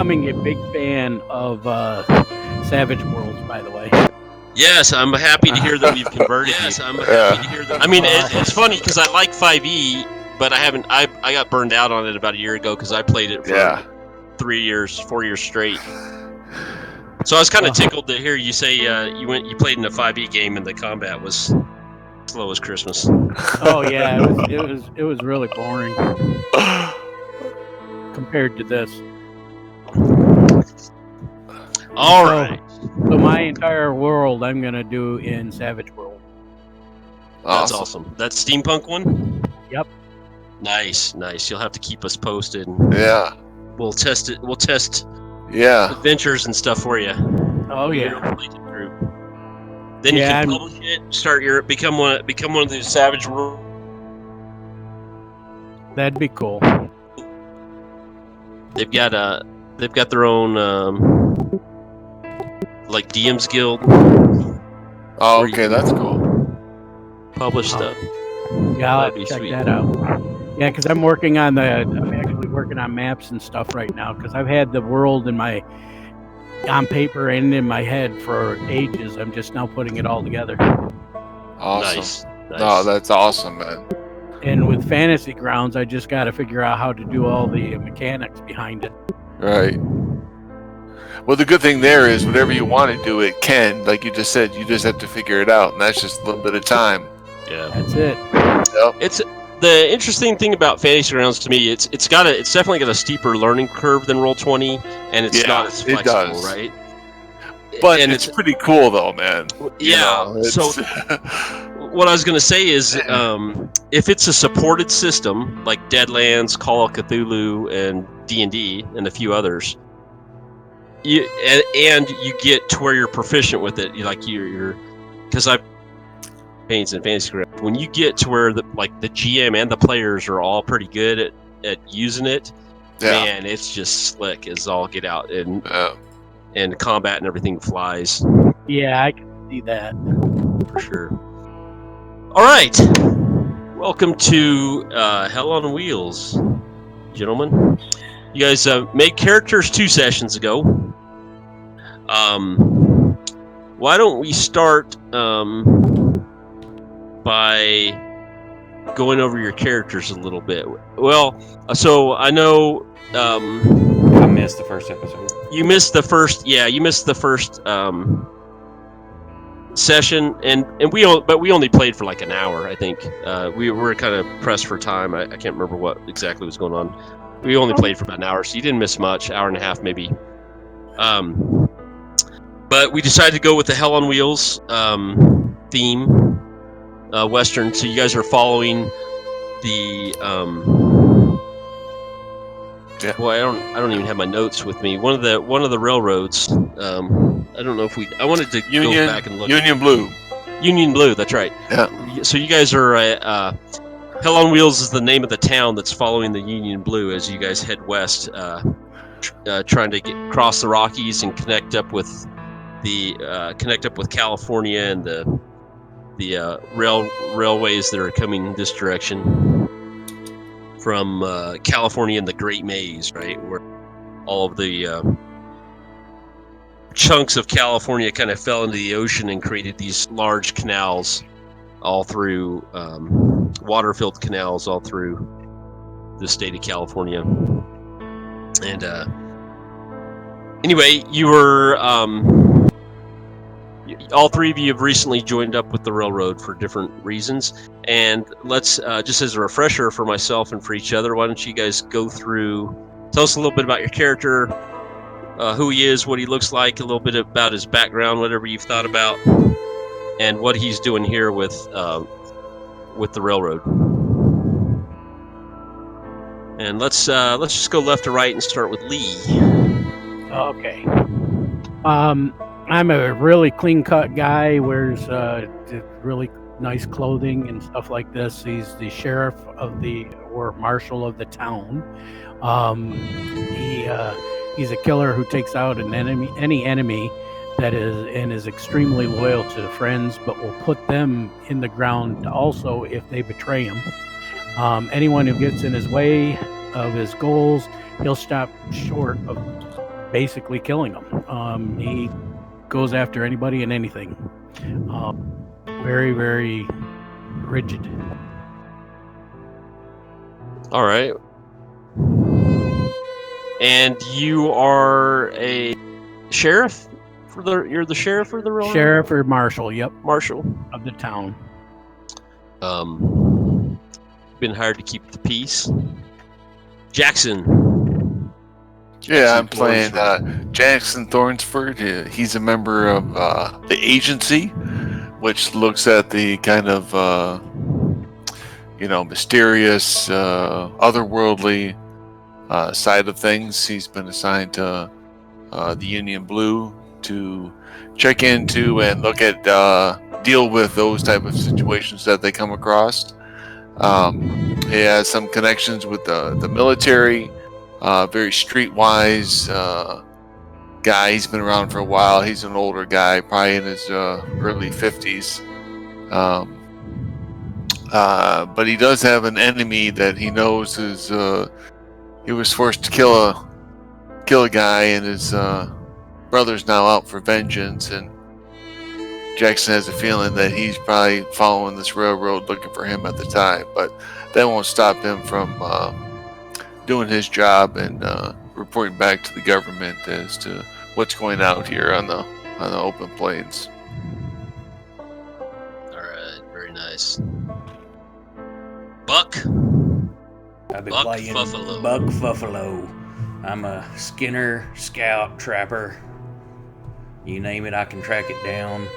becoming a big fan of Savage Worlds, by the way. Yes, I'm happy to hear that we've converted you. Yes, I'm happy to hear that. I mean, it's funny because I like 5e, but I haven't. I got burned out on it about a year ago because I played it for 4 years straight. So I was kind of tickled to hear you say you played in a 5e game and the combat was slow as Christmas. Oh yeah, it was really boring compared to this. All right. So my entire world I'm gonna do in Savage World. That's awesome. That steampunk one? Yep. Nice. You'll have to keep us posted. Yeah. We'll test it. We'll test adventures and stuff for you. Oh yeah. Then you can publish it. Become one of these Savage World. That'd be cool. They've got their own like DM's Guild. Oh, okay, that's cool. Publish stuff. Yeah, I'll check that out. Yeah, because I'm actually working on maps and stuff right now. Because I've had the world on paper and in my head for ages. I'm just now putting it all together. Awesome. Nice. No, that's awesome, man. And with Fantasy Grounds, I just got to figure out how to do all the mechanics behind it. Right. Well, the good thing there is whatever you want to do, it can. Like you just said, you just have to figure it out, and that's just a little bit of time. Yeah, that's it. Yep. It's the interesting thing about Fantasy Grounds to me. It's definitely got a steeper learning curve than Roll20, and it's not as flexible, right? But it's pretty cool, though, man. Yeah. So what I was going to say is, if it's a supported system like Deadlands, Call of Cthulhu, and D&D, and a few others. You get to where you're proficient with it. Because I've paints and Fantasy Grounds. When you get to where the GM and the players are all pretty good at using it, man, it's just slick as all get out, and combat and everything flies. Yeah, I can see that for sure. All right, welcome to Hell on Wheels, gentlemen. You guys made characters 2 sessions ago. Why don't we start by going over your characters a little bit? Well, so I know I missed the first episode. You missed the first. Yeah, you missed the first session, and we only played for like an hour. I think we were kind of pressed for time. I can't remember what exactly was going on. We only played for about an hour, so you didn't miss much. Hour and a half, maybe. But we decided to go with the Hell on Wheels theme, Western. So you guys are following the. Boy, I don't even have my notes with me. One of the railroads. I don't know if I wanted to go back and look. Union Blue. Union Blue. That's right. Yeah. So you guys are. Hell on Wheels is the name of the town that's following the Union Blue as you guys head west, trying to cross the Rockies and connect up with California and the railways that are coming this direction from California and the Great Maze, right, where all of the chunks of California kind of fell into the ocean and created these large canals all through. Water-filled canals all through the state of California. And anyway, you were all 3 of you have recently joined up with the railroad for different reasons. And let's just as a refresher for myself and for each other, why don't you guys go through, tell us a little bit about your character, who he is, what he looks like, a little bit about his background, whatever you've thought about, and what he's doing here with the railroad. And let's just go left to right and start with Lee. Okay. I'm a really clean-cut guy. Wears really nice clothing and stuff like this. He's the sheriff or marshal of the town. He's a killer who takes out any enemy that is extremely loyal to friends, but will put them in the ground also if they betray him. Anyone who gets in his way of his goals, he'll stop short of basically killing them. He goes after anybody and anything. Very, very rigid. All right. And you are a sheriff you're the sheriff for the railroad? Sheriff or marshal, yep. Marshal of the town. Been hired to keep the peace. Jackson. Yeah, I'm playing Jackson Thornsford. He's a member of the agency, which looks at the kind of mysterious, otherworldly side of things. He's been assigned to the Union Blue to check into and look at, deal with those type of situations that they come across. He has some connections with the military, very streetwise guy. He's been around for a while. He's an older guy, probably in his early 50s. But he does have an enemy that he knows is he was forced to kill a guy, and his brother's now out for vengeance, and Jackson has a feeling that he's probably following this railroad looking for him at the time, but that won't stop him from doing his job and reporting back to the government as to what's going out here on the open plains. All right, very nice. Buck. I've been Buck playing Buffalo. Buck Buffalo. I'm a skinner, scout, trapper. You name it, I can track it down.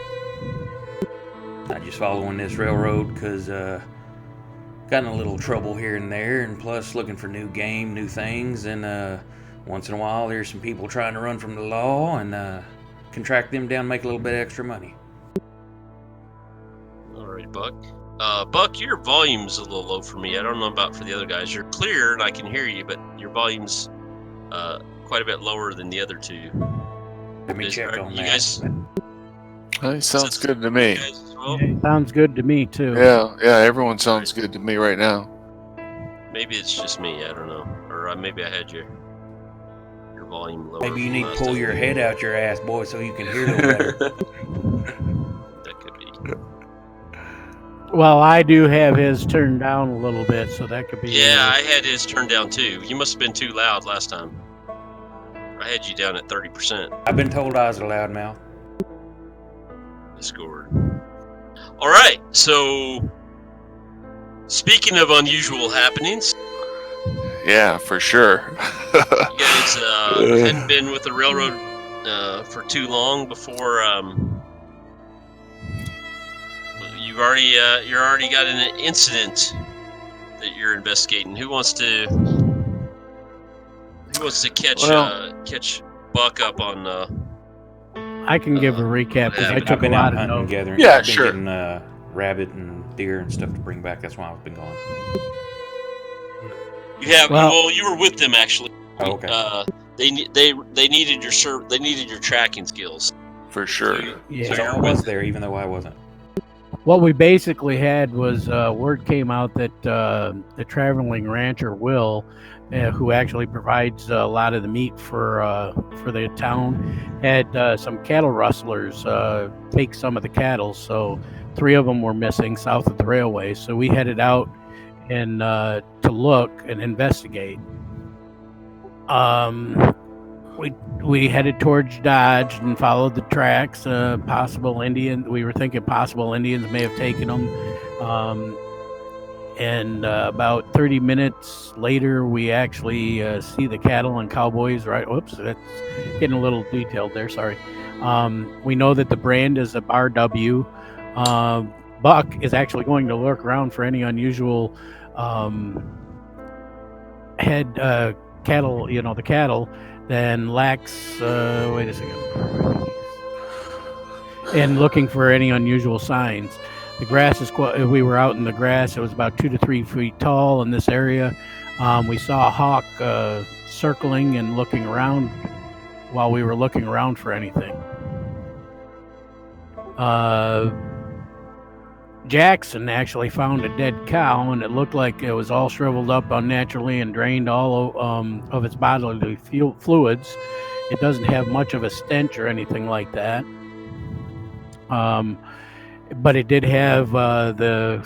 I just following this railroad because got in a little trouble here and there, and plus looking for new game, new things, and once in a while there's some people trying to run from the law, and can track them down, make a little bit of extra money. All right, Buck. Buck, your volume's a little low for me. I don't know about for the other guys. You're clear and I can hear you, but your volume's quite a bit lower than the other two. Let me check on you that. guys, Sounds good to me. you guys as well? Yeah, sounds good to me too. Yeah, everyone sounds good to me right now. Maybe it's just me. I don't know. Or maybe I had your volume lower. Maybe you from need to last pull time. your head out your ass, boy, so you can hear them better. That could be. Well, I do have his turned down a little bit, so that could be. Yeah, I had his turned down too. You must have been too loud last time. I had you down at 30%. I've been told I was a loudmouth. Discord. All right, so speaking of unusual happenings, Yeah, for sure. you guys hadn't been with the railroad for too long before you're already got an incident that you're investigating. Who wants to catch Buck up on? I can give a recap because I I've took I've been a lot out of hunting, notes. gathering. Yeah, I've been sure. getting rabbit and deer and stuff to bring back. That's why I've been gone. You have Well- you were with them actually. Oh, okay. They needed your tracking skills. For sure. Yeah. So I was there, even though I wasn't. What we basically had was word came out that the traveling rancher Will, who actually provides a lot of the meat for the town, had some cattle rustlers take some of the cattle. So 3 of them were missing south of the railway. So we headed out and to look and investigate. We headed towards Dodge and followed the tracks. Possible Indian. We were thinking possible Indians may have taken them. And about 30 minutes later, we actually see the cattle and cowboys. Right. Whoops, that's getting a little detailed there. Sorry. We know that the brand is a Bar W. Buck is actually going to look around for any unusual head cattle. The cattle. Then Lax, wait a second, and looking for any unusual signs. The grass is quite, we were out in the grass. It was about 2 to 3 feet tall in this area. We saw a hawk circling and looking around while we were looking around for anything. Jackson actually found a dead cow, and it looked like it was all shriveled up unnaturally and drained all of its bodily fluids. It doesn't have much of a stench or anything like that. But it did have the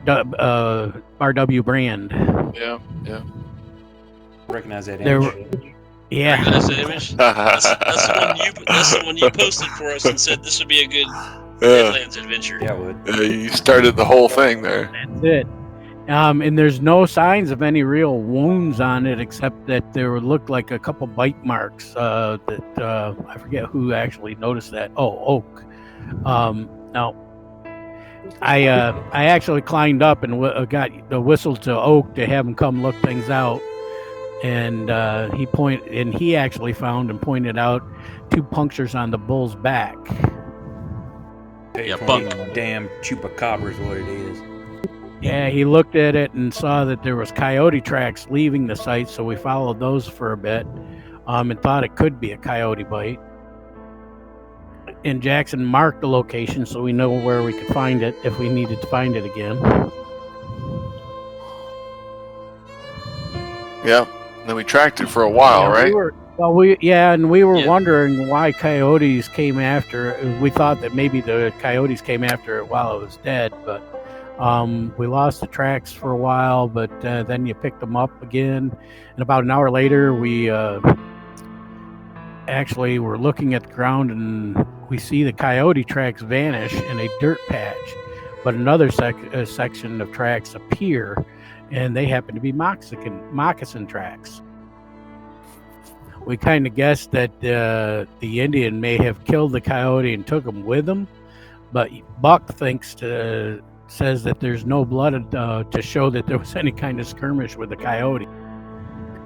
RW brand. Yeah. Recognize that There image. were, yeah. Recognize that image? That's the one you posted for us and said this would be a good Deadlands adventure. Yeah, it would. You started the whole thing there. That's it. And there's no signs of any real wounds on it, except that there looked like a couple bite marks. That I forget who actually noticed that. Oh, Oak. Now, I actually climbed up and got the whistle to Oak to have him come look things out, and he actually found and pointed out 2 punctures on the bull's back. Yeah, Damn chupacabra is what it is. Yeah, he looked at it and saw that there was coyote tracks leaving the site, so we followed those for a bit, and thought it could be a coyote bite. And Jackson marked the location so we know where we could find it if we needed to find it again. Yeah. Then we tracked it for a while, right? We were wondering why coyotes came after it. We thought that maybe the coyotes came after it while it was dead, but we lost the tracks for a while, but then you picked them up again. And about an hour later, we actually were looking at the ground and we see the coyote tracks vanish in a dirt patch, but another section of tracks appear, and they happen to be moccasin tracks. We kind of guessed that the Indian may have killed the coyote and took him with him, but Buck says that there's no blood to show that there was any kind of skirmish with the coyote.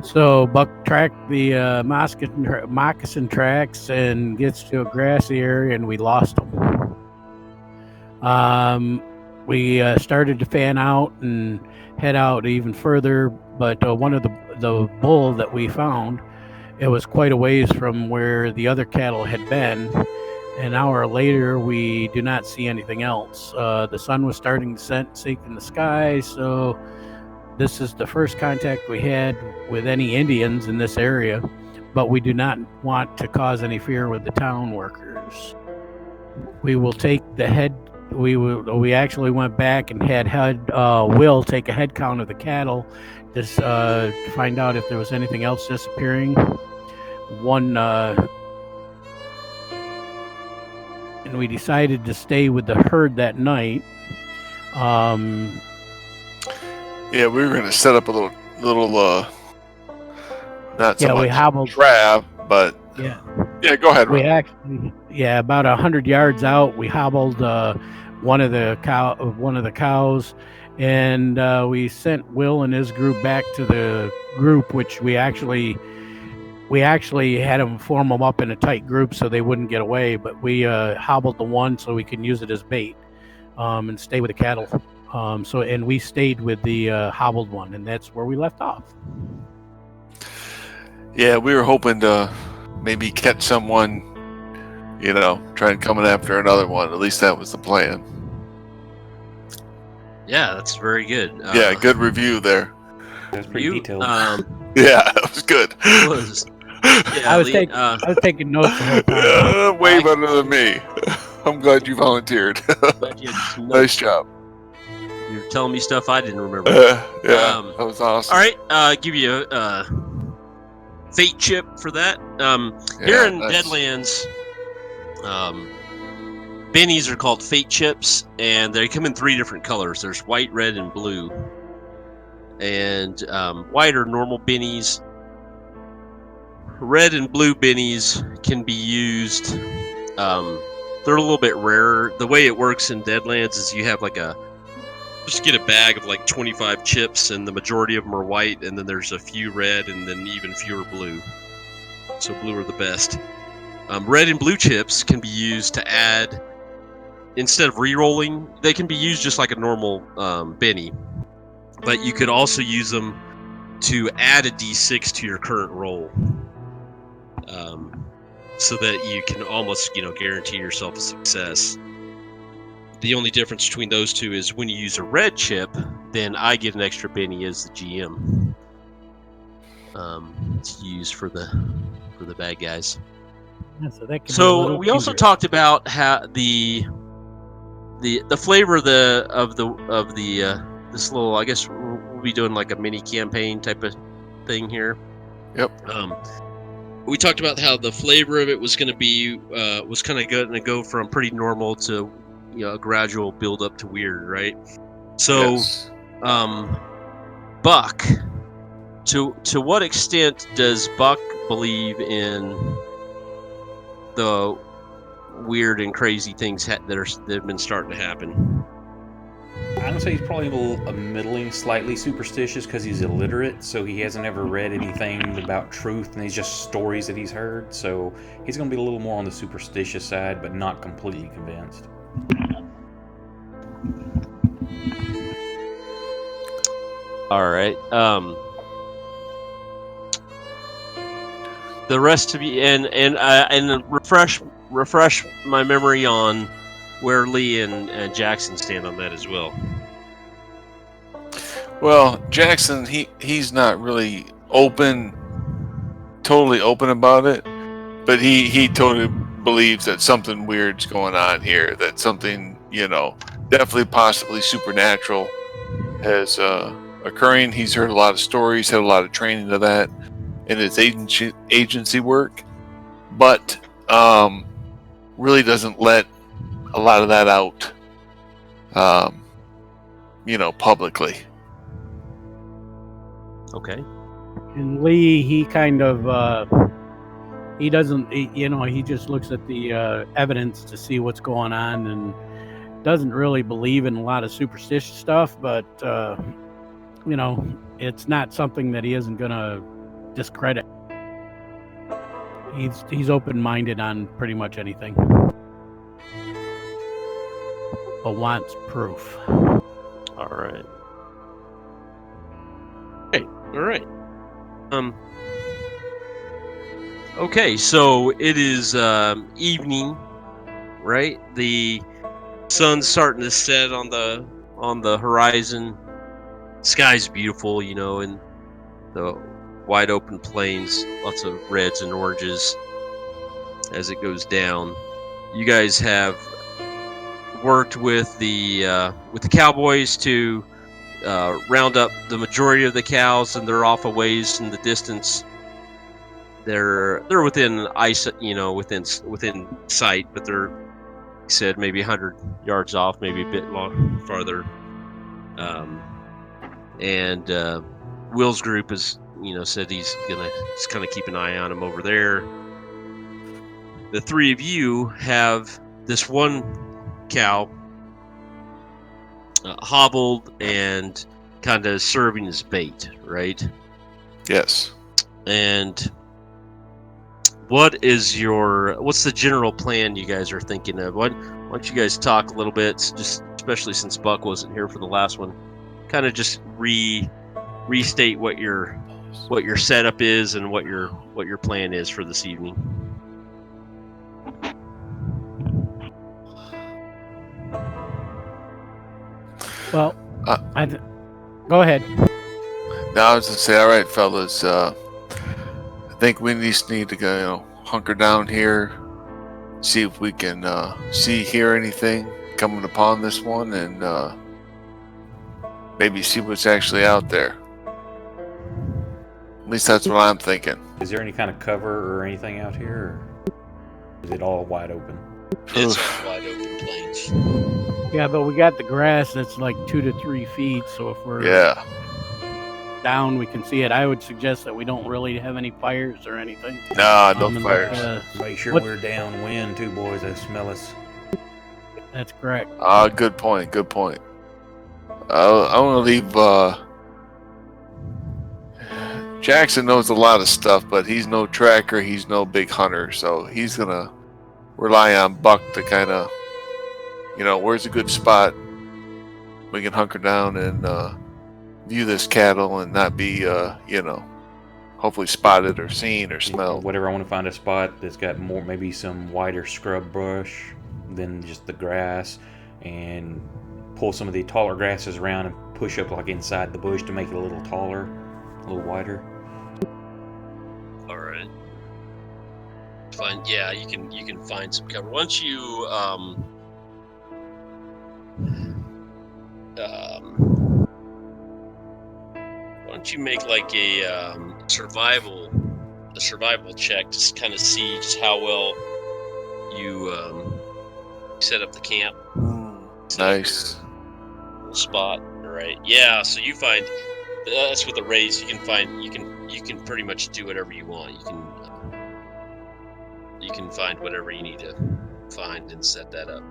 So Buck tracked the moccasin tracks and gets to a grassy area, and we lost him. We started to fan out and head out even further, but one of the bull that we found, it was quite a ways from where the other cattle had been. An hour later, we do not see anything else. The sun was starting to sink in the sky, so this is the first contact we had with any Indians in this area, but we do not want to cause any fear with the town workers. We will take the head. We actually went back and had Will take a head count of the cattle to find out if there was anything else disappearing. And we decided to stay with the herd that night. Yeah, we were going to set up a little not so much we hobbled trap, but yeah, go ahead. we Ron. actually about 100 yards out, we hobbled one of the cows, and we sent Will and his group back to the group, which we actually had them form them up in a tight group so they wouldn't get away, but we hobbled the one so we can use it as bait and stay with the cattle. And we stayed with the hobbled one, and that's where we left off. Yeah, we were hoping to maybe catch someone, trying coming after another one. At least that was the plan. Yeah, that's very good. Yeah, good review there. That was pretty detailed. Yeah, that was good. Was, yeah, I was taking notes the whole time. Way better than me. I'm glad you volunteered. Nice job. You're telling me stuff I didn't remember. That was awesome. All right, I'll give you a fate chip for that. Here in Deadlands, bennies are called fate chips, and they come in 3 different colors. There's white, red, and blue. And white are normal bennies. Red and blue bennies can be used. They're a little bit rarer. The way it works in Deadlands is you have just get a bag of 25 chips, and the majority of them are white, and then there's a few red, and then even fewer blue. So blue are the best. Red and blue chips can be used to add, instead of re-rolling, they can be used just like a normal benny. But you could also use them to add a d6 to your current roll. So that you can almost, guarantee yourself a success. The only difference between those two is when you use a red chip, then I get an extra benny as the GM. to use for the bad guys. Yeah, so that could be a So little we also dangerous. talked about how the flavor of the this little, I guess we'll be doing like a mini campaign type of thing here. Yep. We talked about how the flavor of it was going to be was kind of going to go from pretty normal to a gradual build up to weird, right? So, Yes. Buck, to what extent does Buck believe in the weird and crazy things that have been starting to happen? I would say he's probably a middling, slightly superstitious because he's illiterate, so he hasn't ever read anything about truth, and it's just stories that he's heard. So he's going to be a little more on the superstitious side, but not completely convinced. All right. The rest of you, and refresh my memory on where Lee and Jackson stand on that as well. Well, Jackson, he's not really totally open about it, but he totally believes that something weird's going on here, that something, definitely possibly supernatural is occurring. He's heard a lot of stories, had a lot of training of that in his agency work, but really doesn't let a lot of that out, publicly. Okay. And Lee, he kind of he doesn't, he just looks at the evidence to see what's going on and doesn't really believe in a lot of superstitious stuff, but it's not something that he isn't gonna discredit. He's open-minded on pretty much anything, but wants proof. All right. Okay. All right. Okay, so it is evening, right? The sun's starting to set on the horizon. Sky's beautiful, and the wide open plains, lots of reds and oranges as it goes down. You guys have worked with the cowboys to round up the majority of the cows, and they're off a ways in the distance. They're within within sight, but they're, like I said, maybe 100 yards off, maybe a bit farther. And Will's group is, said he's gonna just kind of keep an eye on him over there. The three of you have this one cow hobbled and kind of serving as bait, right? Yes. And what's the general plan you guys are thinking of? Why don't you guys talk a little bit, just especially since Buck wasn't here for the last one, kind of just restate what your setup is and what your plan is for this evening. Well, go ahead. Now I was gonna say, all right, fellas. I think we just need to go, hunker down here, see if we can hear anything coming upon this one, and maybe see what's actually out there. At least that's what I'm thinking. Is there any kind of cover or anything out here, or is it all wide open? It's all wide open plains. Yeah, but we got the grass that's like 2 to 3 feet, so if we're down, we can see it. I would suggest that we don't really have any fires or anything. Nah, no fires. Make sure we're downwind too, boys. They smell us. That's correct. Good point. Good point. I want to leave. Jackson knows a lot of stuff, but he's no tracker. He's no big hunter, so he's gonna rely on Buck to kind of, where's a good spot we can hunker down and view this cattle and not be, hopefully spotted or seen or smelled. Whatever. I want to find a spot that's got more, maybe some wider scrub brush than just the grass, and pull some of the taller grasses around and push up like inside the bush to make it a little taller, a little wider. All right. Fine. Yeah, you can find some cover once you why don't you make like a survival check to kind of see just how well you set up the camp. Nice. Little spot. All right. Yeah. So you find that's with the raise. You can find you can pretty much do whatever you want. You can find whatever you need to find and set that up.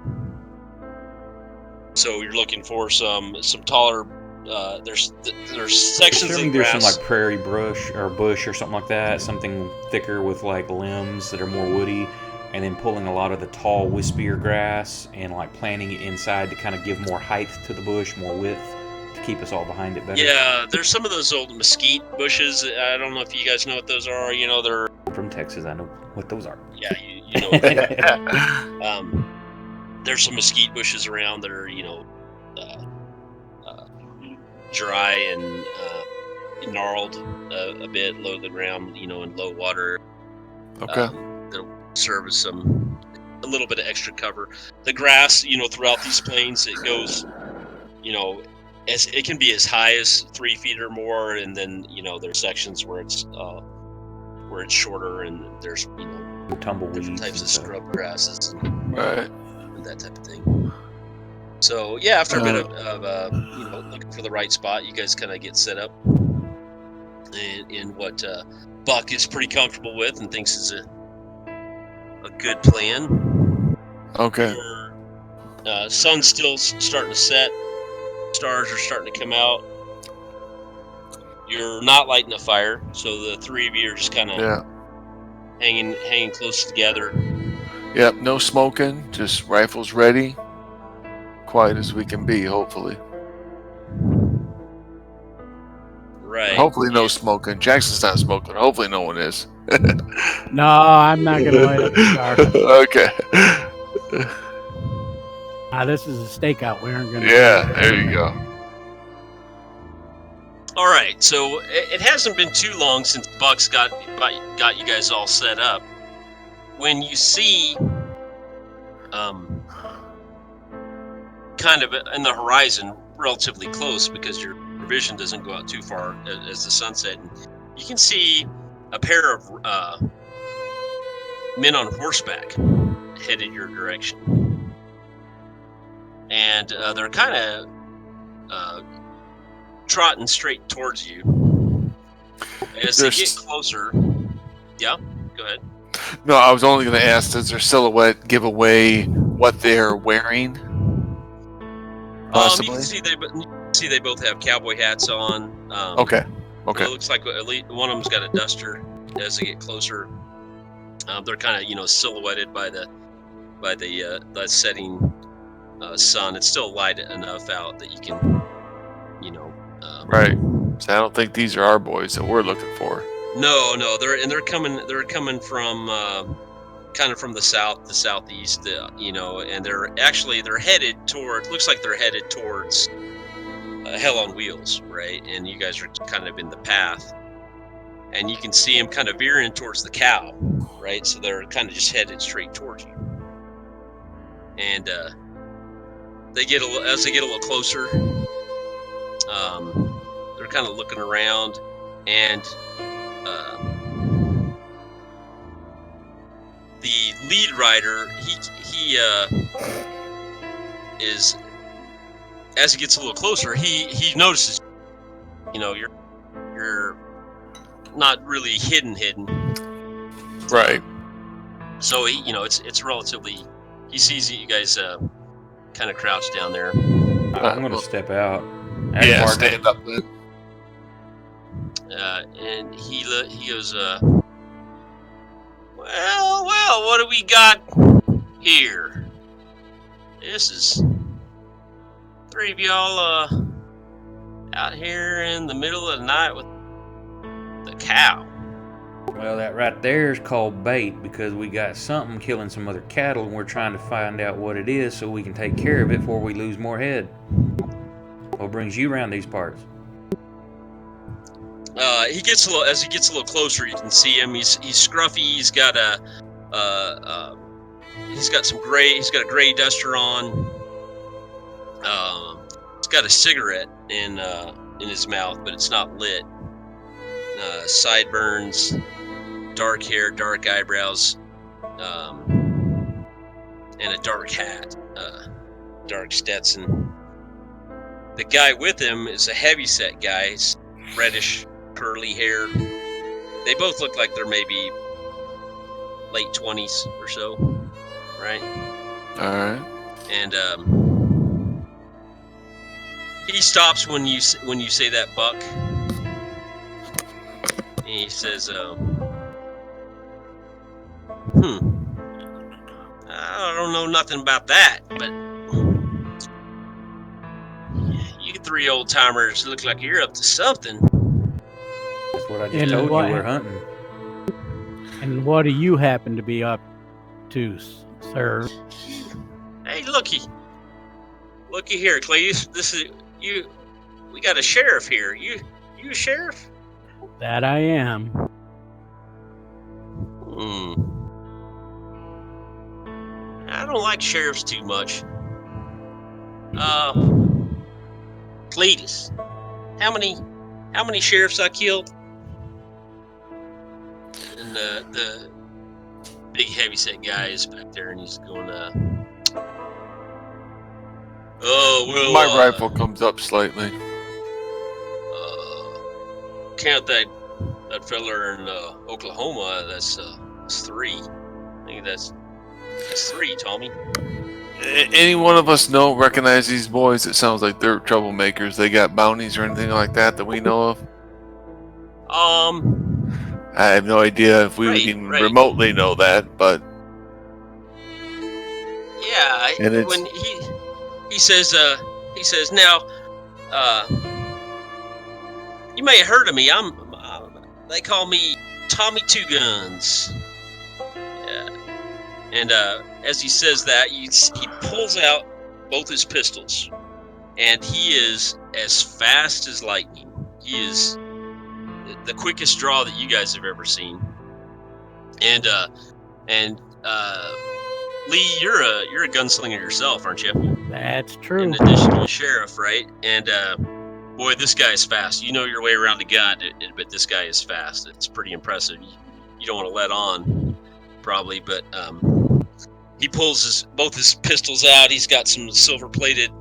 So you're looking for some taller. There's sections of the There's grass. some like prairie brush or bush or something like that, something thicker with like limbs that are more woody, and then pulling a lot of the tall, wispier grass and like planting it inside to kind of give more height to the bush, more width to keep us all behind it better. Yeah, there's some of those old mesquite bushes. I don't know if you guys know what those are. You know, they're From Texas, I know what those are. yeah, you know. What they are. There's some mesquite bushes around that are dry and gnarled a bit, low to the ground, in low water. Okay. That'll serve as a little bit of extra cover. The grass, throughout these plains, it goes, as it can be as high as 3 feet or more, and then there's sections where it's shorter, and there's Tumbleweeds, different types of scrub grasses Right. and that type of thing. So yeah, after a bit of looking for the right spot, you guys kind of get set up in what Buck is pretty comfortable with and thinks is a good plan. Okay. Your sun's still starting to set. Stars are starting to come out. You're not lighting a fire, so the three of you are just kind of hanging close together. Yep. No smoking. Just rifles ready. Quiet as we can be, hopefully. Right. Hopefully no smoking. Jackson's not smoking. Hopefully no one is. No, I'm not going to light up the car. Okay. This is a stakeout. We aren't going to. Yeah, there you go. All right, so it hasn't been too long since Buck's got you guys all set up. When you see, kind of in the horizon, relatively close because your vision doesn't go out too far as the sunset, and you can see a pair of men on horseback headed your direction, and they're kind of trotting straight towards you. As they get closer, yeah, go ahead. No, I was only going to ask, does their silhouette give away what they're wearing? Possibly? You can see they both have cowboy hats on. Okay. It looks like at least one of them's got a duster. As they get closer, they're kind of silhouetted by the setting sun. It's still light enough out that you can, right. So I don't think these are our boys that we're looking for. No, they're coming from kind of from the southeast, and they're headed toward. Looks like they're headed towards Hell on Wheels, right? And you guys are kind of in the path, and you can see them kind of veering towards the cow, right? So they're kind of just headed straight towards you, and as they get a little closer, they're kind of looking around, and the lead rider, he is, as he gets a little closer, he notices, you're not really hidden, right? So he, it's relatively, he sees you guys kind of crouched down there. I'm gonna step out. Yeah, stand up then. And he goes, well, what do we got here? This is three of y'all out here in the middle of the night with the cow. Well, that right there is called bait because we got something killing some other cattle and we're trying to find out what it is so we can take care of it before we lose more head. What brings you around these parts? he gets a little as he gets a little closer. You can see him. He's scruffy. He's got some gray. He's got a gray duster on. He's got a cigarette in his mouth, but it's not lit. Sideburns, dark hair, dark eyebrows, and a dark hat, dark Stetson. The guy with him is a heavyset guy. He's reddish, curly hair. They both look like they're maybe late 20s or so, right? All right. And he stops when you say that, Buck. And he says, I don't know nothing about that, but you three old timers look like you're up to something. That's what I just told you we're hunting. And what do you happen to be up to, sir? Hey, looky here, Cleese. This is you. We got a sheriff here. You a sheriff? That I am. I don't like sheriffs too much. Cletus, how many sheriffs I killed? And the big heavyset guy is back there, and he's going, oh well. My rifle comes up slightly. Count that fella in Oklahoma. That's 3. I think that's 3, Tommy. Any one of us recognize these boys? It sounds like they're troublemakers. They got bounties or anything like that we know of? I have no idea if we would even remotely know that, but yeah. And when he says now, you may have heard of me. They call me Tommy Two Guns. Yeah. And as he says that, he pulls out both his pistols, and he is as fast as lightning. He is the quickest draw that you guys have ever seen. And Lee, you're a gunslinger yourself, aren't you? That's true. In addition to a sheriff, right? And boy, this guy is fast. You know your way around a gun, but this guy is fast. It's pretty impressive. You don't want to let on, probably, but he pulls both his pistols out. He's got some silver-plated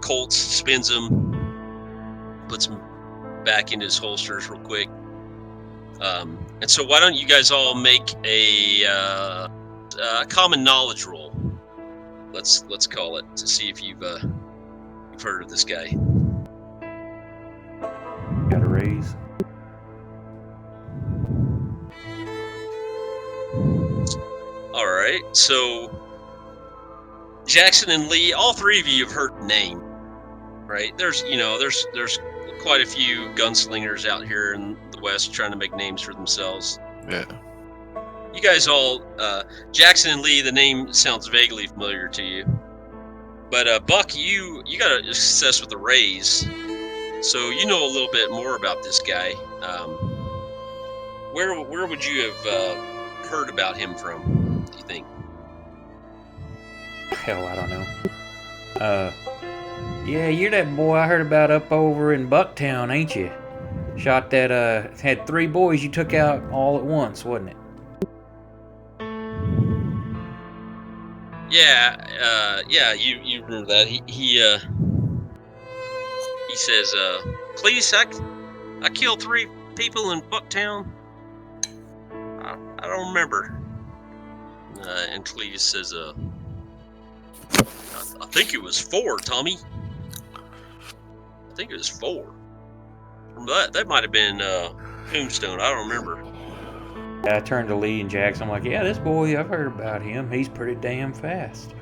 Colts, spins them, puts them back into his holsters real quick. And so why don't you guys all make a common knowledge roll? Let's call it, to see if you've heard of this guy. Got a raise. All right, so Jackson and Lee, all 3 of you have heard the name, right? There's quite a few gunslingers out here in the West trying to make names for themselves. yeah. You guys all, Jackson and Lee, the name sounds vaguely familiar to you. But Buck, you got a success with the raise, so you know a little bit more about this guy. Where would you have heard about him from, do you think? Hell, I don't know. Yeah, you're that boy I heard about up over in Bucktown, ain't you? Shot that, had 3 boys you took out all at once, wasn't it? Yeah, you remember that. He says, Cleese, I killed 3 people in Bucktown. I don't remember. And Cleese says, I think it was 4, Tommy. I think it was 4. That might have been Tombstone. I don't remember. I turned to Lee and Jackson. I'm like, yeah, this boy, I've heard about him. He's pretty damn fast.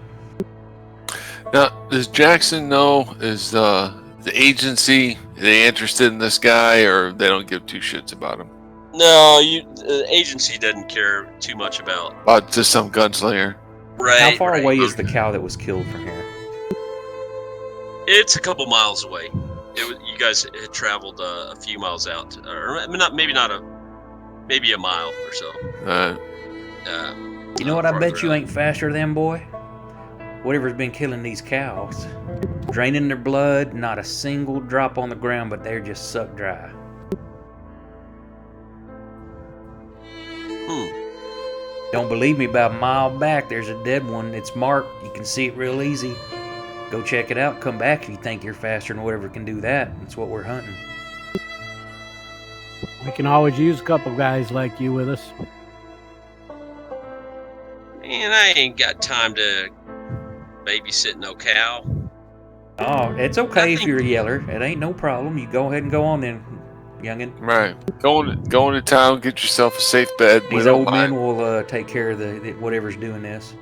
Now, does Jackson know, is the agency, are they interested in this guy, or they don't give 2 shits about him? No, the agency doesn't care too much about Just some gunslinger. Right. How far away is the cow that was killed from here? It's a couple miles away. You guys had traveled a few miles out, or maybe a mile or so. You know what? I bet farther you out. ain't faster than, boy. Whatever's been killing these cows, draining their blood, not a single drop on the ground, but they're just sucked dry. Don't believe me? About a mile back, there's a dead one. It's marked. You can see it real easy. Go check it out. Come back if you think you're faster than whatever can do that. That's what we're hunting. We can always use a couple guys like you with us. Man, I ain't got time to babysit no cow. Oh, it's okay if you're a yeller. It ain't no problem. You go ahead and go on then, youngin. Right. Go into town, get yourself a safe bed. These old men will take care of the whatever's doing this.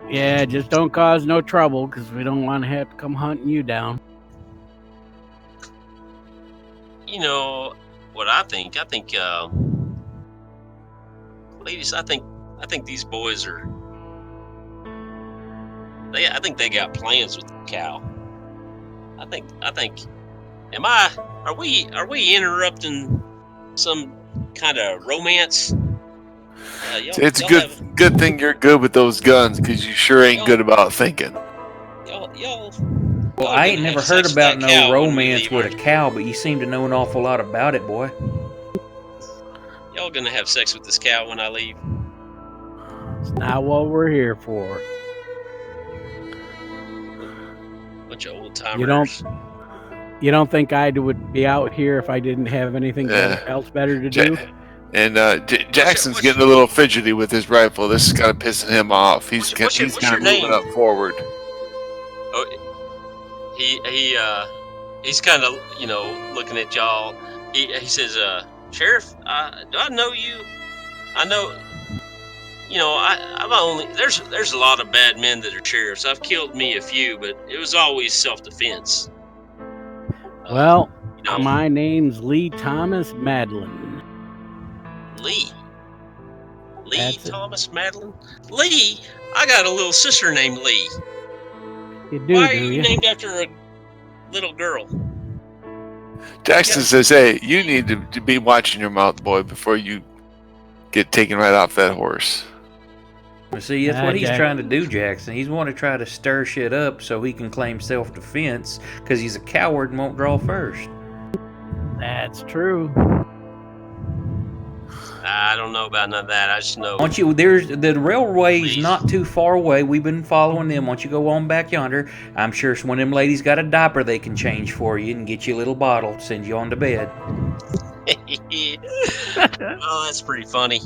Yeah, just don't cause no trouble, because we don't want to have to come hunting you down. You know what I think? I think, ladies, I think these boys are. I think they got plans with the cow. I think. Are we interrupting some kind of romance? It's a good thing you're good with those guns, because you sure ain't good about thinking. Well, I ain't never heard about no romance with a cow, but you seem to know an awful lot about it, boy. Y'all gonna have sex with this cow when I leave? It's not what we're here for. Bunch of old timers. You don't think I would be out here if I didn't have anything else better to do? And Jackson's getting a little fidgety with his rifle. This is kind of pissing him off. He's kind of moving up forward. Oh, he's kind of looking at y'all. He says, "Sheriff, do I know you? I know. I've only there's a lot of bad men that are sheriffs. I've killed me a few, but it was always self-defense." Well, my name's Lee Thomas Madeline. Lee Thomas Madeline? Lee? I got a little sister named Lee. You do, Why are you named after a little girl? Jackson says, "Hey, you need to be watching your mouth, boy, before you get taken right off that horse." Well, see, that's what he's trying to do, Jackson. He's want to try to stir shit up so he can claim self-defense, because he's a coward and won't draw first. That's true. I don't know about none of that. I just know. There's the railway's not too far away. We've been following them. Once you go on back yonder, I'm sure one of them ladies got a diaper they can change for you and get you a little bottle, send you on to bed. Oh, that's pretty funny.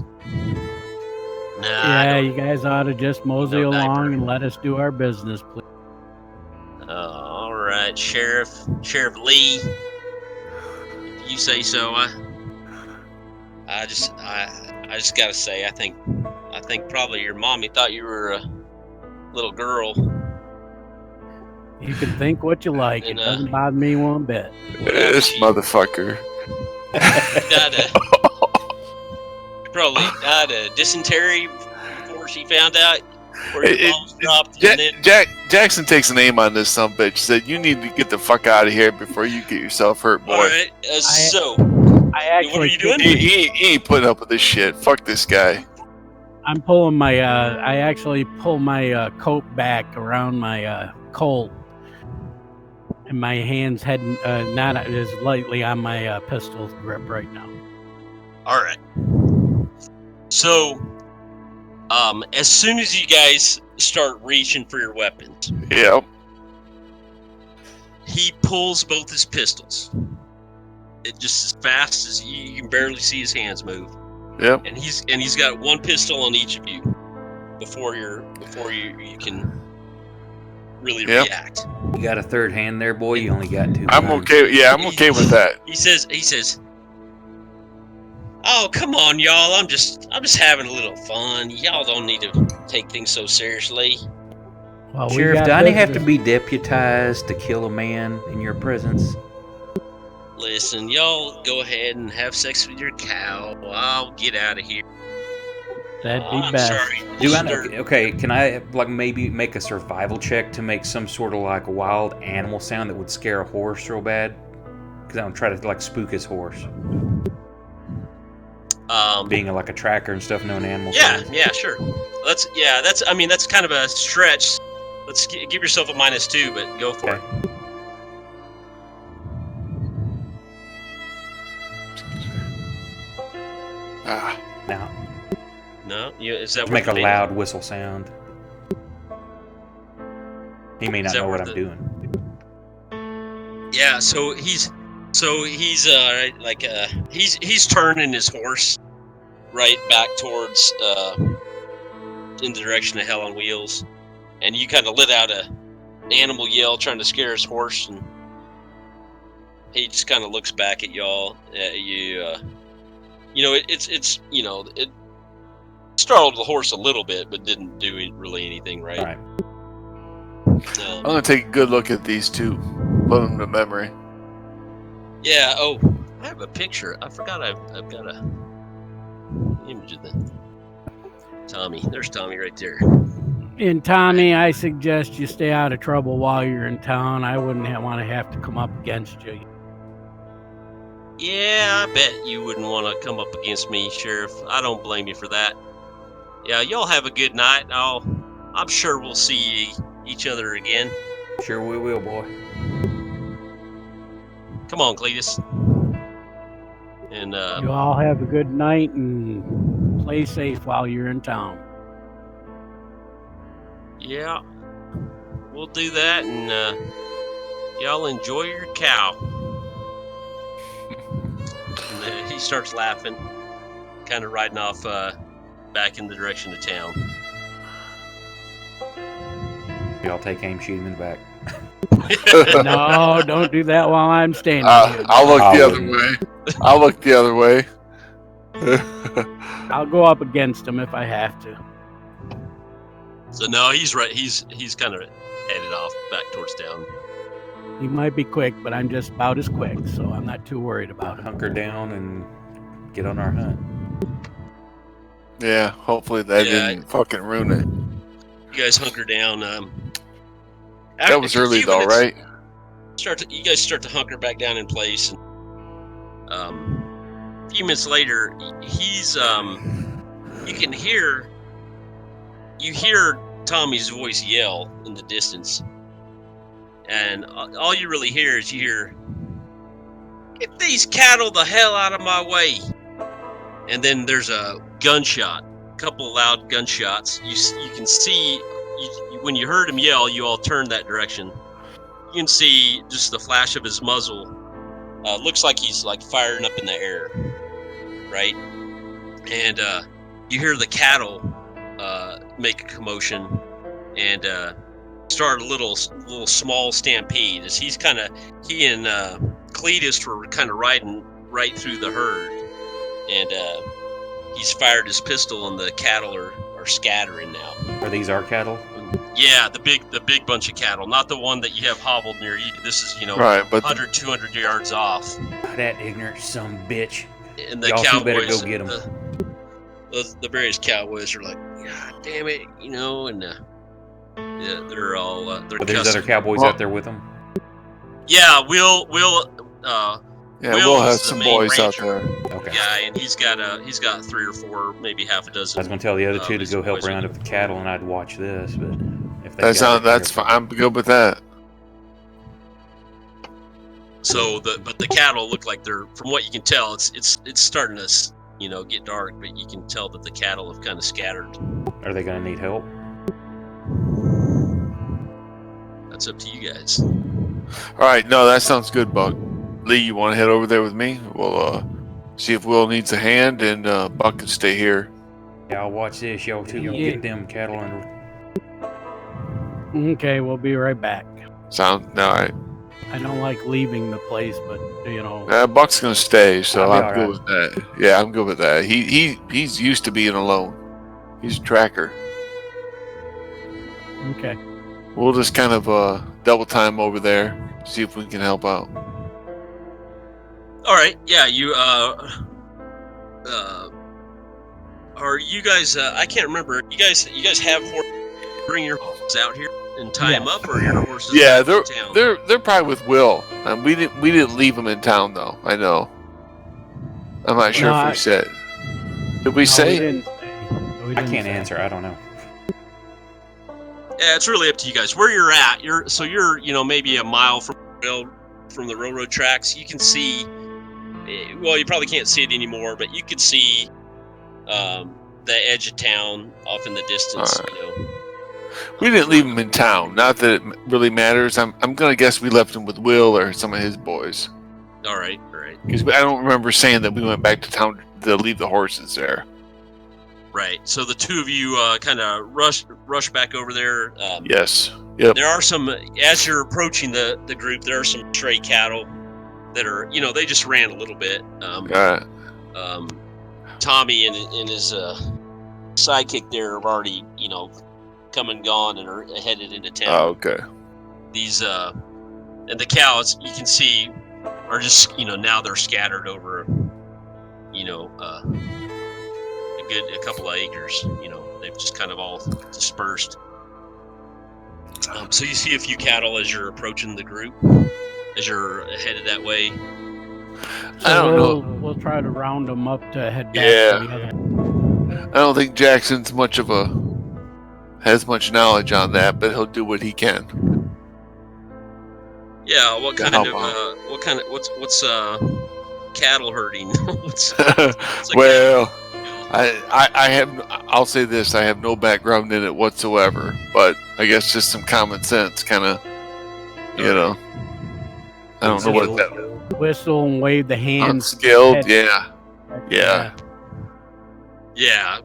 Yeah, you guys ought to just mosey along and let us do our business, please. All right, Sheriff Lee. If you say so. I just gotta say, I think probably your mommy thought you were a little girl. You can think what you like. It doesn't bother me one bit. This motherfucker. Probably died of dysentery before she found out where your balls dropped. Jackson takes an aim on this sumbitch. Said, "You need to get the fuck out of here before you get yourself hurt, boy." All right, what are you doing? He ain't putting up with this shit. Fuck this guy. I'm pulling my. I actually pull my coat back around my Colt, and my hands heading not as lightly on my pistol grip right now. All right. So, as soon as you guys start reaching for your weapons, yep, he pulls both his pistols. It just as fast as you can barely see his hands move. Yep. And he's got one pistol on each of you before you can really react. You got a third hand there, boy. You only got two. I'm okay. Yeah, I'm okay with that. He says, "Oh, come on, y'all. I'm just having a little fun. Y'all don't need to take things so seriously." Well, Sheriff, do I have to be deputized to kill a man in your presence? Listen, y'all go ahead and have sex with your cow. I'll get out of here. That'd be I'm best. sorry. Do I know? Okay, can I like maybe make a survival check to make some sort of like wild animal sound that would scare a horse real bad? Because I'm trying to like spook his horse. Being like a tracker and stuff, knowing animal sounds. Yeah, sure. That's kind of a stretch. Let's give yourself a -2, but go for it. Now, No, is that make a worth it? loud whistle sound. He may not know what I'm doing. Yeah, so he's he's turning his horse right back towards in the direction of Hell on Wheels, and you kind of let out a animal yell trying to scare his horse, and he just kind of looks back at y'all. It startled the horse a little bit, but didn't do really anything, right? All right. I'm gonna take a good look at these two, put them to memory. Yeah. Oh, I have a picture. I forgot I've got a image of the Tommy. There's Tommy right there. And Tommy, I suggest you stay out of trouble while you're in town. I wouldn't want to have to come up against you. Yeah, I bet you wouldn't want to come up against me, Sheriff. I don't blame you for that. Yeah, y'all have a good night. I'm sure we'll see each other again. Sure we will, boy. Come on, Cletus. And You all have a good night and play safe while you're in town. yeah, we'll do that, and y'all enjoy your cow. And he starts laughing, kind of riding off back in the direction of town. Y'all take aim, shoot him in the back. No, don't do that while I'm standing here. I'll look the other way. I'll look the other way. I'll go up against him if I have to. So no, he's right. He's kind of headed off back towards town. He might be quick, but I'm just about as quick, so I'm not too worried about him. Hunker down and get on our hunt. Yeah, hopefully that didn't fucking ruin it. You guys hunker down. That was early though, right? You guys start to hunker back down in place, and a few minutes later, he's you hear Tommy's voice yell in the distance, and all you really hear is "Get these cattle the hell out of my way!" And then there's a gunshot, a couple of loud gunshots. You can see when you heard him yell, you all turned that direction. You can see just the flash of his muzzle. Looks like he's like firing up in the air, right? And you hear the cattle make a commotion and start a little small stampede. As he and Cletus were kind of riding right through the herd, and he's fired his pistol, and the cattle are scattering now. Are these our cattle? Yeah, the big bunch of cattle, not the one that you have hobbled near you. This is, right, but 100, 200 yards off. That ignorant son of a bitch. And the Y'all cowboys, better go get him. The various cowboys are like, God damn it, and they're all they're But there's cussing. other cowboys out there with them? Yeah, we'll have some boys out there. Okay. Yeah, and he's got 3 or 4, maybe half a dozen. I was going to tell the other two to his go help boys. round up the cattle, and I'd watch this, but if they That's fine. I'm good with that. So but the cattle look like they're, from what you can tell, it's starting to get dark, but you can tell that the cattle have kind of scattered. Are they going to need help? That's up to you guys. All right, no, that sounds good, Buck. Lee, you want to head over there with me? We'll see if Will needs a hand, and Buck can stay here. Yeah, I'll watch this. Y'all two go get them cattle under. Okay, we'll be right back. Sound all right? I don't like leaving the place, but Buck's gonna stay, so I'll be I'm good with that. Yeah, I'm good with that. He's used to being alone. He's a tracker. Okay. We'll just kind of double time over there, see if we can help out. All right, yeah, you Are you guys? I can't remember. You guys have bring your horses out here and tie them up, or your horses? Yeah, back in town? they're probably with Will. We didn't leave them in town though. I know. I'm not sure if we said. Did we say? We didn't say. I can't answer. I don't know. Yeah, it's really up to you guys. Where you're at, you're maybe a mile from the railroad tracks. You can see. Well, you probably can't see it anymore, but you could see the edge of town off in the distance. Right. We didn't leave them in town. Not that it really matters. I'm gonna guess we left them with Will or some of his boys. All right. Because I don't remember saying that we went back to town to leave the horses there. Right. So the two of you kind of rush back over there. Yes. Yep. There are some, as you're approaching the group, there are some stray cattle that are, they just ran a little bit. Tommy and his sidekick there have already, come and gone and are headed into town. Oh, okay. These and the cows you can see are just, now they're scattered over, a couple of acres. They've just kind of all dispersed. So you see a few cattle as you're approaching the group, as you're headed that way. I don't know. We'll try to round them up to head back. Yeah. To the other. I don't think Jackson's has much knowledge on that, but he'll do what he can. Yeah. What's cattle herding? Well, I'll say this: I have no background in it whatsoever, but I guess just some common sense, kind of, I don't know what that. Whistle and wave the hands. Unskilled, yeah. Yeah.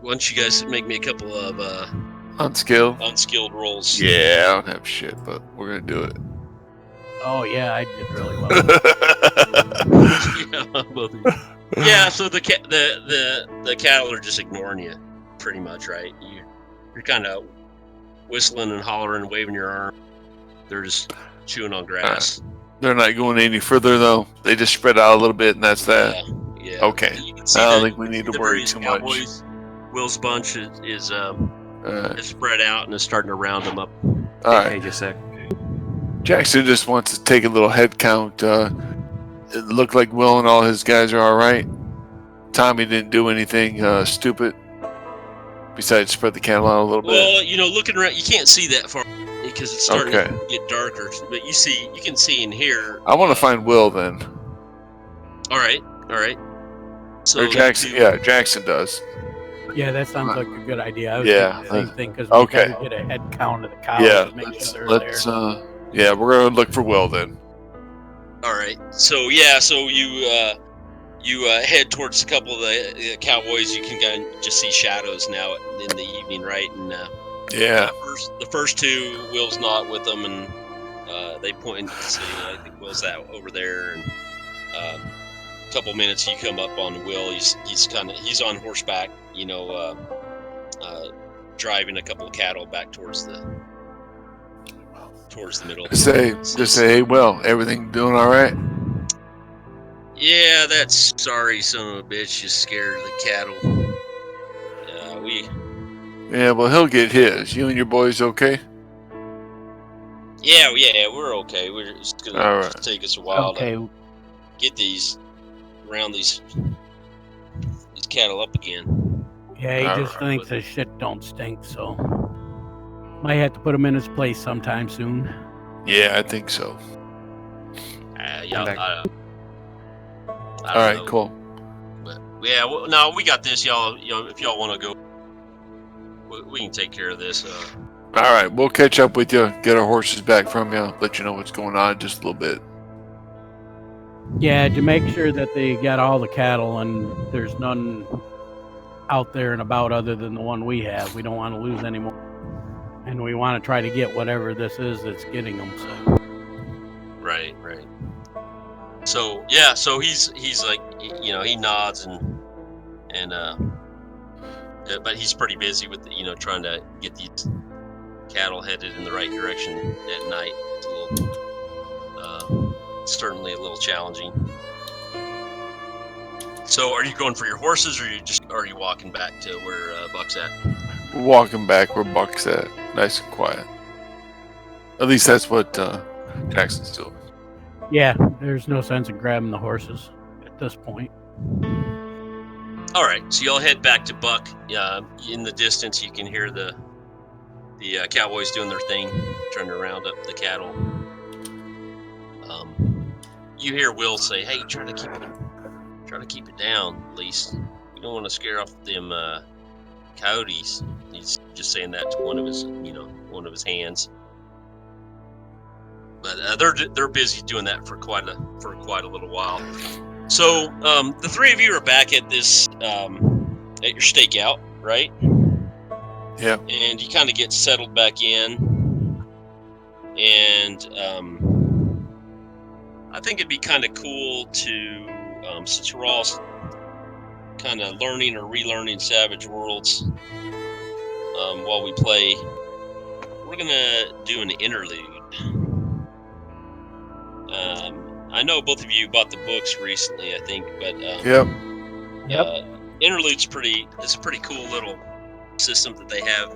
Why don't you guys make me a couple of unskilled rolls? Yeah, I don't have shit, but we're gonna do it. Oh yeah, I did really well. Yeah, both of you. Yeah, so the cattle are just ignoring you, pretty much, right? You're kind of whistling and hollering and waving your arm. They're just chewing on grass. They're not going any further though. They just spread out a little bit, and that's that. Yeah. Okay. I don't think we need to worry too much. Will's bunch is spread out and is starting to round them up. All right. Hey, just a sec. Jackson just wants to take a little head count. It looked like Will and all his guys are all right. Tommy didn't do anything stupid besides spread the cattle out a little bit. Well, looking around, you can't see that far because it's starting to get darker. But you can see in here. I want to find Will then. All right. So or Jackson, Jackson does. Yeah, that sounds like a good idea. I was thinking the same thing because we gotta get a head count of the cows. Yeah, let's yeah, we're gonna look for Will then. All right. So you head towards a couple of the cowboys. You can kind of just see shadows now in the evening, right? And the first two, Will's not with them, and they point and say, I think Will's over there. And a couple minutes, you come up on Will. He's on horseback, driving a couple of cattle back towards the middle. Just say, hey, Will, everything doing all right? Yeah, that's sorry, son of a bitch. You scared the cattle. Yeah, well, he'll get his. You and your boys okay? Yeah, we're okay. We're just gonna take us a while to get these cattle up again. Yeah, he just thinks his shit don't stink, so might have to put him in his place sometime soon. Yeah, I think so. All right, cool. But yeah, no, we got this, y'all. If y'all want to go, we can take care of this. All right, we'll catch up with you. Get our horses back from you. Let you know what's going on just a little bit. Yeah, to make sure that they got all the cattle and there's none out there and about other than the one we have. We don't want to lose any more, and we want to try to get whatever this is that's getting them. So. Right. So yeah, so he's like, he nods and but he's pretty busy with trying to get these cattle headed in the right direction at night. It's a little, certainly a little challenging. So are you going for your horses, or are you just or are you walking back to where Buck's at? We're walking back where Buck's at, nice and quiet. At least that's what Jackson's doing. Yeah, there's no sense in grabbing the horses at this point. All right, so y'all head back to Buck. In the distance, you can hear the cowboys doing their thing, trying to round up the cattle. You hear Will say, "Hey, try to keep it down. At least we don't want to scare off them coyotes." He's just saying that to one of his hands. But they're busy doing that for quite a little while. So the three of you are back at this at your stakeout, right? Yeah. And you kind of get settled back in, and I think it'd be kind of cool to, since we're all kind of learning or relearning Savage Worlds while we play, we're gonna do an interlude. I know both of you bought the books recently, I think, but Yep. Interlude's it's a pretty cool little system that they have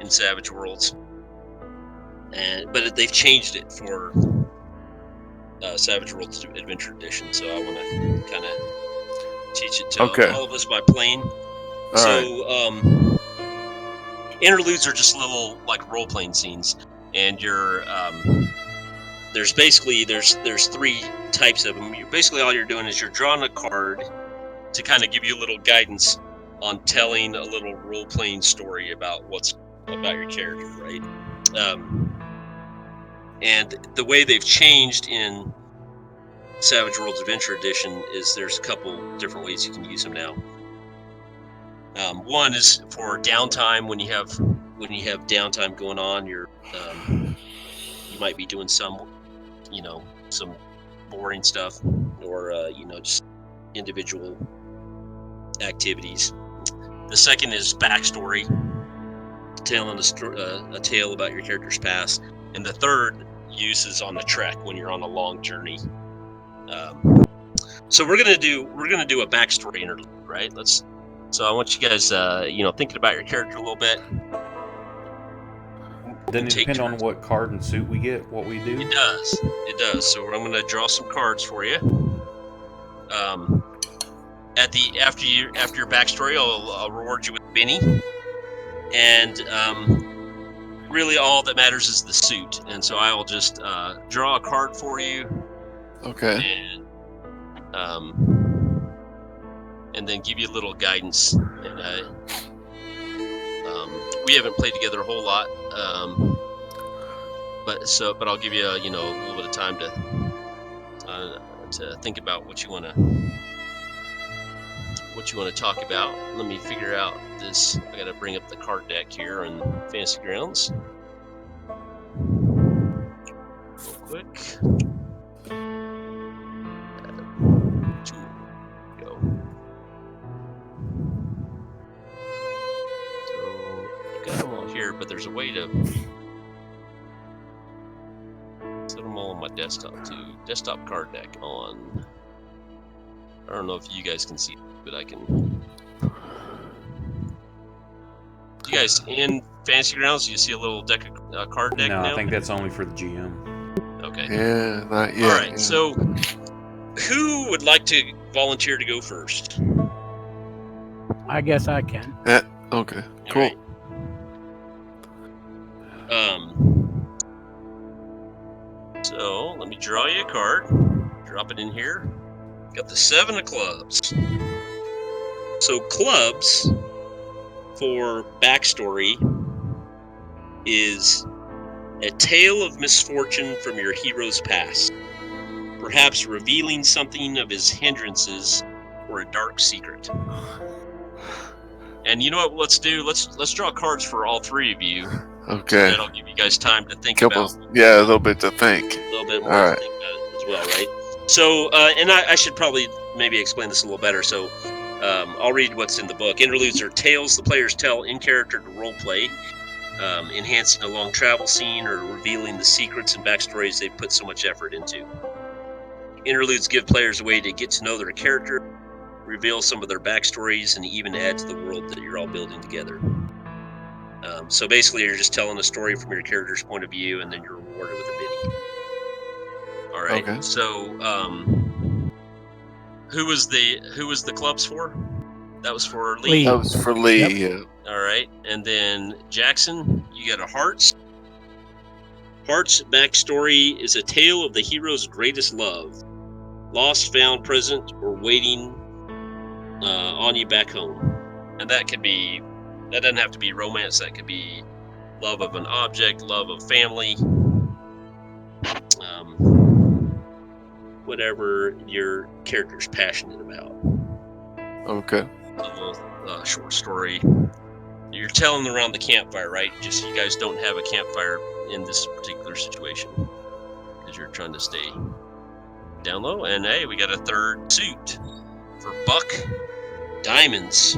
in Savage Worlds, but they've changed it for Savage Worlds Adventure Edition. So I want to kind of teach it to all of us by playing. Interludes are just little like role playing scenes, and you're there's three types of them. Basically, all you're doing is you're drawing a card to kind of give you a little guidance on telling a little role-playing story about your character, right? And the way they've changed in Savage Worlds Adventure Edition is there's a couple different ways you can use them now. One is for downtime. When you have downtime going on, you might be doing some boring stuff, or just individual activities. The second is backstory, telling a tale about your character's past, and the third use is on the trek when you're on a long journey. So we're gonna do a backstory interlude, right? So I want you guys, thinking about your character a little bit. Doesn't it depend on what card and suit we get, what we do? It does. So I'm going to draw some cards for you. After your backstory, I'll reward you with Benny, and really all that matters is the suit. And so I will just draw a card for you. Okay. And then give you a little guidance. And we haven't played together a whole lot, but I'll give you a little bit of time to think about what you want to talk about. Let me figure out this. I got to bring up the card deck here on Fantasy Grounds real quick. But there's a way to set them all on my desktop too. Desktop card deck on. I don't know if you guys can see it, but I can. You guys in Fantasy Grounds? Do you see a little deck of card deck now? No, I think that's only for the GM. Okay. Yeah, not yet. All right. Yeah. So, who would like to volunteer to go first? I guess I can. Yeah. Okay. Cool. Right. So let me draw you a card. Drop it in here. Got the 7 of clubs. So clubs for backstory is a tale of misfortune from your hero's past, perhaps revealing something of his hindrances or a dark secret. And you know what? Let's draw cards for all three of you. Okay. That'll give you guys time to think about. Yeah, a little bit to think. A little bit more to think about it as well, right? So, and I should probably maybe explain this a little better. So, I'll read what's in the book. Interludes are tales the players tell in character to role play, enhancing a long travel scene or revealing the secrets and backstories they've put so much effort into. Interludes give players a way to get to know their character reveal some of their backstories, and even add to the world that you're all building together. So basically, you're just telling a story from your character's point of view, and then you're rewarded with a biddy. All right. Okay. So, who was the clubs for? That was for Lee. That was for Lee. Yep. Yeah. All right, and then Jackson, you got a Hearts. Hearts' backstory is a tale of the hero's greatest love, lost, found, present, or waiting on you back home. And that doesn't have to be romance. That could be love of an object, love of family, whatever your character's passionate about. Okay. A little short story. You're telling around the campfire, right? Just you guys don't have a campfire in this particular situation because you're trying to stay down low. And hey, we got a third suit for Buck. Diamonds.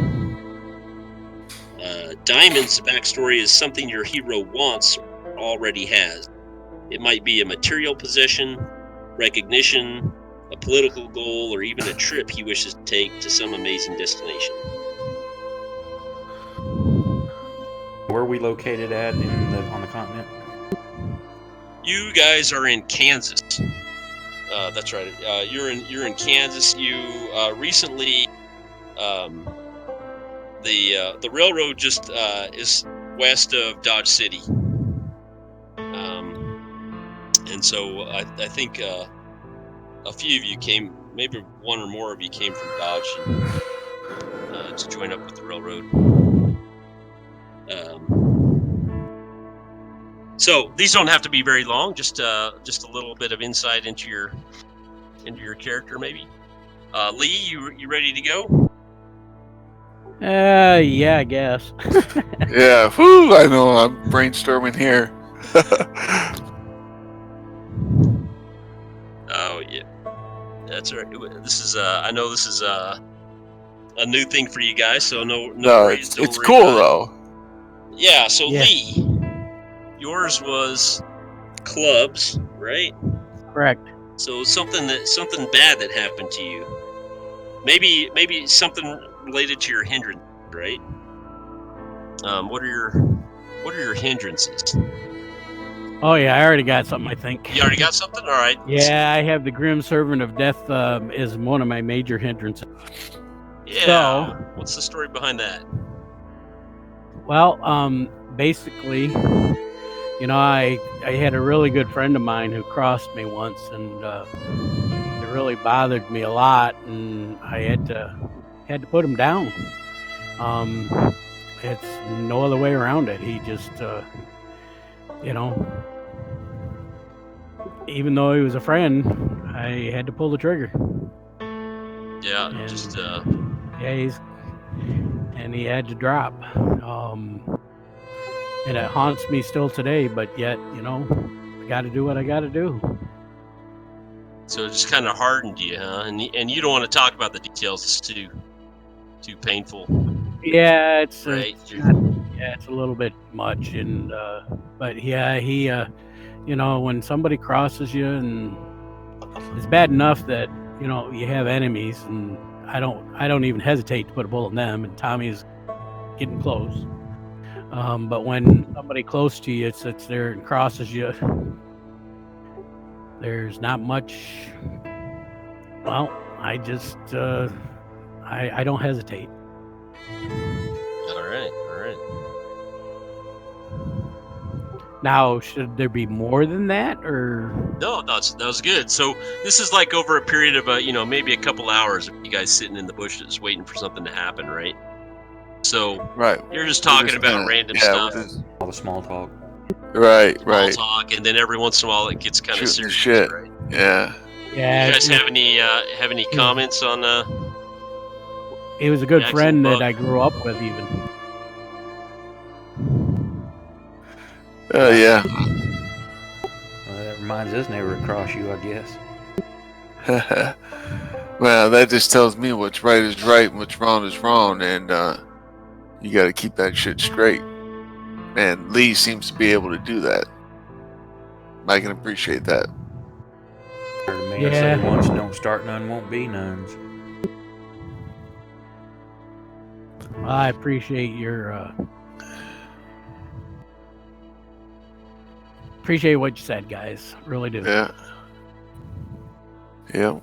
Diamonds' backstory is something your hero wants or already has. It might be a material possession, recognition, a political goal, or even a trip he wishes to take to some amazing destination. Where are we located at on the continent? You guys are in Kansas. That's right. You're in Kansas. You recently the railroad just is west of Dodge City, and so I think a few of you came, maybe one or more of you came from Dodge to join up with the railroad. So these don't have to be very long. Just a little bit of insight into your character, maybe. Lee, you ready to go? Yeah, I guess. Yeah. Whew, I know. I'm brainstorming here. Oh yeah, that's right. This is I know this is a new thing for you guys, so no worries. It's cool though. Yeah. So Yeah. Lee, yours was clubs, right? Correct. So something bad that happened to you. Maybe something related to your hindrance, right? What are your hindrances? Oh yeah, I already got something. I think. You already got something? All right. Yeah, I have the Grim Servant of Death is one of my major hindrances. Yeah. So, what's the story behind that? Well, basically, you know, I had a really good friend of mine who crossed me once, and it really bothered me a lot, and I had to put him down. It's no other way around it. He just, you know, even though he was a friend, I had to pull the trigger. Yeah, And, just and he had to drop. And it haunts me still today, but yet, you know, I got to do what I got to do. so it just kind of hardened you, huh? And you don't want to talk about the details; it's too painful. Yeah, it's Right. it's a little bit much, and but yeah, he, you know, when somebody crosses you, and it's bad enough that you know you have enemies, and I don't even hesitate to put a bullet in them, and Tommy's getting close. But when somebody close to you sits there and crosses you, there's not much. Well, I just I don't hesitate. All right. Now, should there be more than that, or? No, that was good. So this is like over a period of maybe a couple hours of you guys sitting in the bushes waiting for something to happen, right? So Right. you're just talking about random stuff, All the small talk. Right. small talk, and then every once in a while it gets kind of Shooting serious. shit. Right? Yeah. Yeah, You guys have any comments on he was a good Jackson friend Buck? that I grew up with, even. Yeah. Well, that reminds us never to cross you, I guess. Well, that just tells me what's right is right and what's wrong is wrong, and you got to keep that shit straight. And Lee seems to be able to do that. I can appreciate that. Heard a man Yeah. say once, "Don't start none, won't be nones." Well, I appreciate your appreciate what you said, guys. Really do. Yeah. Yeah.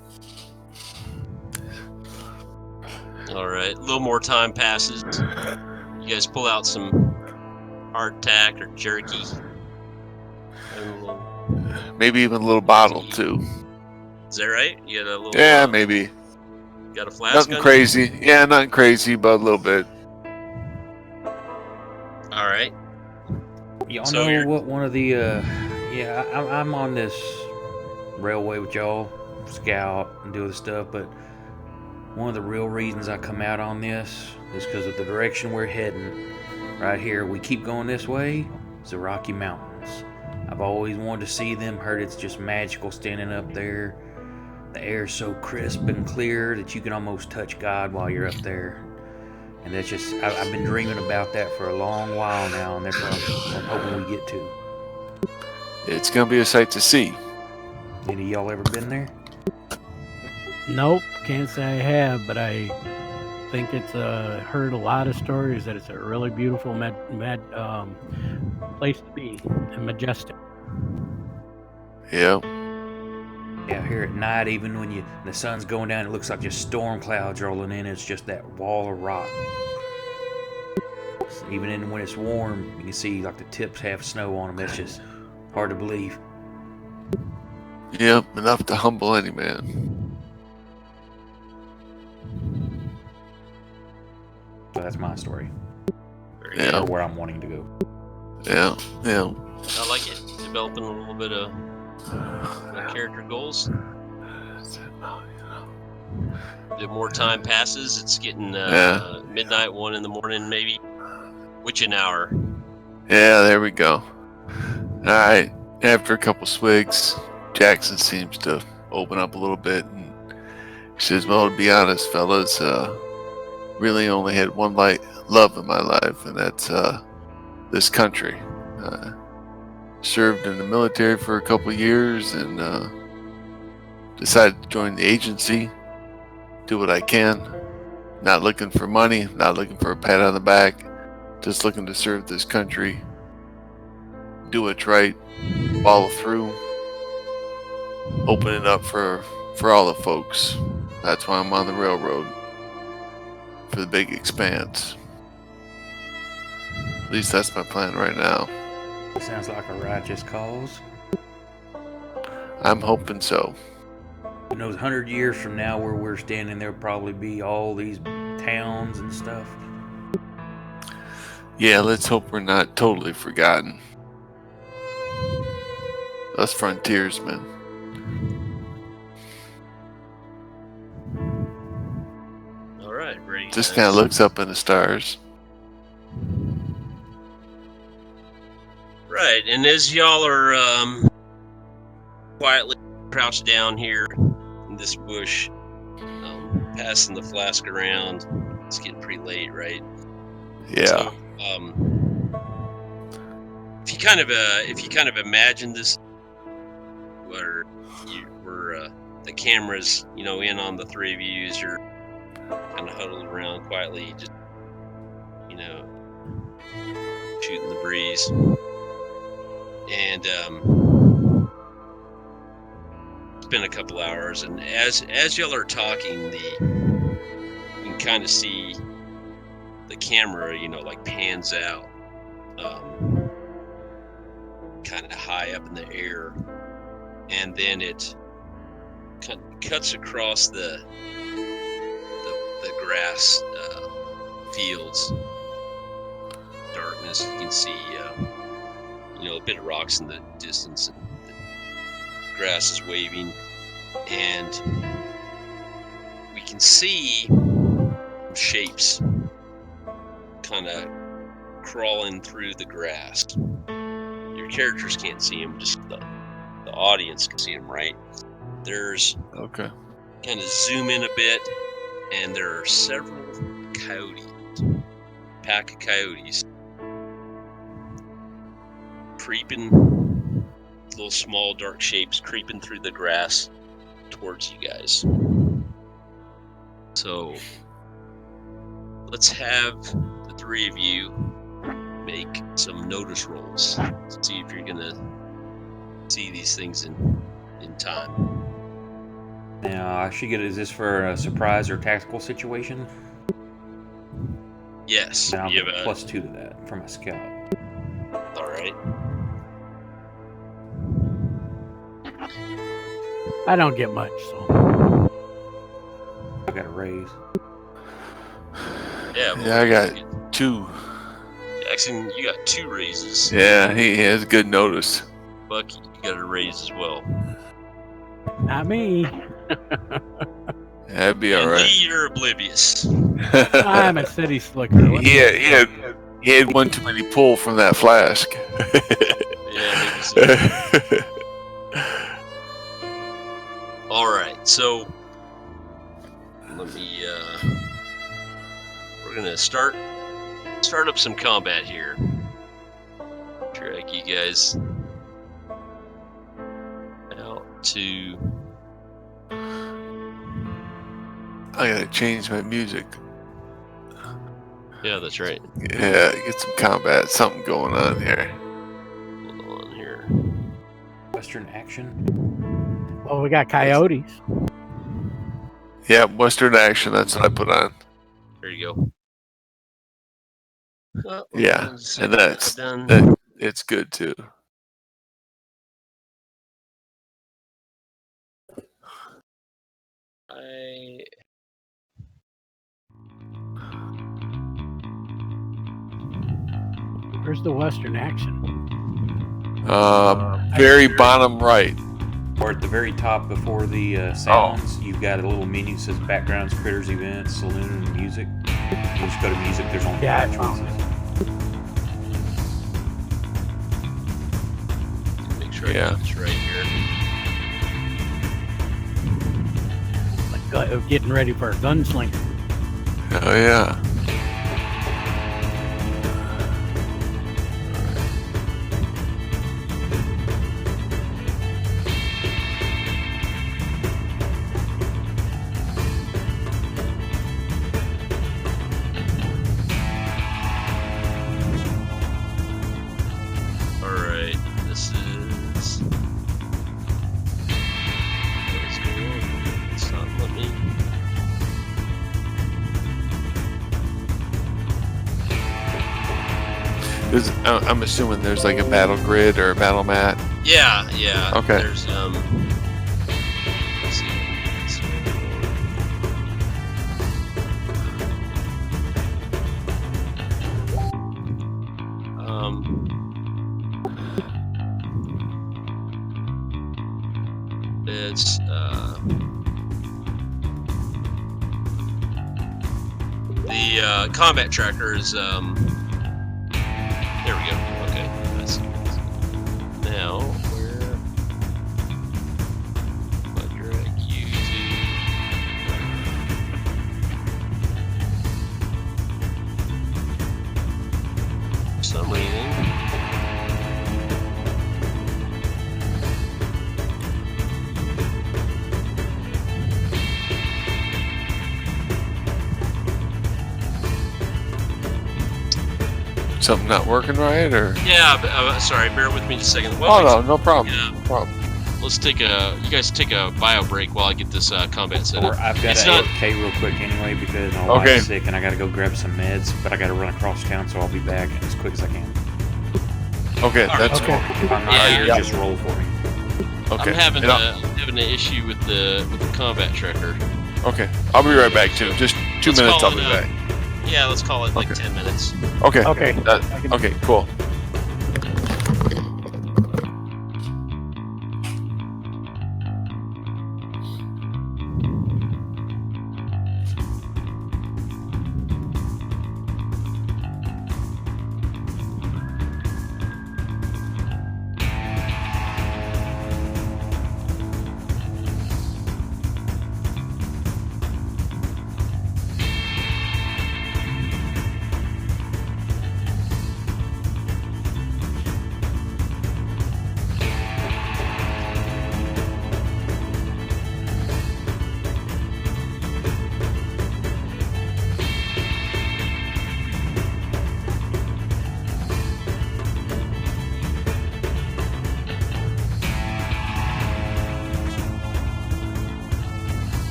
All right, a little more time passes. You guys pull out some hardtack or jerky. And a little... Maybe even a little bottle too. Is that right? You got a little. Yeah, maybe. Got a flask. Nothing crazy. Yeah, nothing crazy, but a little bit. All right. Y'all So know you're- what one of the I'm on this railway with y'all, scout and do the stuff, but one of the real reasons I come out on this is because of the direction we're heading. Right here, we keep going this way, it's the Rocky Mountains. I've always wanted to see them, heard it's just magical standing up there. The air's so crisp and clear that you can almost touch God while you're up there. And that's just, I've been dreaming about that for a long while now, and that's what I'm hoping we get to. It's gonna be a sight to see. Any of y'all ever been there? Nope, can't say I have, but I think it's heard a lot of stories that it's a really beautiful place to be and majestic. Yeah. Yeah, here at night, even when the sun's going down, it looks like just storm clouds rolling in. It's just that wall of rock. Even when it's warm, you can see like the tips have snow on them. It's just hard to believe. Yep, enough to humble any man. So that's my story. Yeah. Or where I'm wanting to go. Yeah, yeah. I like it. Developing a little bit of character goals. The more time passes, it's getting midnight, 1 in the morning, maybe. Witching hour. Yeah, there we go. Alright, after a couple swigs, Jackson seems to open up a little bit and he says, well, to be honest, fellas, really only had one love in my life, and that's this country. Served in the military for a couple years and decided to join the agency, do what I can. Not looking for money, not looking for a pat on the back, just looking to serve this country, do what's right, follow through, open it up for all the folks. That's why I'm on the railroad, for the big expanse. At least that's my plan right now. Sounds like a righteous cause. I'm hoping so. Who knows, 100 years from now, where we're standing, there'll probably be all these towns and stuff. Yeah, let's hope we're not totally forgotten. Us frontiersmen. All right, ready. Just kind of looks up in the stars. Right, and as y'all are quietly crouched down here in this bush, passing the flask around, it's getting pretty late, right? Yeah. So, if you kind of imagine this, where the camera's in on the three of you as you're kind of huddled around quietly, just shooting the breeze. And it's been a couple hours, and as y'all are talking, you can kind of see the camera, like pans out, kind of high up in the air, and then it cuts across the grass fields. Darkness. You can see. A bit of rocks in the distance, and the grass is waving, and we can see shapes kind of crawling through the grass. Your characters can't see them, just the audience can see them, right? There's Okay. kind of zoom in a bit, and there are several coyotes, pack of coyotes, creeping, little small dark shapes creeping through the grass towards you guys. So let's have the three of you make some notice rolls to see if you're gonna see these things in time. Now, I should get. Is this for a surprise or tactical situation? Yes. Then I'll You get have a +2 to that for my scout. All right. I don't get much, so. I got a raise. Yeah. Well, Yeah, I got 2. Jackson, you got 2 raises. Yeah, he has good notice. Buck, you got a raise as well. Not me. That'd be And all right. Lee, you're oblivious. I'm a city slicker. What he had one too many pull from that flask. Yeah, maybe so. All right, so let me. We're gonna start up some combat here. Drag you guys out to. I gotta change my music. Yeah, that's right. Yeah, get some combat, something going on here. Hold on here. Western action. Well, we got coyotes. Yeah, Western action, that's what I put on. There you go. Oh, Yeah, and that's done. it's good too. Where's the Western action? Very bottom right. Or at the very top before the sounds, you've got a little menu that says backgrounds, critters, events, saloon, and music. You just go to music, there's only 5 choices. Make sure I got this right here. Like getting ready for a gunslinger. Oh yeah. I'm assuming there's like a battle grid or a battle mat. Yeah. Okay. There's let's see. It's the combat tracker is there we go. Okay, I see. Now, where I drag you to? For some reason. Something not working right, or? Yeah, sorry. Bear with me just a second. No problem. Yeah. No problem. Let's take a. You guys take a bio break while I get this combat set up. Or I've got to AFK real quick anyway because my wife's sick and I got to go grab some meds, but I got to run across town, so I'll be back as quick as I can. Okay, that's cool. If I'm not here, just roll for me. Okay. I'm having an issue with the combat tracker. Okay, I'll be right back too. Just 2 minutes. I'll be back. Yeah, let's call it like 10 minutes. Okay. Okay. Okay. Cool.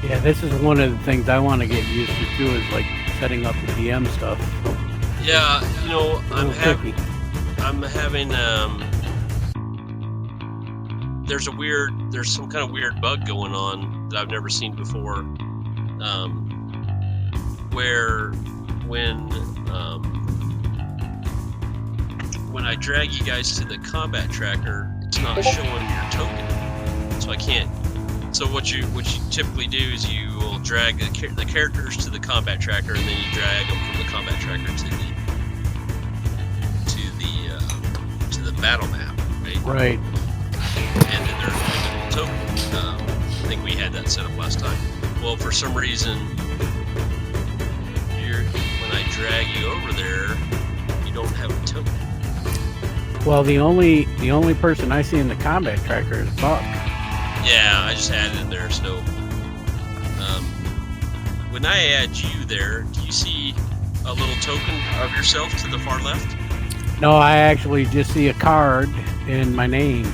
Yeah, this is one of the things I want to get used to too, is like setting up the DM stuff. Yeah, you know, I'm tricky. having there's some kind of weird bug going on that I've never seen before. Where when I drag you guys to the combat tracker, it's not showing your token, so I can't. So what you typically do is you will drag the characters to the combat tracker, and then you drag them from the combat tracker to the battle map, right? Right. And then there's a little token. I think we had that set up last time. Well, for some reason, when I drag you over there, you don't have a token. Well, the only person I see in the combat tracker is Buck. Yeah, I just added in there. So when I add you there, do you see a little token of yourself to the far left? No, I actually just see a card in my name.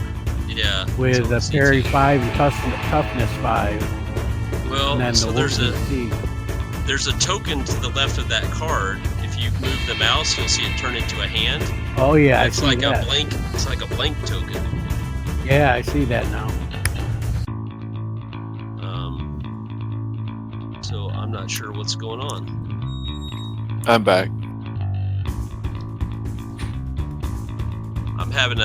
Yeah. With a parry 5 and toughness 5. Well, and then so there's a token to the left of that card. If you move the mouse, you'll see it turn into a hand. Oh yeah, it's like a blank. It's like a blank token. Yeah, I see that now. So I'm not sure what's going on. I'm back. I'm having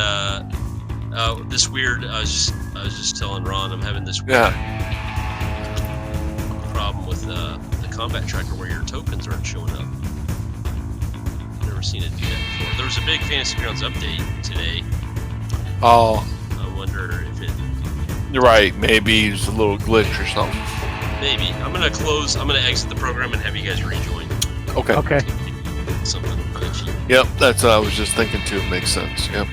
this weird. I was just telling Ron, I'm having this weird problem with the combat tracker where your tokens aren't showing up. Never seen it do that before. There was a big Fantasy Grounds update today. Oh. I wonder if it. You're right. Maybe it's a little glitch or something. Maybe. I'm gonna exit the program and have you guys rejoin. Okay. Okay. Something glitchy. Yep, that's what I was just thinking too. It makes sense. Yep.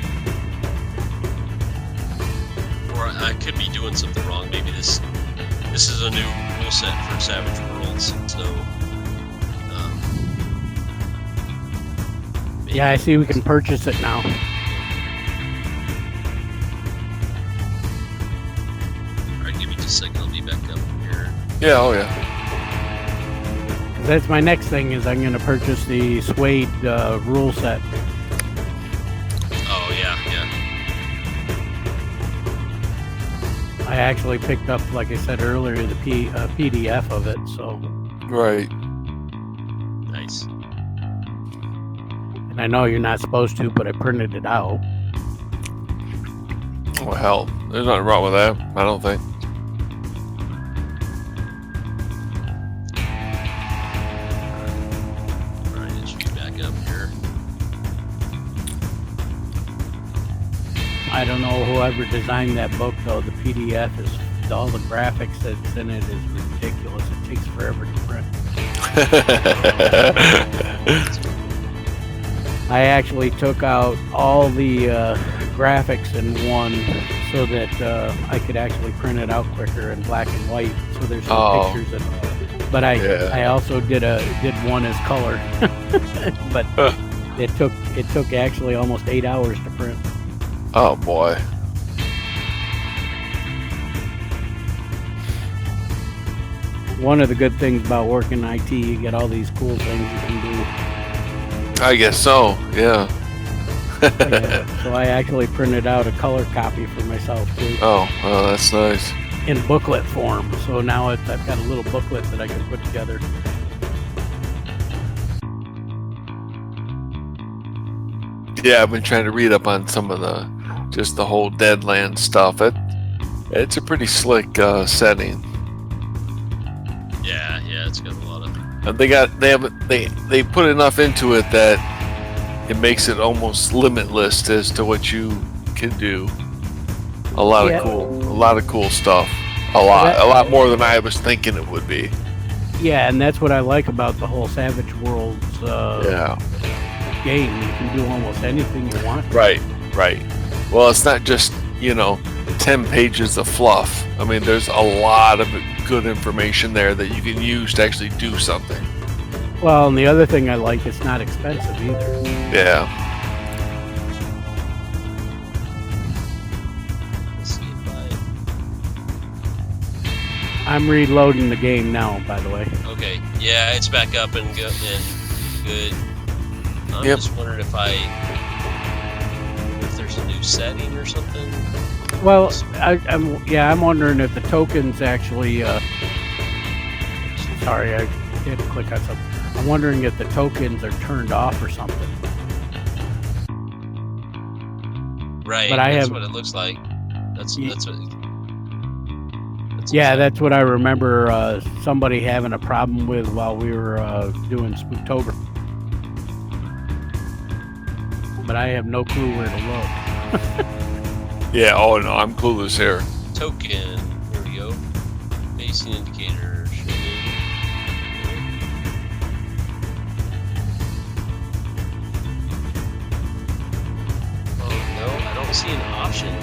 Or I could be doing something wrong. Maybe this is a new rule set for Savage Worlds. So. Yeah, I see we can purchase it now. Alright, give me just a second. I'll be back up here. Yeah. Oh yeah. That's my next thing, is I'm going to purchase the suede rule set. Oh yeah. I actually picked up, like I said earlier, the PDF of it. So. Right. Nice. And I know you're not supposed to, but I printed it out. Well, hell, there's nothing wrong with that. I don't think. I don't know whoever designed that book, though. The PDF is, all the graphics that's in it is ridiculous. It takes forever to print. I actually took out all the graphics in one so that I could actually print it out quicker in black and white. So there's no pictures at all. But I also did one as color. But it took actually almost 8 hours to print. Oh boy. One of the good things about working in IT, you get all these cool things you can do. I guess so, yeah. So I actually printed out a color copy for myself too. Oh, that's nice. In booklet form. So now I've got a little booklet that I can put together. Yeah, I've been trying to read up on some of the whole Deadlands stuff. It's a pretty slick setting. Yeah, it's got a lot of. And they put enough into it that it makes it almost limitless as to what you can do. A lot of cool stuff. A lot more than I was thinking it would be. Yeah, and that's what I like about the whole Savage Worlds game. You can do almost anything you want. Right. Well, it's not just 10 pages of fluff. I mean, there's a lot of good information there that you can use to actually do something. Well, and the other thing I like, it's not expensive either. Yeah. Let's see if I'm reloading the game now, by the way. Okay. Yeah, it's back up and good. I'm just wondering if there's a new setting or something. Well, I'm wondering if the tokens actually. Sorry, I did click on something. I'm wondering if the tokens are turned off or something. Right. But that's what it looks like. That's what I remember. Somebody having a problem with while we were doing Spooktober. But I have no clue where to look. Yeah, oh no, I'm clueless here. Token. Here we go. Facing indicator. Oh no, I don't see an option.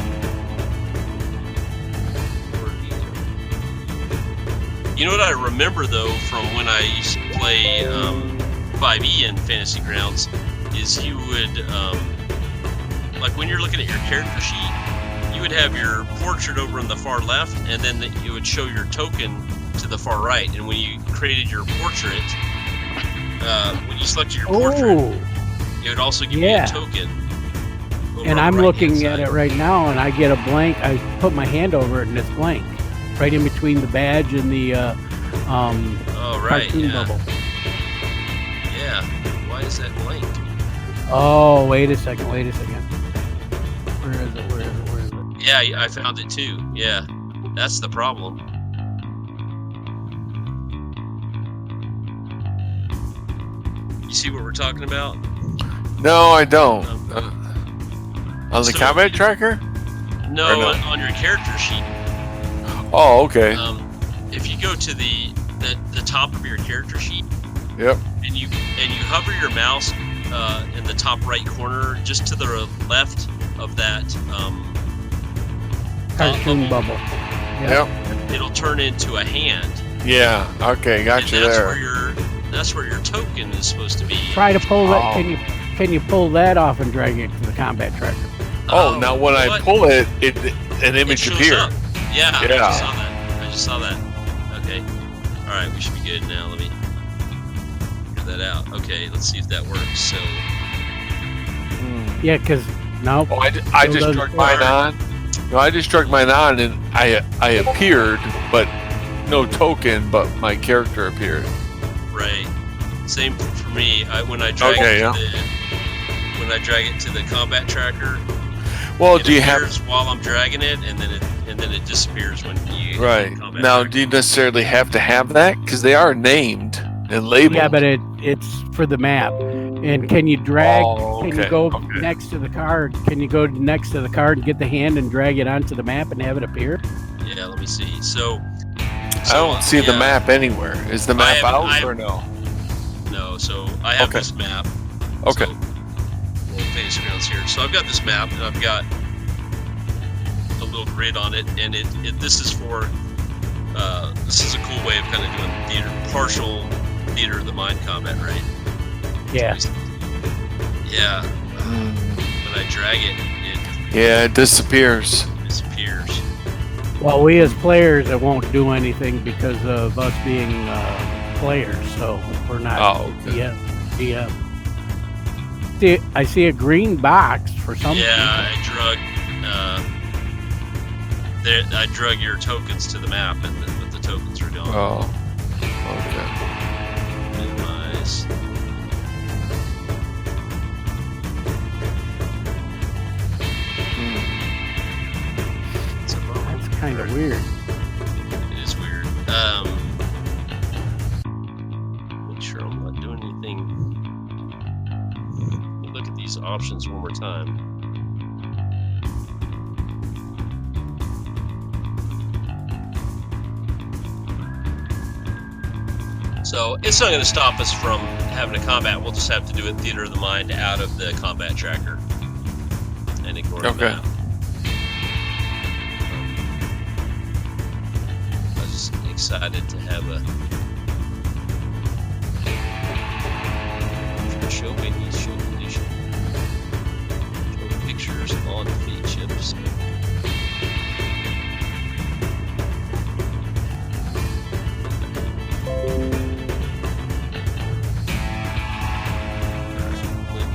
You know what I remember though from when I used to play 5e in Fantasy Grounds is you would like when you're looking at your character sheet, you would have your portrait over on the far left, and then it would show your token to the far right. And when you created your portrait, when you selected your portrait, it would also give you a token. And I'm looking at it right now, and I get a blank. I put my hand over it, and it's blank, right in between the badge and the cartoon bubble. Yeah. Why is that blank? Oh, wait a second. Where is it? Yeah, I found it too. Yeah, that's the problem. You see what we're talking about? No, I don't. On the combat tracker? No, on your character sheet. Oh, okay. If you go to the top of your character sheet. Yep. And you hover your mouse in the top right corner, just to the left of that cartoon bubble. Yep. It'll turn into a hand. Yeah. Okay. Gotcha. That's where your token is supposed to be. Try to pull that. Can you pull that off and drag it to the combat tracker? Oh, now when I pull it, an image appears. Yeah. I just saw that. Okay. All right. We should be good now. Let me figure that out. Okay. Let's see if that works. So. Yeah, because no. Oh, I just struck mine on. No, I just struck mine on, and I appeared, but no token, but my character appeared. Right. Same for me. When I drag it to the combat tracker. Well, do you have while I'm dragging it, and then it disappears when you right now? Do you necessarily have to have that because they are named and labeled? Yeah, but it's for the map. And can you drag? Can you go next to the card? Can you go next to the card and get the hand and drag it onto the map and have it appear? Yeah, let me see. So I don't see the map anywhere. Is the map out or no? No. So I have this map. Okay. Little Fantasy Grounds here. So I've got this map, and I've got a little grid on it, and this is for this is a cool way of kind of doing partial theater of the mind combat, right? Yeah. Yeah. When I drag it it disappears. Well, we as players, it won't do anything because of us being players, so we're not. Oh, okay. Yeah. See, I see a green box for some people. Yeah, I drug your tokens to the map, but the tokens are gone. Oh, okay. Minimize. kind of weird. It is weird. Make sure I'm not doing anything. Let me look at these options one more time. So it's not going to stop us from having a combat. We'll just have to do it theater of the mind out of the combat tracker and ignore the map. I was just excited to have a show menus, show condition, show pictures on feed chips.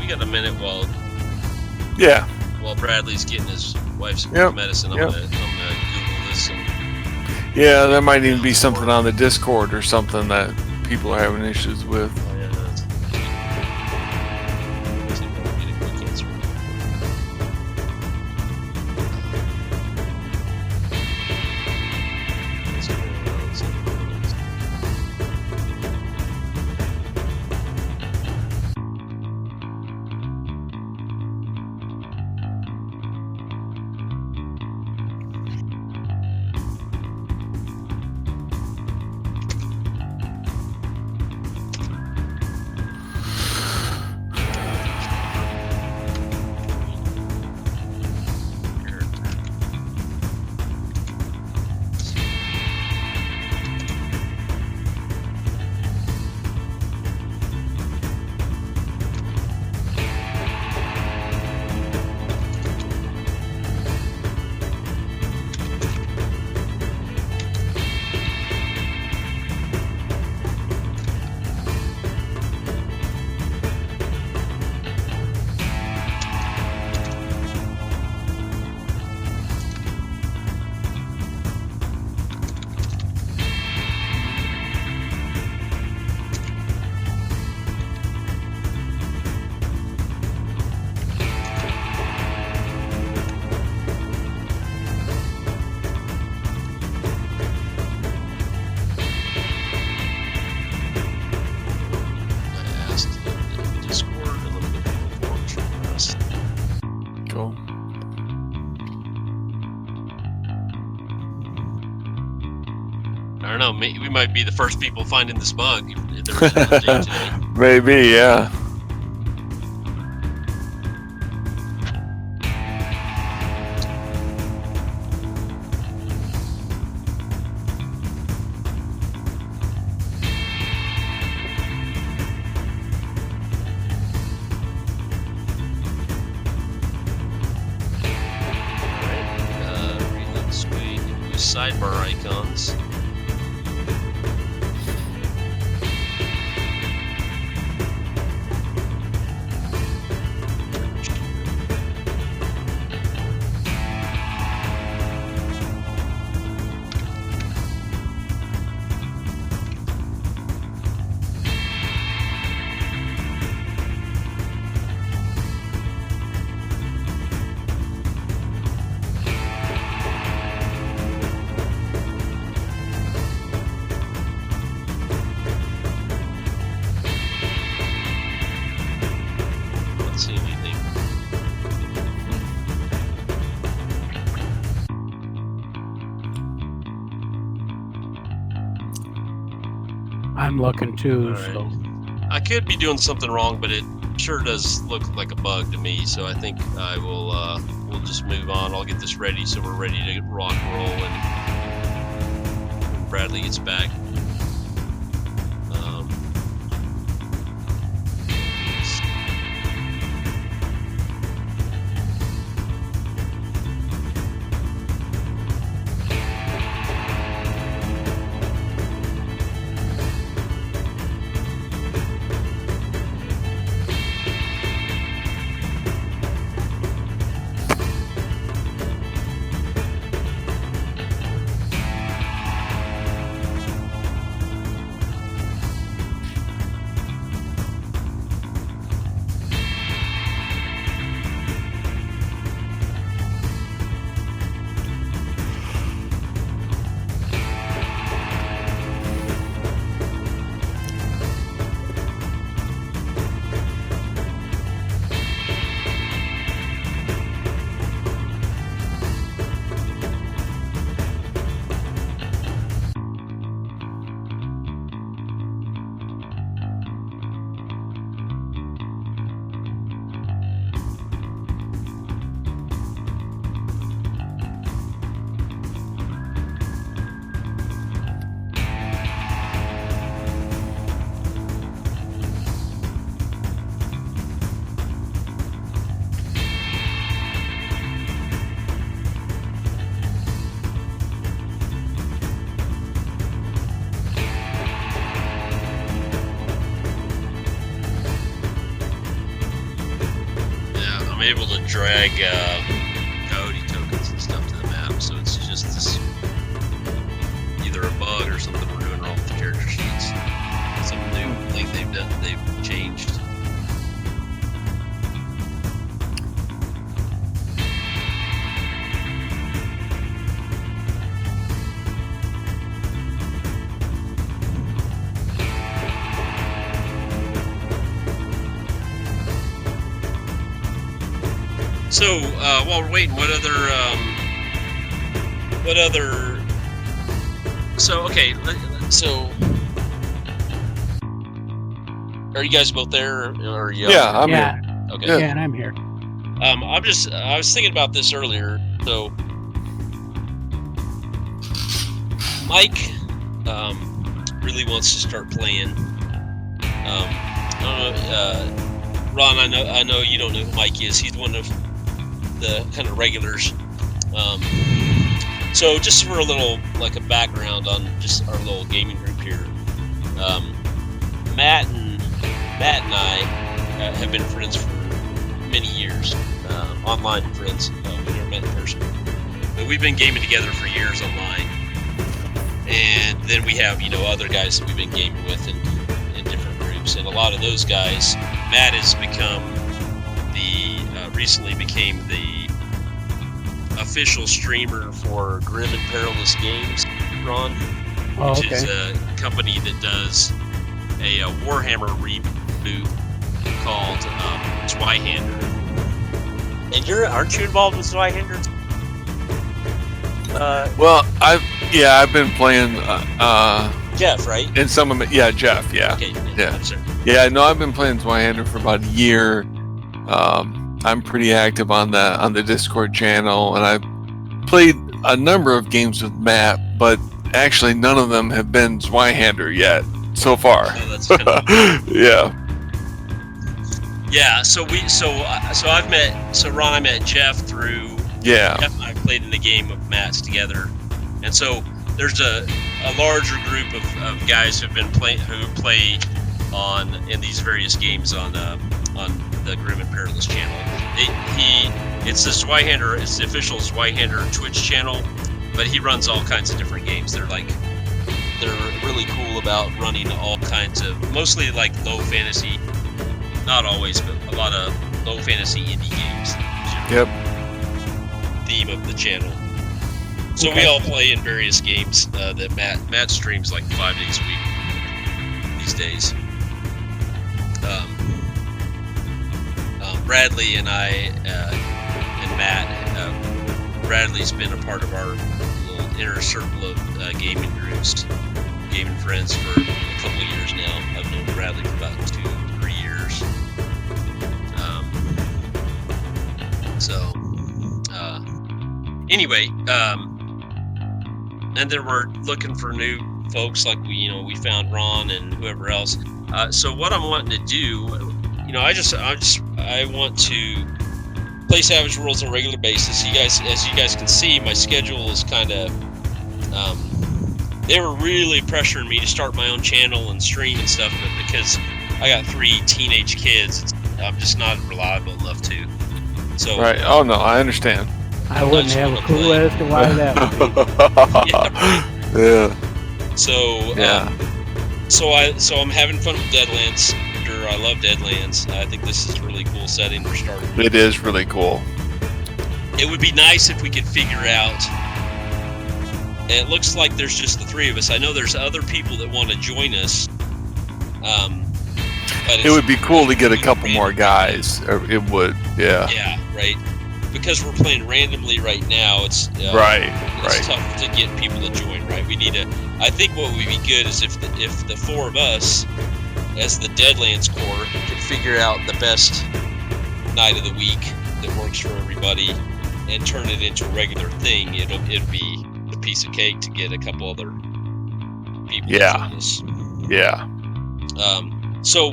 Got a minute while Bradley's getting his wife's medicine. I'm gonna Google this. Yeah, there might even be something on the Discord or something that people are having issues with. Oh, yeah, that's see if I can get a quick answer. I don't know. Maybe we might be the first people finding this bug. If there was an update today. Maybe, yeah. Alright, read this way. Sidebar icons. See anything. I'm looking too, All right. so I could be doing something wrong, but it sure does look like a bug to me. So I think I will. We'll just move on. I'll get this ready so we're ready to rock and roll when Bradley gets back. able to drag coyote tokens and stuff to the map, so it's just this either a bug or something we're doing wrong with the character sheets. Some new thing they've changed. So, while we're waiting, what other, so, okay, so, are you guys both there, or are you? Yeah, I'm Yeah. here. Okay. Yeah, and I'm here. I was thinking about this earlier, so, Mike, really wants to start playing, I don't know, Ron, I know you don't know who Mike is. He's one of the kind of regulars. So just for a little, like a background on just our little gaming group here. Matt and I have been friends for many years, online friends. We never met in person, but we've been gaming together for years online. And then we have, other guys that we've been gaming with in different groups, and a lot of those guys, Matt has become recently became the official streamer for Grim and Perilous Games, Ron, which is a company that does a Warhammer reboot called Zweihander. And aren't you involved with Zweihander? Well, I've been playing. Jeff, right? In some of it, yeah, Jeff, yeah. Okay, Yeah. I'm sorry. Yeah, no, I've been playing Zweihander for about a year. I'm pretty active on the Discord channel, and I've played a number of games with Matt, but actually none of them have been Zweihander yet so far. Oh, that's kind of Yeah. yeah. So Ron, I met Jeff through. Yeah. Jeff and I played in a game of Matt's together, and so there's a larger group of guys who play in these various games on the Grim and Perilous channel. It's the Zweihander, it's the official Zweihander Twitch channel, but he runs all kinds of different games. They're really cool about running all kinds of, mostly like low fantasy, not always, but a lot of low fantasy indie games. Yep. Theme of the channel. So we all play in various games that Matt streams like 5 days a week these days. Bradley and I and Matt, Bradley's been a part of our little inner circle of gaming groups, gaming friends for a couple of years now. I've known Bradley for about 2-3 years. Anyway, and then we're looking for new folks, like we found Ron and whoever else. So what I'm wanting to do, I want to play Savage Worlds on a regular basis. As you guys can see, my schedule is kind of, they were really pressuring me to start my own channel and stream and stuff, but because I got 3 teenage kids, I'm just not reliable enough to. So Right. Oh no, I understand. I wouldn't have a clue as to why that would be. Yeah. So Yeah. So I'm having fun with Deadlands. I love Deadlands. I think this is a really cool setting for starting. It is really cool. It would be nice if we could figure out. It looks like there's just the 3 of us. I know there's other people that want to join us. But It would be cool to get a couple more guys. It would, yeah. Yeah, right. Because we're playing randomly right now, it's Right. tough to get people to join. Right, we need to. I think what would be good is if the 4 of us, as the Deadlands core, could figure out the best night of the week that works for everybody and turn it into a regular thing. It'd be a piece of cake to get a couple other people. Yeah. To join us. Yeah. So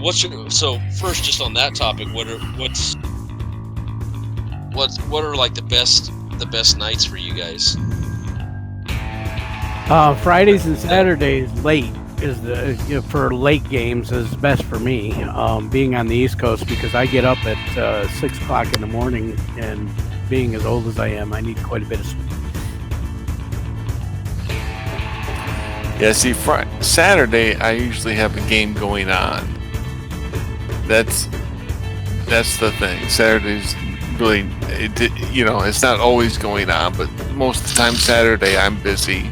first, just on that topic, what are like the best nights for you guys? Fridays and Saturdays late. is for late games is best for me. Being on the East Coast, because I get up at 6 o'clock in the morning, and being as old as I am, I need quite a bit of sleep. Yeah, see, Saturday I usually have a game going on. That's the thing. Saturday's really, it's not always going on, but most of the time Saturday I'm busy,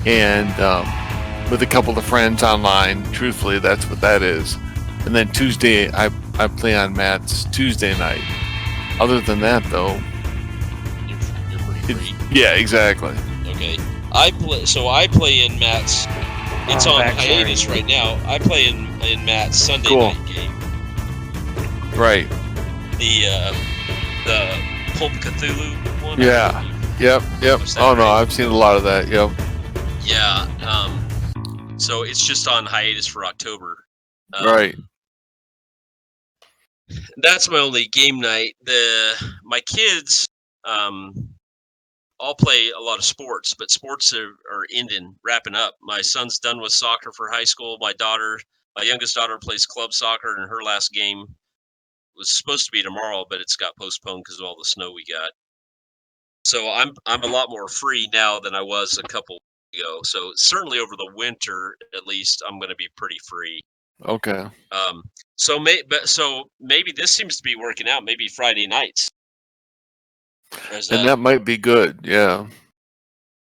and with a couple of friends online. Truthfully, that's what that is. And then Tuesday I play on Matt's Tuesday night. Other than that, though, you're pretty free. Yeah, exactly. Okay. I play in Matt's. It's on hiatus right now. I play in Matt's Sunday night game. Right. The Pulp Cthulhu one. Yeah. Yep. Oh no, I've seen a lot of that. Yep. Yeah. So it's just on hiatus for October. Right. That's my only game night. My kids all play a lot of sports, but sports are wrapping up. My son's done with soccer for high school. My youngest daughter plays club soccer, and her last game was supposed to be tomorrow, but it's got postponed because of all the snow we got. So I'm a lot more free now than I was a couple weeks ago. So certainly over the winter, at least, I'm going to be pretty free. Okay. So maybe this seems to be working out. Maybe Friday nights. And that might be good. Yeah.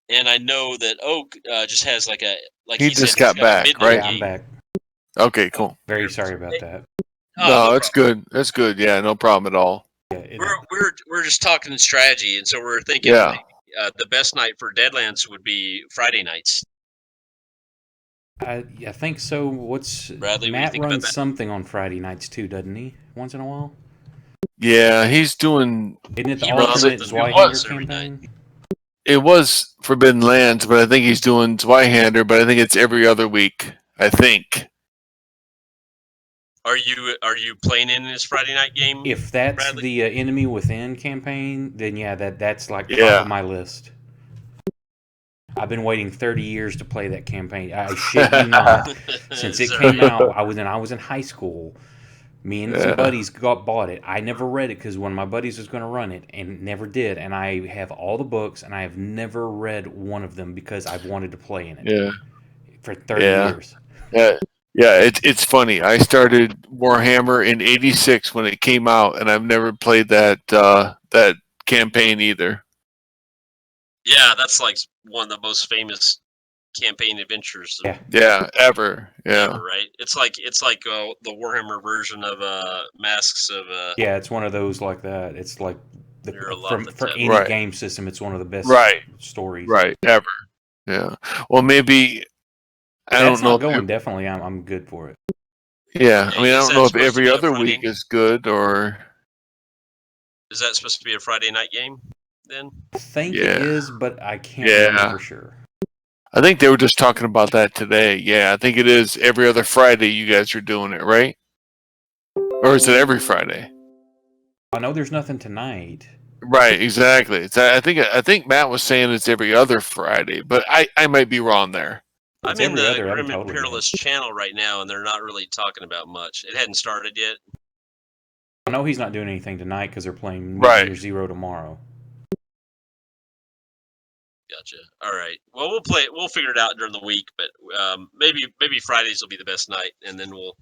And I know that Oak just has he just got back, right? Yeah, I'm back. Okay, cool. Very sorry about that. No, it's good. That's good. Yeah, no problem at all. We're just talking strategy, and so we're thinking the best night for Deadlands would be Friday nights. I think so. Bradley, Matt runs something on Friday nights too, doesn't he? Once in a while. Yeah, he's doing. Isn't it the alternate Zweihander campaign? It was Forbidden Lands, but I think he's doing Zweihander, but I think it's every other week. I think. Are you playing in this Friday night game? If that's Bradley? the Enemy Within campaign, then yeah, that's like top of my list. I've been waiting 30 years to play that campaign. I shit you not. Since it came out, I was in high school. Me and some buddies bought it. I never read it because one of my buddies was going to run it and never did. And I have all the books, and I have never read one of them because I've wanted to play in it. Yeah. For 30 years. Yeah. Yeah, it's funny. I started Warhammer in '86 when it came out, and I've never played that campaign either. Yeah, that's like one of the most famous campaign adventures. Yeah, ever. Yeah, ever, right? It's like the Warhammer version of Masks of. Yeah, it's one of those like that. It's like for any game system, it's one of the best stories. Right, ever. Yeah. Well, maybe. I don't know. Going definitely. I'm good for it. Yeah, I mean, I don't know if every other week is good or. Is that supposed to be a Friday night game then? I think it is, but I can't remember for sure. I think they were just talking about that today. Yeah, I think it is every other Friday. You guys are doing it, right? Or is it every Friday? I know there's nothing tonight. Right, exactly. I think Matt was saying it's every other Friday, but I might be wrong there. I'm in the Grim and Peerless channel right now, and they're not really talking about much. It hadn't started yet. I know he's not doing anything tonight because they're playing Year Zero tomorrow. Gotcha. All right. Well, we'll play it. We'll figure it out during the week, but maybe Fridays will be the best night, and then we'll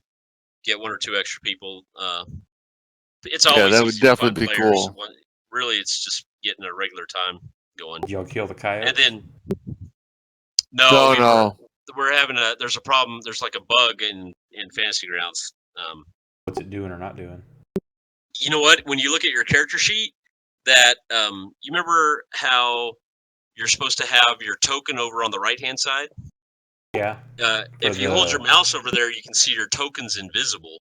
get one or two extra people. It's always that would definitely be cool. Really, it's just getting a regular time going. Did y'all kill the coyotes? And then no. We're having there's a problem. There's like a bug in Fantasy Grounds. What's it doing or not doing? You know what? When you look at your character sheet, that you remember how you're supposed to have your token over on the right hand side? Yeah. If you hold your mouse over there, you can see your tokens invisible,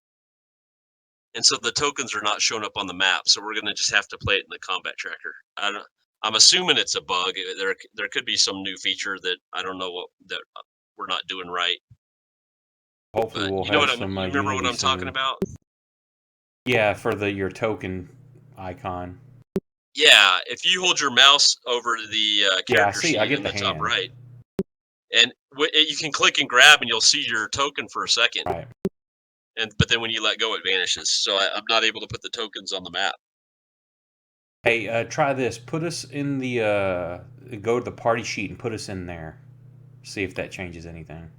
and so the tokens are not showing up on the map. So we're gonna just have to play it in the combat tracker. I'm assuming it's a bug. There could be some new feature that I don't know that we're not doing right. Hopefully, we'll have some. You remember what I'm talking about? Yeah, for your token icon. Yeah, if you hold your mouse over the character sheet in the top right, and you can click and grab, and you'll see your token for a second. Right. But then when you let go, it vanishes. So I'm not able to put the tokens on the map. Hey, try this. Put us in the go to the party sheet and put us in there. See if that changes anything.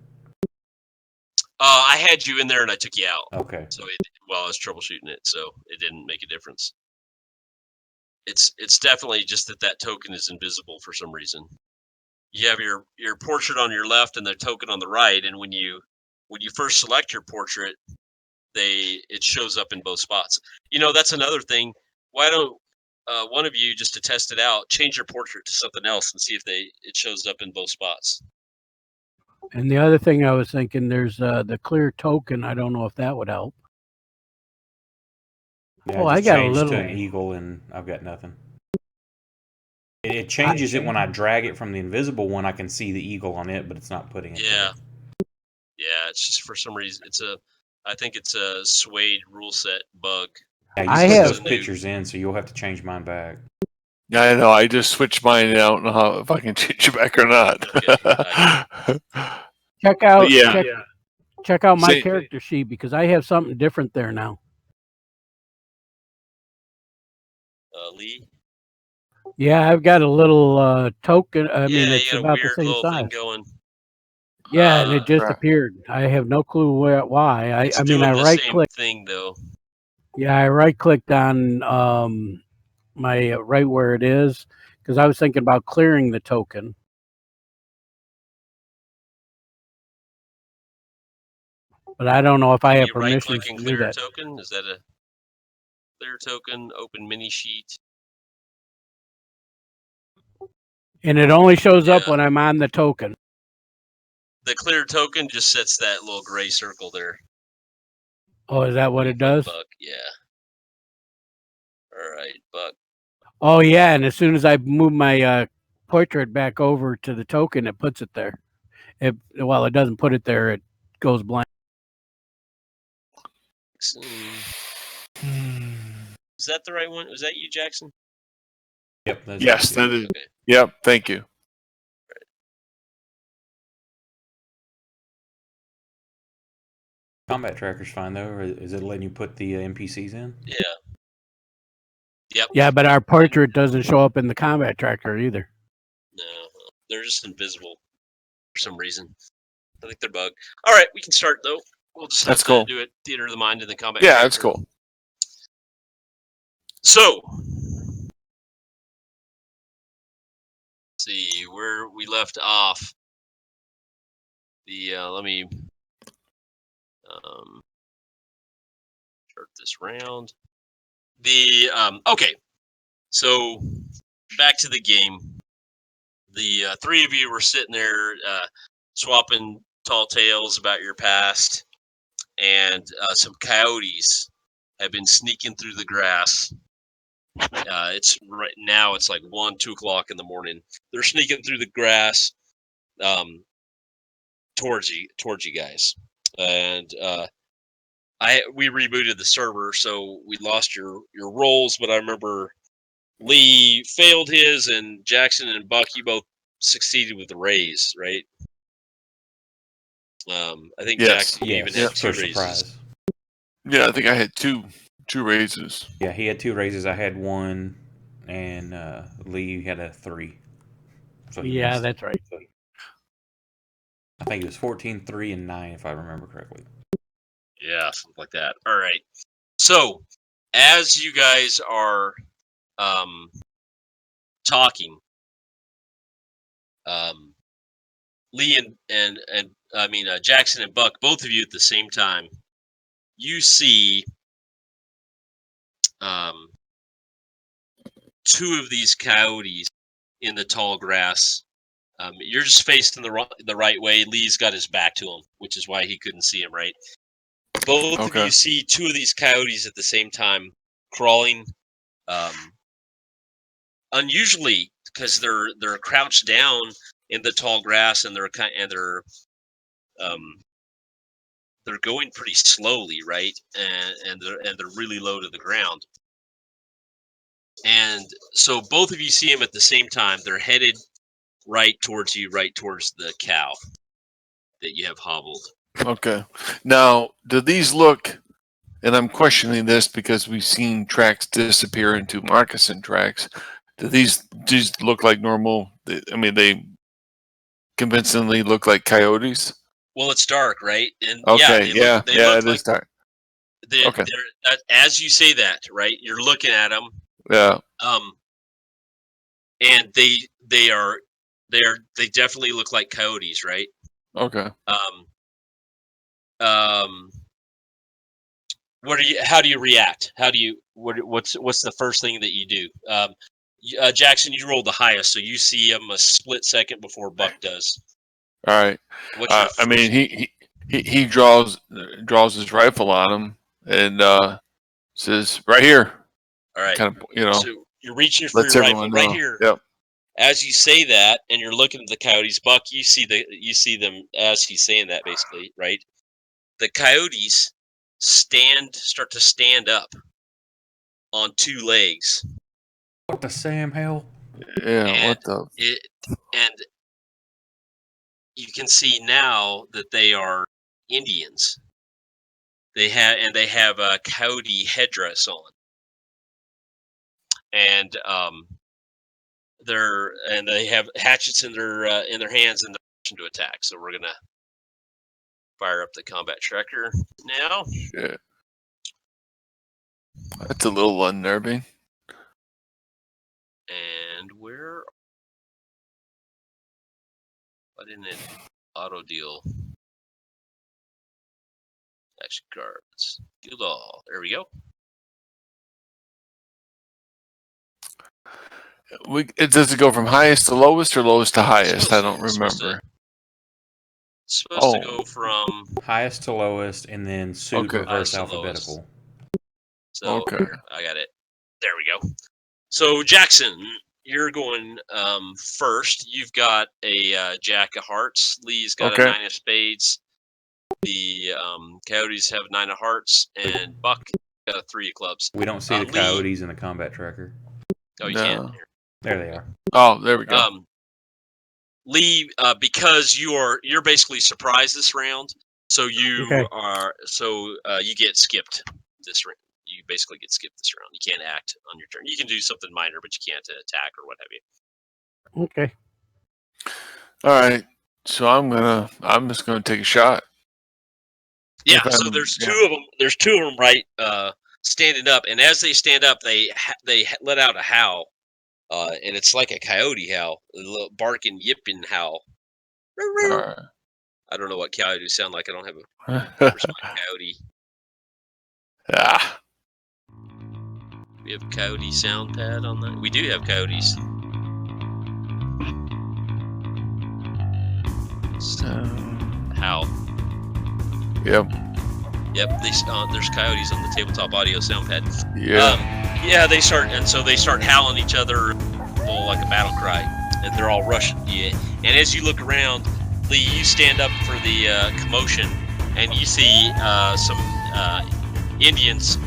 I had you in there and I took you out. Okay. So while I was troubleshooting it, so it didn't make a difference. It's definitely just that token is invisible for some reason. You have your portrait on your left and the token on the right, and when you first select your portrait, it shows up in both spots. That's another thing. Why don't one of you, just to test it out, change your portrait to something else and see if it shows up in both spots. And the other thing I was thinking, there's the clear token. I don't know if that would help. Yeah, I got a little to an eagle, and I've got nothing. It changes it when I drag it from the invisible one. I can see the eagle on it, but it's not putting it. Yeah, yeah. It's just for some reason I think it's a Suede rule set bug. Yeah, you put those pictures in, so you'll have to change mine back. Yeah, I know. I just switched mine, and I don't know if I can change it back or not. Okay. Check out my character sheet, because I have something different there now. Lee? Yeah, I've got a little token. I mean, it's you got about a weird the same little size. thing going. Yeah, and it just appeared. I have no clue why. I mean, I right-clicked. Thing though. Yeah, I right-clicked on my right where it is, because I was thinking about clearing the token. But I don't know if I have permission to do that. Token? Is that a clear token? Open mini sheet. And it only shows up when I'm on the token. The clear token just sets that little gray circle there. Oh, is that what it does? Buck, yeah. All right, Buck. Oh, yeah, and as soon as I move my portrait back over to the token, it puts it there. It doesn't put it there. It goes blank. Is that the right one? Was that you, Jackson? Yep. Yes, that is. Okay. Yep. Thank you. Right. Combat tracker's fine though. Or is it letting you put the NPCs in? Yeah. Yep. Yeah, but our portrait doesn't show up in the combat tracker either. No, they're just invisible for some reason. I think they're bugged. All right, we can start though. We'll just have to do it. Theater of the mind and the combat. Yeah, that's cool. So, let's see where we left off. Let me chart this round. Okay. So back to the game. The three of you were sitting there swapping tall tales about your past, and some coyotes have been sneaking through the grass. It's right now. It's like 1, 2 o'clock in the morning. They're sneaking through the grass, towards you guys, and we rebooted the server, so we lost your roles. But I remember Lee failed his, and Jackson and Buck, you both succeeded with the raise, right? I think Jackson even had 2 raises. Surprise. Yeah, I think I had two raises. Yeah, he had 2 raises. I had 1, and Lee had a 3. So yeah, that's right. I think it was 14, 3, and 9, if I remember correctly. Yeah, something like that. All right. So, as you guys are talking, Lee and I mean Jackson and Buck, both of you at the same time, you see 2 of these coyotes in the tall grass. You're just facing the right way. Lee's got his back to him, which is why he couldn't see him, right? Both of you see 2 of these coyotes at the same time crawling. Unusually, because they're crouched down in the tall grass, and they're going pretty slowly, right? And they're really low to the ground. And so both of you see them at the same time. They're headed right towards you, right towards the cow. that you have hobbled. Okay. Now, do these look? And I'm questioning this because we've seen tracks disappear into moccasin tracks. Do these just look like normal? I mean, they convincingly look like coyotes. Well, it's dark, right? And Okay. they look It like is dark. Okay. as you say that, right? You're looking at them. Yeah. And they definitely look like coyotes, right? Okay. How do you react? What's the first thing that you do? Jackson, you rolled the highest, so you see him a split second before Buck does. All right. I mean, he draws his rifle on him and says, "Right here." All right. Kind of, So you're reaching for your rifle right here. Yep. As you say that, and you're looking at the coyotes, Buck, you see them as he's saying that, basically, right? The coyotes start to stand up on two legs. What the Sam hell? Yeah. And What the? And you can see now that they are Indians. They have a coyote headdress on, and they have hatchets in their hands, and they're rushing to attack. So we're gonna fire up the combat tracker now. Shit. That's a little unnerving. And why didn't it auto deal? Action cards. Deal all. There we go. Does it go from highest to lowest or lowest to highest? I don't remember. It's supposed to go from highest to lowest, and then suit reverse alphabetical. So I got it. There we go. So Jackson, you're going first. You've got a Jack of Hearts. Lee's got a 9 of Spades. The Coyotes have 9 of Hearts, and Buck got a 3 of Clubs. We don't see the Coyotes in the combat tracker. Oh, you can't. Here. There they are. Oh, there we go. Lee, because you're basically surprised this round, so you you get skipped this round. You basically get skipped this round. You can't act on your turn. You can do something minor, but you can't attack or what have you. Okay. All right. So I'm just gonna take a shot. Yeah. So there's two of them. There's 2 of them, right? Standing up, and as they stand up, they let out a howl, and it's like a coyote howl, a little barking, yipping howl. Right. I don't know what coyotes sound like. I don't have a coyote. Yeah. We have coyote sound pad on that. We do have coyotes. Howl. Yep. Yep. There's coyotes on the tabletop audio sound pad. Yeah. They start howling each other like a battle cry, and they're all rushing to you. And as you look around, Lee, you stand up for the commotion, and you see some Indians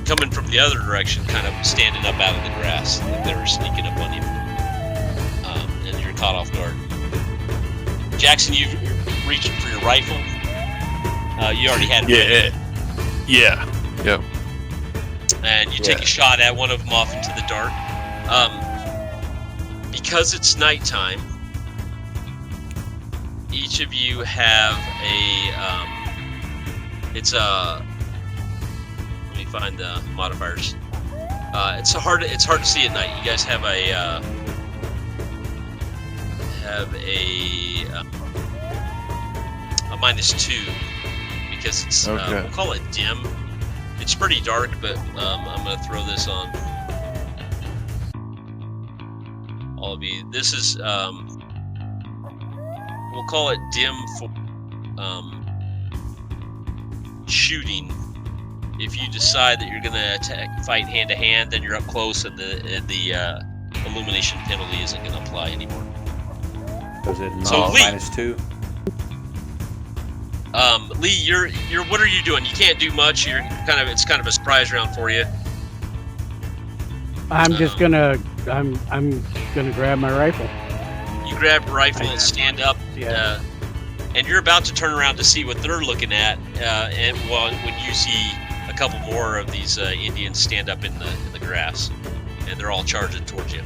coming from the other direction, kind of standing up out of the grass. They were sneaking up on you, and you're caught off guard. Jackson, you're reaching for your rifle. You already had it. Yeah. Yep. And you take a shot at one of them off into the dark. Because it's nighttime, each of you have let me find the modifiers. It's hard to see at night. You guys have a -2 because it's we'll call it dim. It's pretty dark, but I'm gonna throw this on all of you. This is we'll call it dim for shooting. If you decide that you're gonna fight hand to hand, then you're up close, and the illumination penalty isn't gonna apply anymore. Was it -2? Lee, you're what are you doing? You can't do much. It's kind of a surprise round for you. I'm just gonna grab my rifle. You grab a rifle and stand up. Yeah. and you're about to turn around to see what they're looking at, and when you see a couple more of these Indians stand up in the grass, and they're all charging towards you.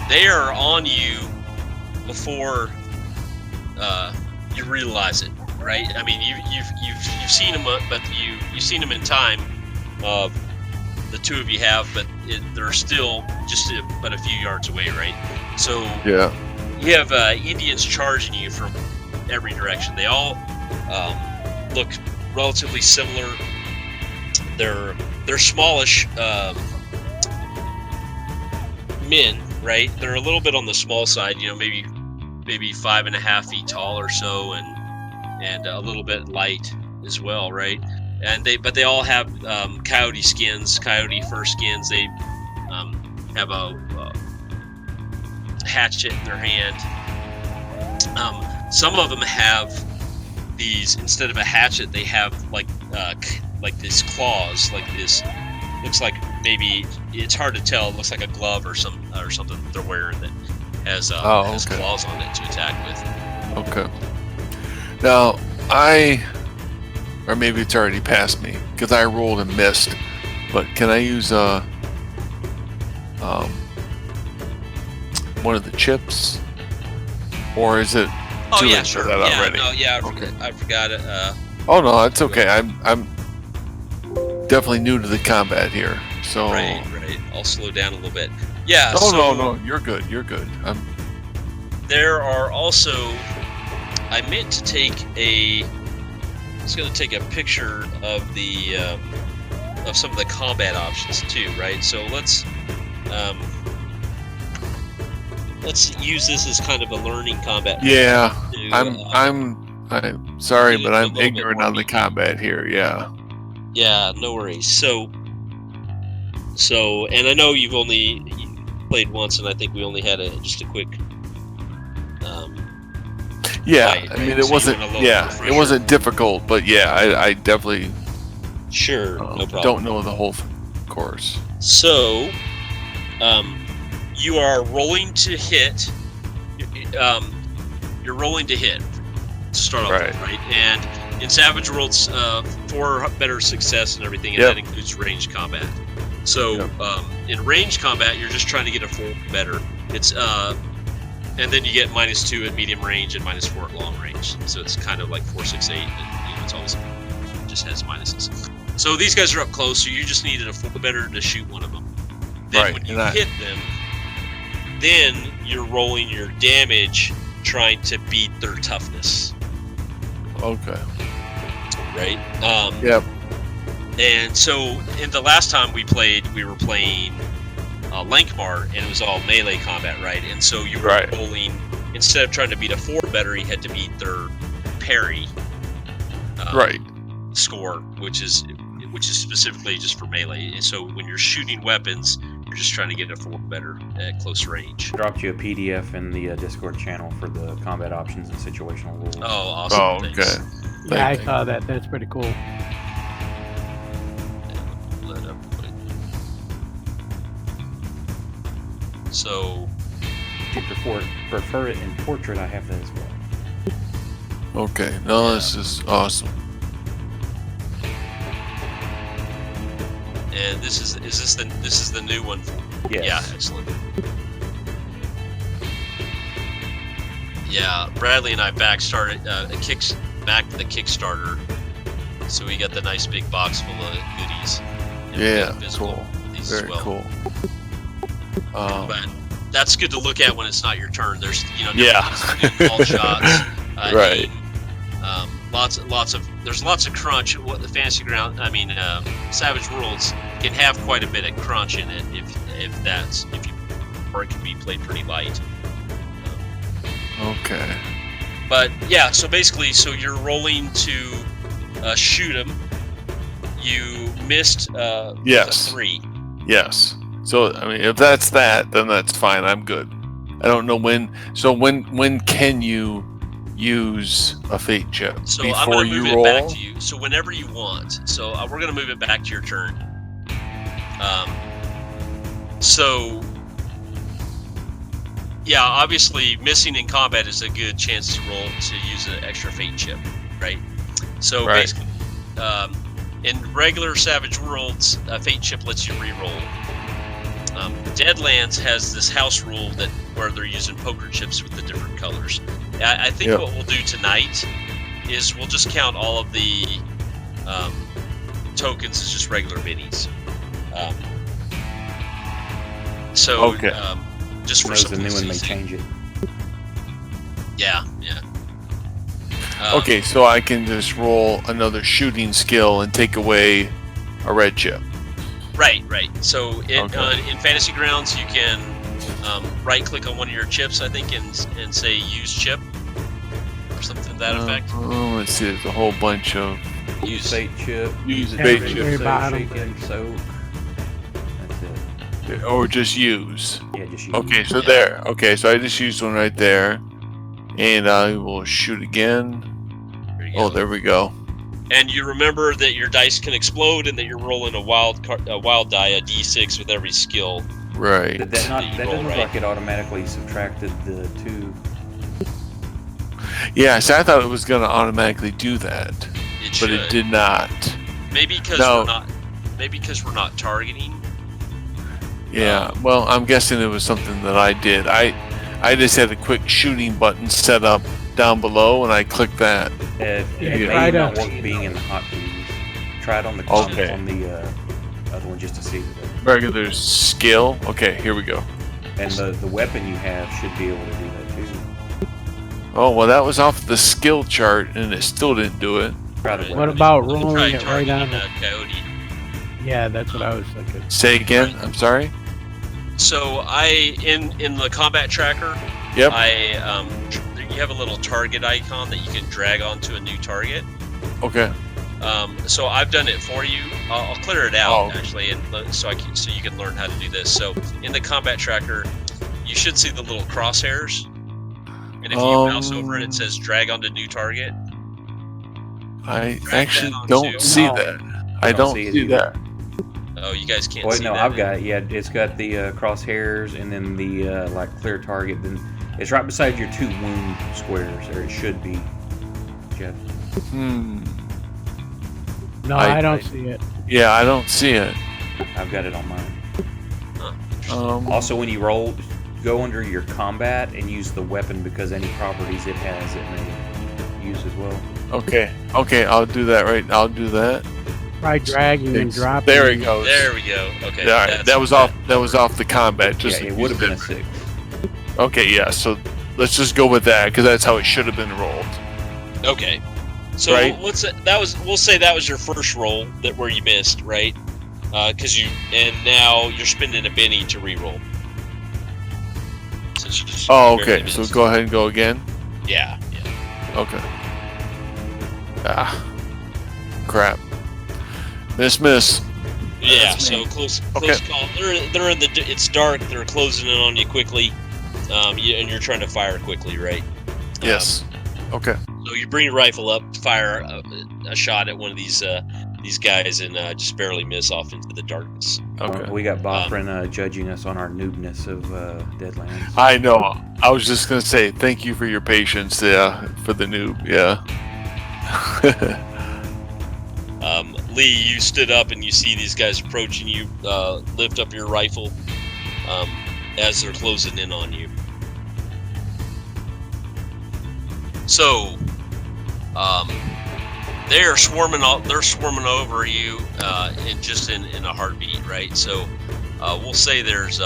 They are on you before you realize it, right? I mean, you've seen them, but you've seen them in time. The two of you have, but they're still just but a few yards away, right? So Yeah. you have Indians charging you from every direction. They all look relatively similar. They're smallish men, right? They're a little bit on the small side, maybe 5.5 feet tall or so, and a little bit light as well, right? And they all have coyote fur skins. They have a hatchet in their hand. Some of them have these, instead of a hatchet, they have like these claws, like this. Looks like maybe, it's hard to tell. It looks like a glove or something that they're wearing that has claws on it to attack with. Okay. Now or maybe it's already past me because I rolled and missed. But can I use one of the chips, or is it? Oh too yeah, late for sure. that Yeah, already? no, yeah, Okay. I forgot it. Oh no, it's okay. I'm definitely new to the combat here, so. Right. I'll slow down a little bit. Yeah. No, you're good. There are also. I meant to take I was going to take a picture of the of some of the combat options too, right? So let's use this as kind of a learning combat. Yeah, to, I'm sorry, get but it a I'm little bit ignorant more on the combat here. Yeah. Yeah, no worries. So, and I know you've only played once, and I think we only had just a quick. Yeah, fight, I right? mean it So wasn't. you want a little Yeah, refresher. it wasn't difficult, but yeah, I definitely Sure, no problem. don't know the whole course. So, you are rolling to hit. You're rolling to hit to start off with, right? And in Savage Worlds, 4 better success and everything, and that includes ranged combat. So, in ranged combat, you're just trying to get a 4 better. It's and then you get -2 at medium range and -4 at long range. So it's kind of like 4, 6, 8. And, it's always just has minuses. So these guys are up close, so you just needed a 4 better to shoot one of them. Then when you hit them, then you're rolling your damage, trying to beat their toughness. Okay. Right? Yep. And so, in the last time we played, we were playing Lankmar, and it was all melee combat, right? And so you were rolling, instead of trying to beat a 4 better, you had to beat their parry score, which is specifically just for melee. And so when you're shooting weapons, you're just trying to get a 4 better at close range. Dropped you a PDF in the Discord channel for the combat options and situational rules. Oh, awesome. Oh, Thanks. okay. Yeah, I saw that. That's pretty cool. So, if you prefer it in portrait, I have that as well. Okay. No, this is awesome. and this is the new one? Yes. Yeah, excellent. Yeah, Bradley and I back to the Kickstarter, so we got the nice big box full of goodies. Yeah, cool. Very cool. But that's good to look at when it's not your turn. There's call shots. Right. There's lots of crunch. What the Fantasy Ground, Savage Worlds can have quite a bit of crunch in it or it can be played pretty light. Okay. But yeah, so basically, you're rolling to shoot him. You missed yes. a 3. Yes. So if that's that, then that's fine. I'm good. I don't know when. So when can you use a fate chip? So before I'm going to move you roll? it back to you. So whenever you want. So we're going to move it back to your turn. Yeah, obviously, missing in combat is a good chance to roll to use an extra fate chip, right? So basically, in regular Savage Worlds, a fate chip lets you re-roll. Deadlands has this house rule where they're using poker chips with the different colors. I think what we'll do tonight is we'll just count all of the tokens as just regular minis. Just for the new one may change it. Yeah. Okay, so I can just roll another shooting skill and take away a red chip. Right. So in Fantasy Grounds, you can right-click on one of your chips, I think, and say Use Chip or something to that effect. Let's see, there's a whole bunch of... Use fate chip. Use fate chip. Soak. That's it. Or just use. Yeah, just use. Okay, so there. Okay, so I just used one right there. And I will shoot again. There we go. And you remember that your dice can explode and that you're rolling a wild die, a d6 with every skill. Right. That doesn't look like it automatically subtracted the 2. Yeah, so I thought it was going to automatically do that. But it did not. Maybe because we're not targeting. Yeah, well, I'm guessing it was something that I did. I just had a quick shooting button set up down below, and I clicked that. It may not work being in the hotkeys. Try it on the on the other one just to see. Regular skill. Okay, here we go. And the weapon you have should be able to do that too. Oh, well, that was off the skill chart, and it still didn't do it. What about rolling it right on the Coyote? Yeah, that's what I was thinking. Say again. I'm sorry. So in the combat tracker, yep. You have a little target icon that you can drag onto a new target. Okay. So I've done it for you. I'll clear it out actually, and so you can learn how to do this. So in the combat tracker, you should see the little crosshairs, and if you mouse over it, it says drag onto new target. I actually don't see that. I don't see that. Oh, you guys can't see that? that? I've got it. Yeah, it's got the crosshairs and then the like clear target. Then it's right beside your 2 wound squares, or it should be, Jeff. No, I don't see it. Yeah, I don't see it. I've got it on mine. Also, when you roll, go under your combat and use the weapon, because any properties it has, it may use as well. Okay, I'll do that. I'll do that. Try dragging and dropping. There it goes. There we go. Okay. All right, that was off the combat. Just it would have been a 6. Okay, yeah. So let's just go with that, because that's how it should have been rolled. Okay. So we'll say that was your first roll where you missed, right? And now you're spending a Benny to re-roll. Okay. So go ahead and go again. Yeah. Okay. Crap. Miss. Yeah. So close call. They're in the. It's dark. They're closing in on you quickly, and you're trying to fire quickly, right? Yes. Okay. So you bring your rifle up, fire a shot at one of these guys, and just barely miss off into the darkness. Okay. We got Bofrin judging us on our noobness of Deadlands. I know. I was just gonna say thank you for your patience. Yeah, for the noob. Yeah. Lee, you stood up and you see these guys approaching you. Lift up your rifle as they're closing in on you. So, they're swarming over you in a heartbeat, right? So, we'll say there's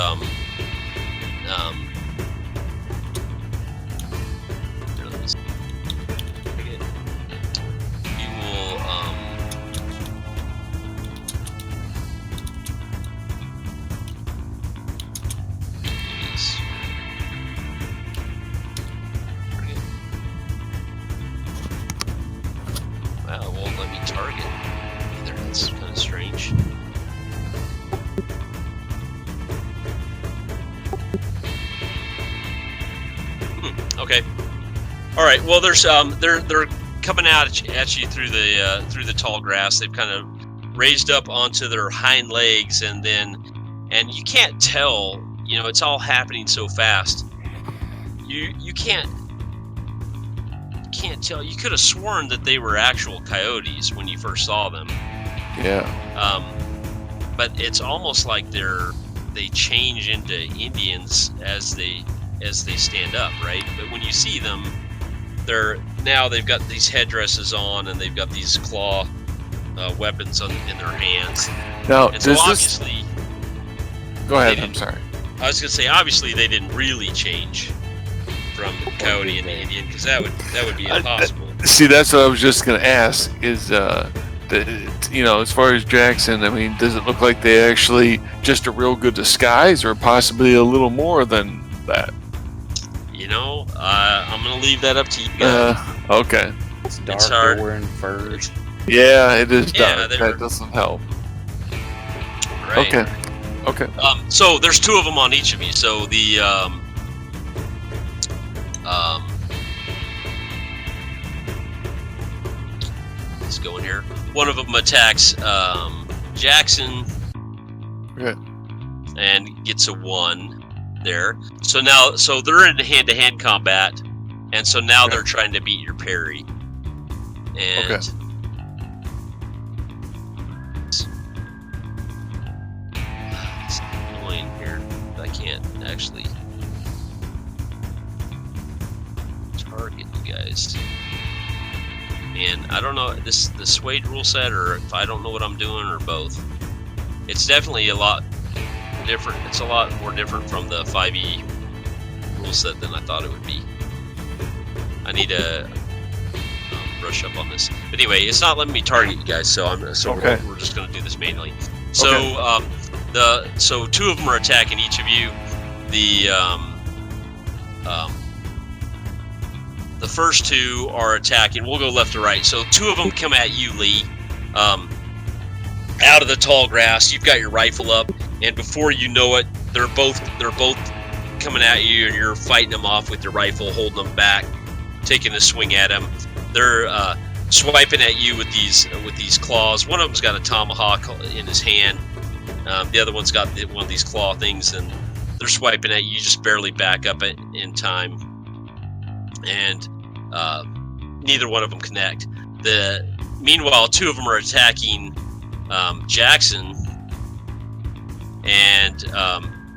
Okay. All right. Well, there's they're coming out at you through the tall grass. They've kind of raised up onto their hind legs, and you can't tell. You know, it's all happening so fast. you can't tell. You could have sworn that they were actual coyotes when you first saw them. Yeah. But it's almost like they change into Indians as they stand up, right? But when you see them, they've got these headdresses on and they've got these claw weapons in their hands. Now, and so obviously, go ahead. I'm sorry. I was gonna say obviously they didn't really change from coyote into Indian, because that would be impossible. See, that's what I was just gonna ask. Is as far as Jackson, I mean, does it look like they actually just a real good disguise, or possibly a little more than that? I'm gonna leave that up to you guys. Okay. It's dark. It's hard. They're wearing furs. Yeah, it is dark. Yeah, that doesn't help. Right. Okay. So there's 2 of them on each of you. So the let's go in here. One of them attacks Jackson, Okay. and gets a 1 there. So they're in hand-to-hand combat, and so now they're trying to beat your parry. And Okay. It's annoying here. I can't actually target you guys. And I don't know the Suede rule set, or if I don't know what I'm doing, or both. It's definitely a lot different. It's a lot more different from the 5e rule set than I thought it would be. I need to brush up on this. But anyway, it's not letting me target you guys, so we're just going to do this manually. So so 2 of them are attacking each of you. The first 2 are attacking. We'll go left to right. So 2 of them come at you, Lee. Out of the tall grass, you've got your rifle up, and before you know it, they're both coming at you, and you're fighting them off with your rifle, holding them back, taking a swing at them. They're swiping at you with these claws. One of them's got a tomahawk in his hand. The other one's got one of these claw things, and they're swiping at you. You just barely back up in time, and neither one of them connect. Meanwhile, 2 of them are attacking Jackson, and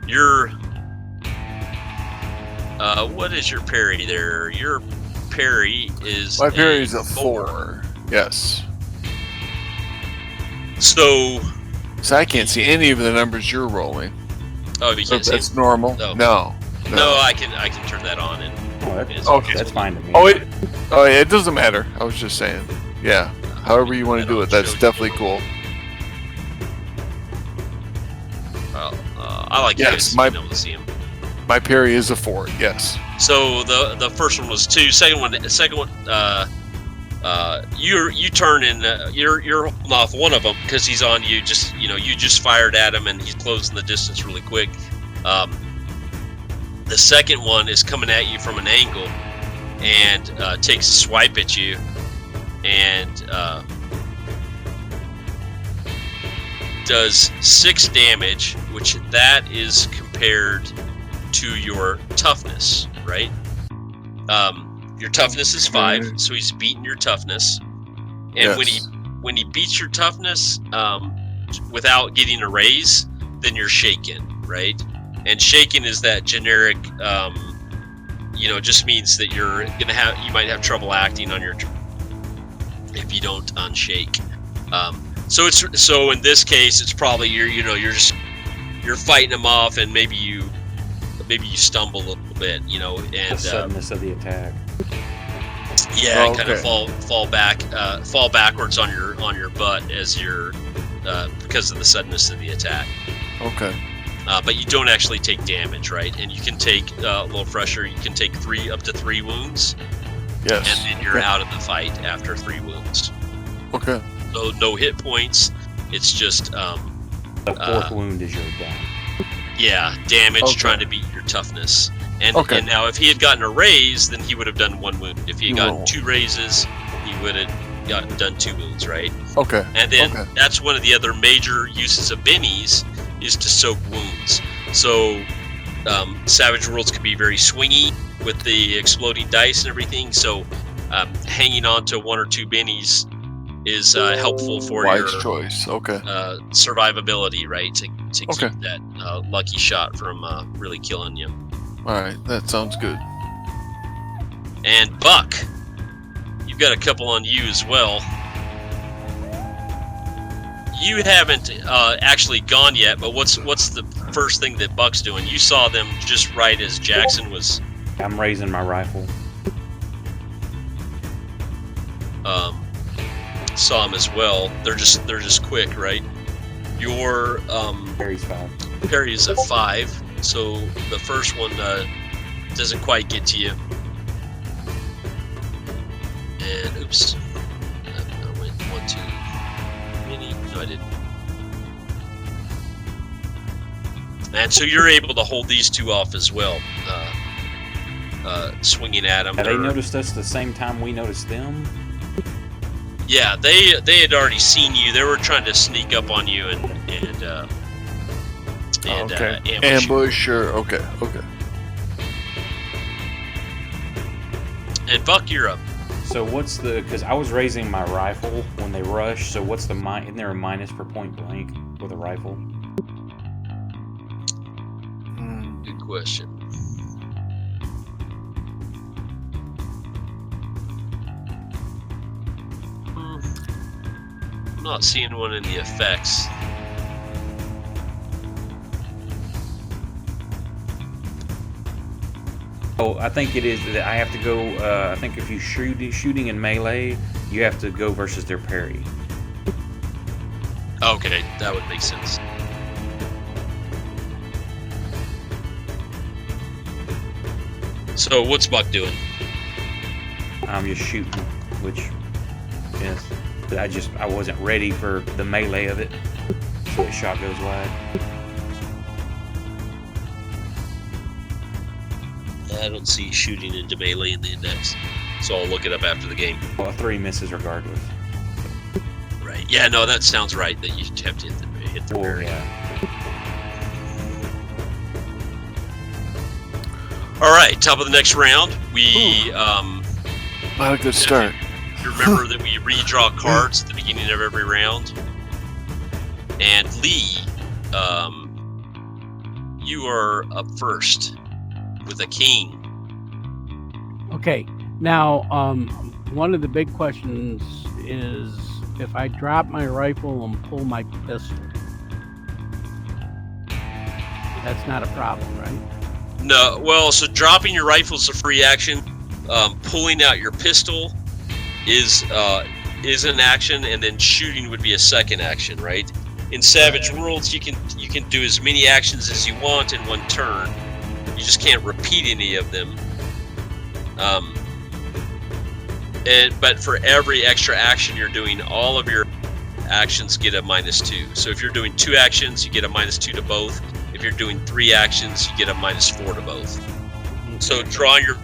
your what is your parry there? Your parry is my parry is a 4. Yes. So I can't see any of the numbers you're rolling. Oh, you can't see that's it? normal. No, I can turn that on, and that's fine to me. It doesn't matter. I was just saying. Yeah. However you want to do it, that's definitely cool. Well, I like you guys to be able to see him. My parry is a 4. Yes. So the first one was 2. Second one, you turn and you're holding off one of them because he's on you. You just fired at him and he's closing the distance really quick. The second one is coming at you from an angle and takes a swipe at you and does 6 damage, which that is compared to your toughness, right? Your toughness is 5, so he's beating your toughness. And when he beats your toughness without getting a raise, then you're shaken, right? And shaken is that generic, just means that you might have trouble acting on your if you don't unshake. So in this case, it's probably you're fighting him off, and maybe you stumble a little bit, and the suddenness of the attack. Yeah, kind of fall backwards on your butt as you're because of the suddenness of the attack. Okay. But you don't actually take damage, right? And you can take a little fresher. You can take up to 3 wounds. Yes. And then you're out of the fight after 3 wounds. Okay. So no hit points. It's just the 4th wound is your down. Yeah, damage trying to beat your toughness. And now if he had gotten a raise, then he would have done 1 wound. If he had gotten 2 raises, he would have done 2 wounds, right? Okay. And then that's one of the other major uses of bennies is to soak wounds. So Savage Worlds can be very swingy with the exploding dice and everything. So hanging on to 1 or 2 bennies is helpful for Wise your choice. Okay. survivability, right? To Okay. keep that lucky shot from really killing you. All right, that sounds good. And Buck, you've got a couple on you as well. You haven't actually gone yet, but what's the first thing that Buck's doing? You saw them just right as Jackson was. I'm raising my rifle. Saw him as well. They're just quick, right? Your Parry's 5. parry is a 5, so the first one doesn't quite get to you. And oops, I went 1 too many. No, I didn't. And so you're able to hold these 2 off as well, swinging at them. Have they noticed us the same time we noticed them? Yeah, they had already seen you. They were trying to sneak up on you and Okay. ambush you. Ambush, sure. Okay. And Buck, you're up. So what's the? Because I was raising my rifle when they rush. So what's the isn't there a minus per point blank with a rifle? Good question. I'm not seeing one in the effects. Oh, I think it is that I have to go. I think if you shooting in melee, you have to go versus their parry. Okay, that would make sense. So what's Buck doing? I'm just shooting, which yes, but I wasn't ready for the melee of it, so the shot goes wide. I don't see shooting into melee in the index, so I'll look it up after the game. Well, 3 misses regardless. Right. Yeah, no, that sounds right, that you have to hit the Oh parry. yeah. Alright, top of the next round, we, Not a good start. you remember that we redraw cards at the beginning of every round. And Lee, you are up first with a king. Okay. Now, one of the big questions is if I drop my rifle and pull my pistol. That's not a problem, right? No, well, so dropping your rifle is a free action. Pulling out your pistol is an action, and then shooting would be a second action, right? In Savage Worlds, you can do as many actions as you want in one turn. You just can't repeat any of them. But for every extra action you're doing, all of your actions get a -2. So if you're doing 2 actions, you get a -2 to both. If you're doing 3 actions, you get a -4 to both. So drawing your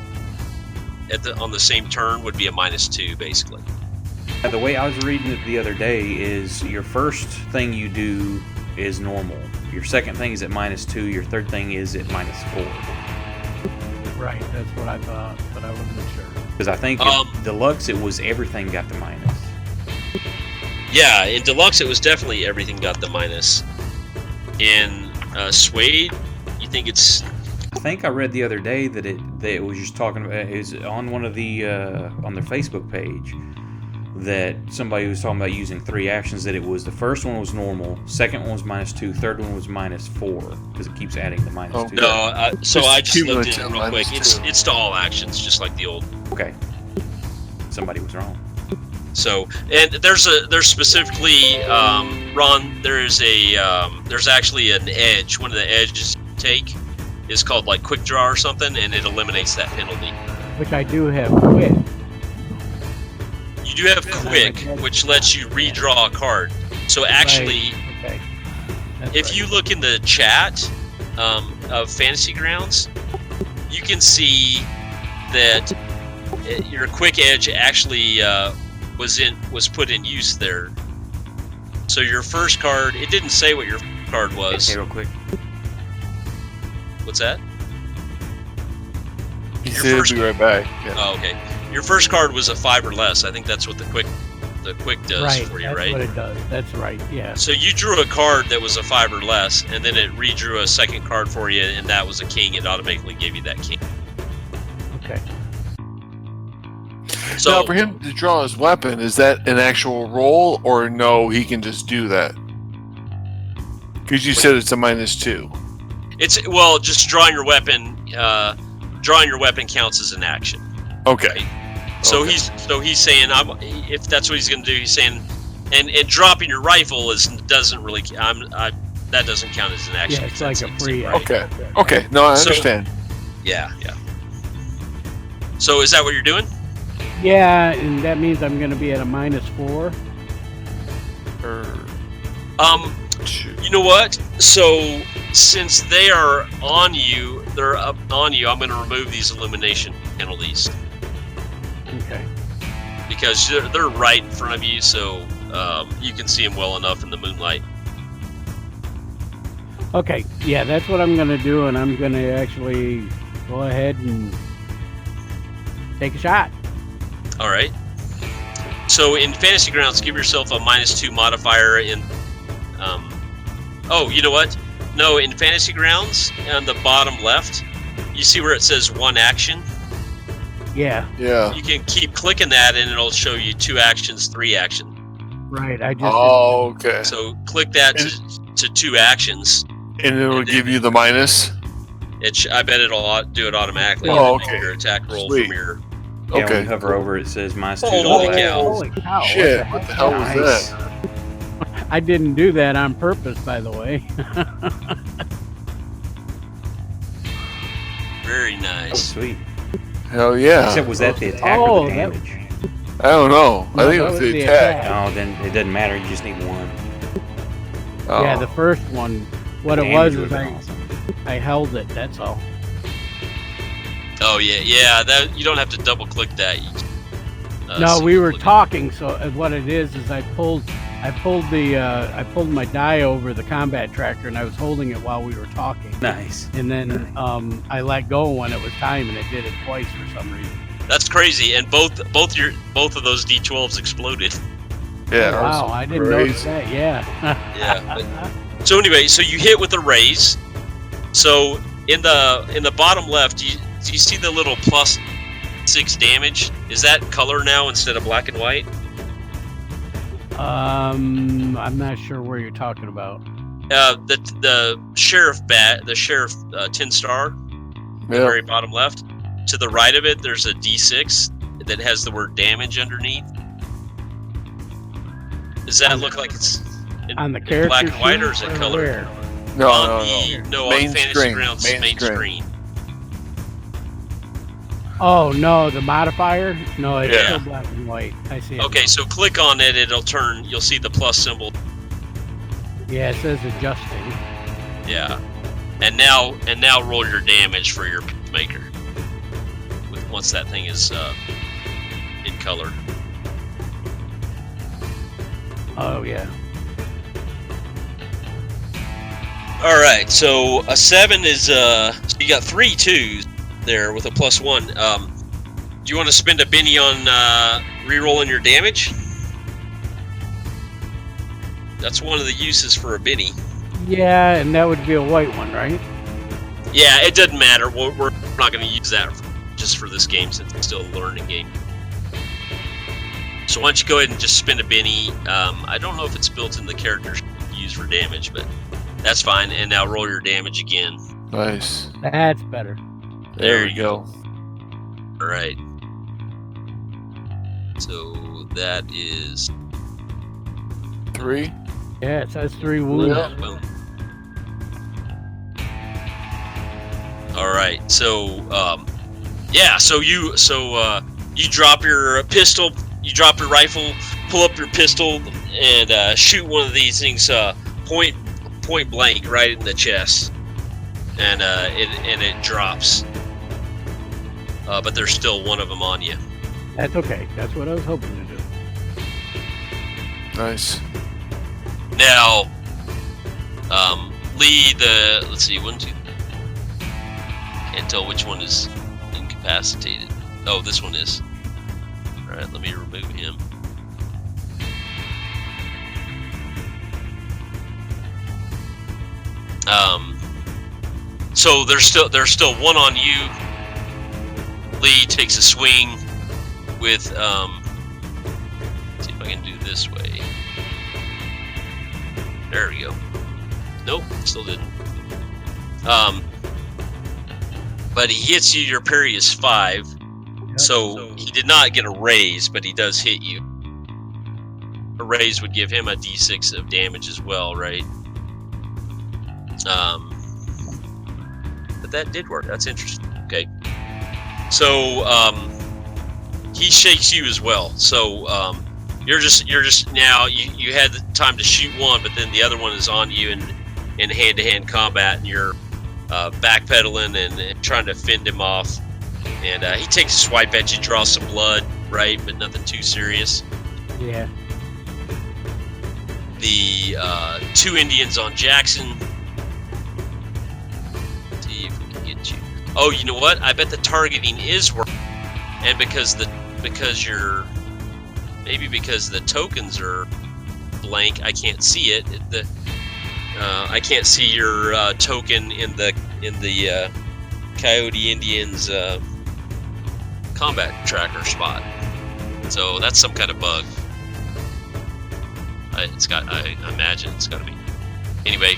on the same turn would be a -2, basically. Now, the way I was reading it the other day is your first thing you do is normal. Your second thing is at -2. Your third thing is at -4. Right. That's what I thought, but I wasn't sure. Because I think in Deluxe it was everything got the minus. Yeah, in Deluxe it was definitely everything got the minus. In Suede, you think it's? I think I read the other day that it was just talking about is on one of the on their Facebook page that somebody was talking about using 3 actions. That it was the first one was normal, second one was -2, third one was -4 because it keeps adding the -2. No, so I just looked at it cumulative real quick. -2. It's to all actions, just like the old. Okay, somebody was wrong. So, and there's specifically, Ron. There's actually an edge. One of the edges you take is called like quick draw or something, and it eliminates that penalty. Which I do have quick. You do have quick, which lets you redraw a card. So actually, Okay. That's if right. you look in the chat of Fantasy Grounds, you can see that your quick edge actually was put in use there. So your first card, it didn't say what your card was. Okay, real quick. What's that? He Your said he'll first- be right back. Yeah. Oh, okay. Your first card was a 5 or less. I think that's what the quick does Right, for you, that's right? what it does. That's right. Yeah. So you drew a card that was a 5 or less, and then it redrew a second card for you, and that was a king. It automatically gave you that king. Okay. So Now, for him to draw his weapon, is that an actual roll, or no? He can just do that. Because you said it's a -2. it's just drawing your weapon. Drawing your weapon counts as an action. Okay. So Okay. he's saying, if that's what he's going to do, he's saying, and dropping your rifle doesn't really that doesn't count as an action. Yeah, it's like a free. right? Okay. Okay. No, I So- understand. Yeah. So is that what you're doing? Yeah, and that means I'm going to be at a -4. You know what? So since they are on you, they're up on you. I'm going to remove these illumination penalties Okay. because they're right in front of you, so you can see them well enough in the moonlight. Okay. Yeah, that's what I'm going to do, and I'm going to actually go ahead and take a shot. All right. So in Fantasy Grounds, give yourself a -2 modifier in. Oh, you know what? No, in Fantasy Grounds, on the bottom left, you see where it says 1 action? Yeah. Yeah. You can keep clicking that and it'll show you 2 actions, 3 actions. Right. I just. Oh, okay. So click that to 2 actions. And it'll and then- give you the minus? I bet it'll do it automatically. Oh, and then okay. make your attack roll Sweet. from your. Yeah, when Okay. you hover over it says -2. Holy to cow. Holy cow! Shit, what the hell was Nice. that? I didn't do that on purpose, by the way. Very Oh, nice. sweet. Hell yeah. Except was that the attack Oh, or the that- damage? I don't know. I No, think it that was was the the attack. attack. Oh, then it doesn't matter. You just need 1. Oh. Yeah, the first one. What it Damage was would've is been awesome. I held it. That's all. Oh yeah. That you don't have to double click that. You, No, we were single-click it. talking. So what it is I pulled my die over the combat tracker, and I was holding it while we were talking. Nice. And then I let go when it was time, and it did it twice for some reason. That's crazy, and both of those D12s exploded. Yeah. Oh, wow, I didn't notice crazy. that. Yeah. Yeah. So anyway, so you hit with a raise. So in the bottom left, do you see the little +6 damage? Is that color now instead of black and white? I'm not sure where you're talking about. The sheriff 10 star, the Yeah. very bottom left. To the right of it, there's a D6 that has the word damage underneath. Does that look like it's in, On the in character black and white, or is sheet it color? where? No, on no, the, no. no, Main on Fantasy screen, Grounds main screen. screen. Oh no, the modifier? No, it's Yeah. still black and white. I see it. Okay, so click on it, it'll turn, you'll see the plus symbol. Yeah, it says adjusting. Yeah. And now roll your damage for your maker. Once that thing is in color. Oh yeah. All right, so a 7 is so you got 3 2s there with a +1. Do you want to spend a Benny on re-rolling your damage? That's one of the uses for a Benny. Yeah, and that would be a white one, right? Yeah, it doesn't matter. We're not going to use that just for this game since it's still a learning game. So why don't you go ahead and just spend a Benny. I don't know if it's built in the characters you use for damage, but that's fine. And now roll your damage again. Nice. That's better. There we you go. All right. So that is 3. Yeah, it says 3 wounds. Yeah. boom. All right. So you drop your pistol, you drop your rifle, pull up your pistol, and shoot one of these things point blank right in the chest, and it drops. But there's still one of them on you. That's okay. That's what I was hoping to do. Nice. Now, Lee, let's see, 1, 2. Can't tell which one is in incapacitated. Oh, this one is. All right, let me remove him. So there's still one on you. Lee takes a swing with let's see if I can do this way. There we go. Nope, still didn't. But he hits you. Your parry is 5, so he did not get a raise, but he does hit you. A raise would give him a d6 of damage as well, right? But that did work. That's interesting. Okay. So he shakes you as well. So you're just now you had the time to shoot one, but then the other one is on you in hand-to-hand combat, and you're backpedaling and trying to fend him off. And he takes a swipe at you, draws some blood, right? But nothing too serious. Yeah. The 2 Indians on Jackson. Let's see if we can get you. Oh, you know what? I bet the targeting is working, and because the tokens are blank, I can't see it. I can't see your token in the Coyote Indians combat tracker spot. So that's some kind of bug. I imagine it's got to be. Anyway,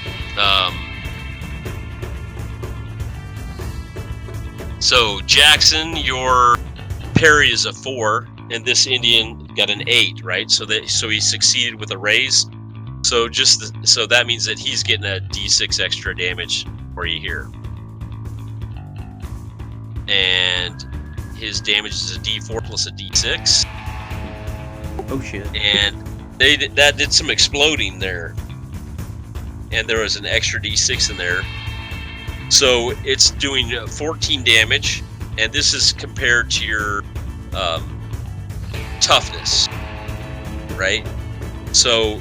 so Jackson, your parry is a 4, and this Indian got an 8, right? So he succeeded with a raise. So so that means that he's getting a d6 extra damage for you here, and his damage is a d4 plus a d6. Oh shit! And that did some exploding there, and there was an extra d6 in there. So it's doing 14 damage, and this is compared to your toughness, right? So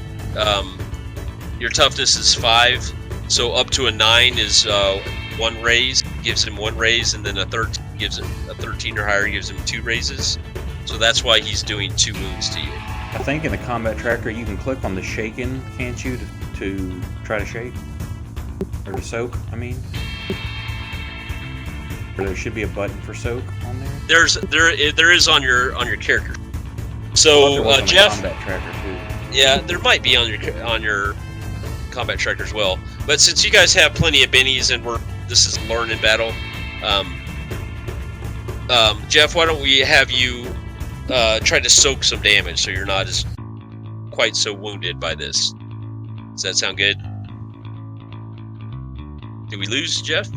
your toughness is 5, so up to a 9 is 1 raise, gives him 1 raise, and then a 13 gives him a 13 or higher gives him 2 raises. So that's why he's doing 2 wounds to you. I think in the combat tracker you can click on the shaken, can't you, to try to shake? Or to soak, I mean? Or there should be a button for soak on there? There is on your character. So Jeff, combat tracker too. Yeah, there might be on your combat tracker as well. But since you guys have plenty of bennies and this is learn in battle, Jeff, why don't we have you try to soak some damage so you're not as quite so wounded by this. Does that sound good? Did we lose Jeff?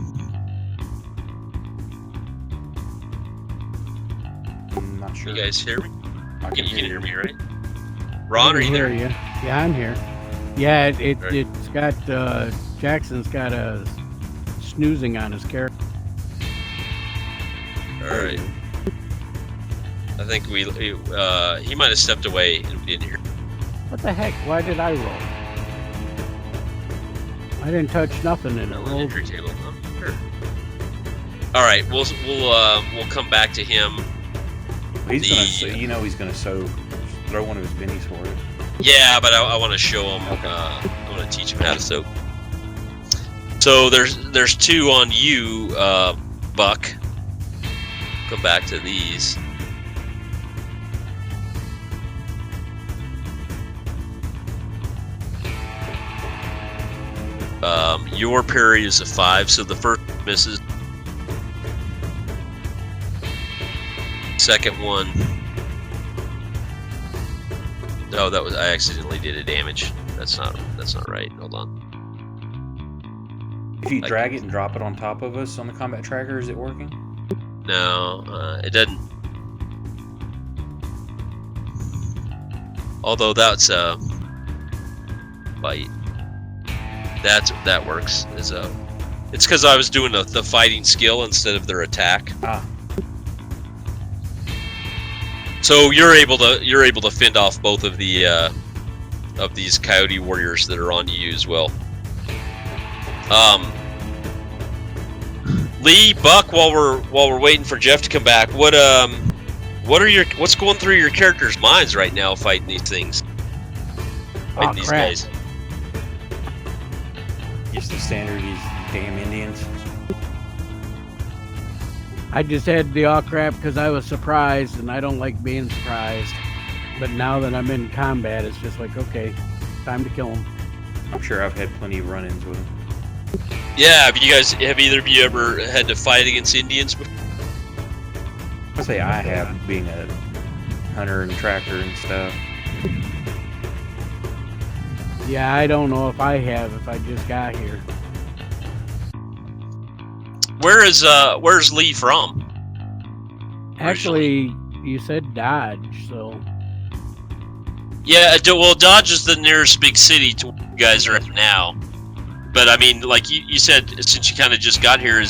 I'm not sure. You guys hear me? You can hear me, right? I Ron, are can you hear there? you. Yeah, I'm here. Yeah, Right. it's got Jackson's got a snoozing on his character. All right. I think he might have stepped away and we didn't hear. What the heck? Why did I roll? I didn't touch nothing and it rolled. Injury table. Oh, sure. All right, we'll come back to him. He's gonna throw one of his bennies for it. Yeah, but I want to show him. Okay. I want to teach him how to soak. So there's 2 on you, Buck. Come back to these. Your parry is a 5, so the first misses. Second one. Oh, I accidentally did a damage. That's not right. Hold on. If you drag it and drop it on top of us on the combat tracker, is it working? No, it doesn't. Although that's a bite. That works. It's because I was doing the fighting skill instead of their attack. Ah. So you're able to fend off both of the of these coyote warriors that are on you as well. Lee, Buck, while we're waiting for Jeff to come back, what's going through your characters' minds right now fighting these things? Fighting these crap. guys. Just the standard, these damn Indians. I just had the aw crap because I was surprised, and I don't like being surprised. But now that I'm in combat, it's just like, okay, time to kill them. I'm sure I've had plenty of run-ins with them. Yeah, have either of you ever had to fight against Indians before? I'll say I have, being a hunter and tracker and stuff. Yeah, I don't know if I have, if I just got here. Where's Lee from? Actually, you said Dodge, so... Yeah, well, Dodge is the nearest big city to where you guys are at now. But I mean, like you said, since you kind of just got here,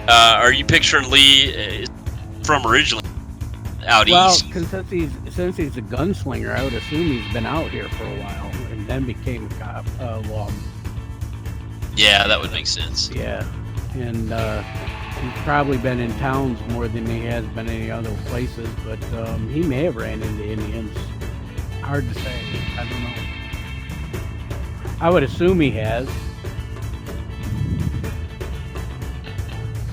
are you picturing Lee from originally out east? Well, since he's a gunslinger, I would assume he's been out here for a while and then became a cop. Yeah, that would make sense. Yeah, and he's probably been in towns more than he has been any other places, but he may have ran into Indians. Hard to say. I don't know. I would assume he has.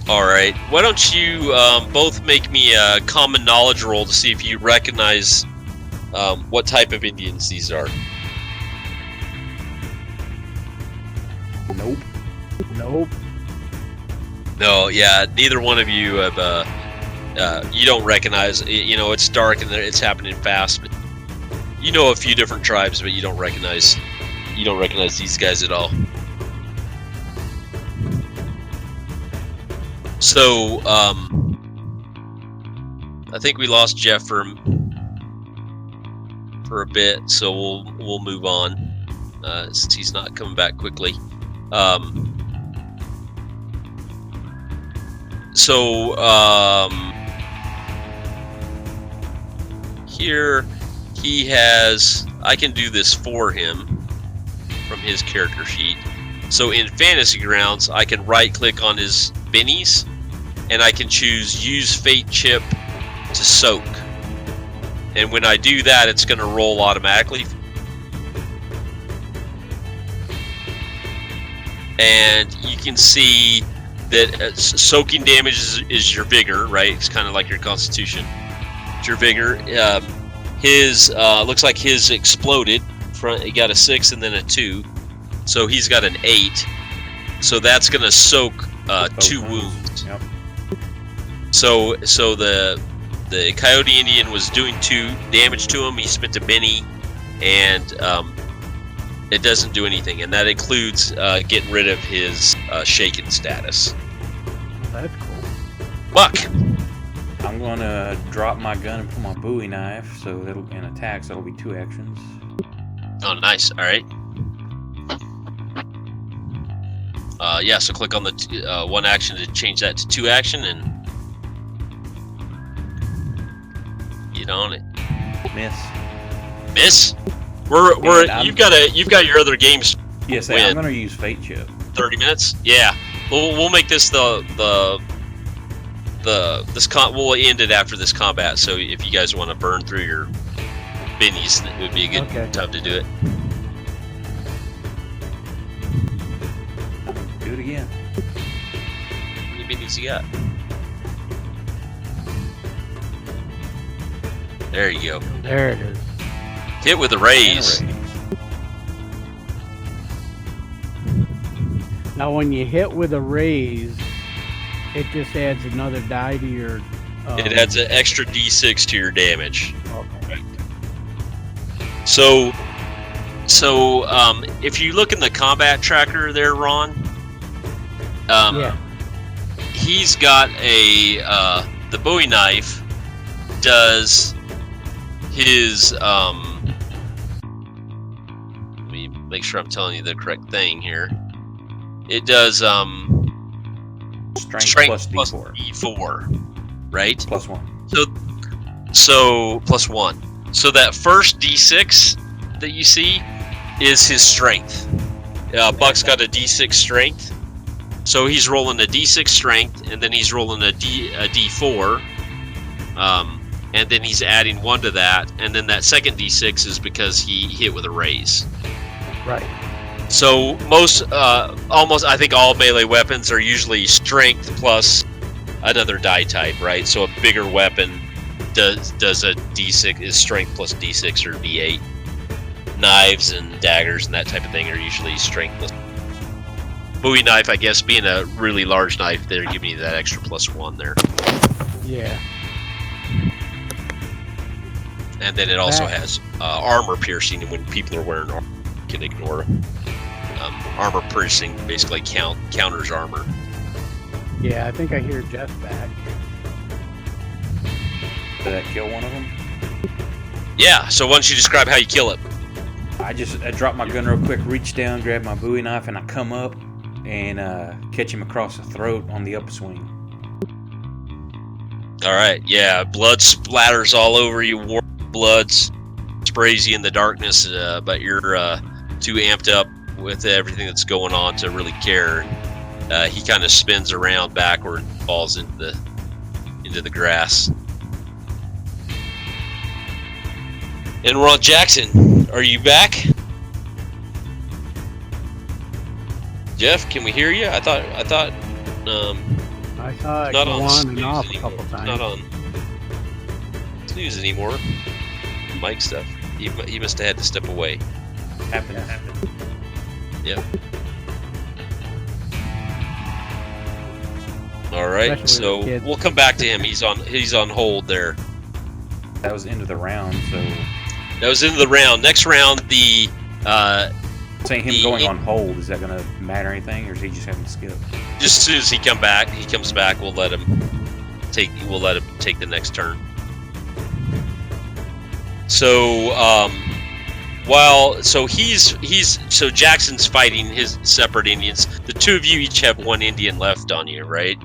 All right. Why don't you both make me a common knowledge roll to see if you recognize what type of Indians these are. Nope. Nope. No, yeah, neither one of you have. You don't recognize. You know, it's dark and it's happening fast. But you know a few different tribes, but you don't recognize these guys at all. So, I think we lost Jeff for a bit, so we'll move on since he's not coming back quickly. Here he has. I can do this for him from his character sheet. So in Fantasy Grounds, I can right-click on his bennies, and I can choose Use Fate Chip to soak. And when I do that, it's going to roll automatically. And you can see that soaking damage is your vigor, right? It's kind of like your constitution. It's your vigor. His looks like his exploded. He got a 6 and then a 2. So he's got an 8. So that's going to soak 2 wounds. Yep. So the Coyote Indian was doing 2 damage to him. He spent a Benny, and it doesn't do anything. And that includes getting rid of his shaken status. That's cool. Buck! I'm going to drop my gun and pull my Bowie knife, so that'll an attack, so that'll be 2 actions. Oh, nice. All right. Yeah, so click on the 1 action to change that to 2 action and get on it. Miss. Miss? You've got your other games. Yes, win. I'm going to use Fate Chip. 30 minutes? Yeah. We'll make this we'll end it after this combat. So if you guys want to burn through your bennies, it would be a good time to do it. Do it again. How many bennies you got? There you go. There it is. Hit with a raise. Now, when you hit with a raise, it just adds another die to your... It adds an extra d6 to your damage. Okay. So if you look in the combat tracker there, Ron, he's got the Bowie knife does his let me make sure I'm telling you the correct thing here. It does strength plus D4, right? +1. So +1. So that first D6 that you see is his strength. Buck's got a D6 strength. So he's rolling a D6 strength, and then he's rolling a D4, and then he's adding 1 to that, and then that second D6 is because he hit with a raise. Right. So almost, I think all melee weapons are usually strength plus another die type, right? So a bigger weapon does a D6 is strength plus D6 or D8. Knives and daggers and that type of thing are usually strength plus. Bowie knife, I guess, being a really large knife, they're giving you that extra +1 there. Yeah. And then it also has armor piercing, and when people are wearing armor, you can ignore armor piercing. Basically, counters armor. Yeah, I think I hear Jeff back. Did that kill one of them? Yeah. So why don't you describe how you kill it? I dropped my gun real quick, reach down, grab my Bowie knife, and I come up and catch him across the throat on the upswing. All right. Yeah. Blood splatters all over you. Warm blood sprays you in the darkness, but you're too amped up with everything that's going on to really care. He kind of spins around backward and falls into the grass. And we're on Jackson. Are you back? Jeff, can we hear you? I thought I saw it not go on on and snooze off a anymore. couple times. Not on snooze anymore. Mic stuff. He must have had to step away. Happened. Yep. All right. Especially So with kids. we'll come back to him. He's on hold there. That was into the round, so That was into the round. Next round, saying him going on hold, is that going to matter anything, or is he just having to skip? just as soon as he comes back, we'll let him take the next turn. So so Jackson's fighting his separate Indians. The two of you each have 1 Indian left on you, right?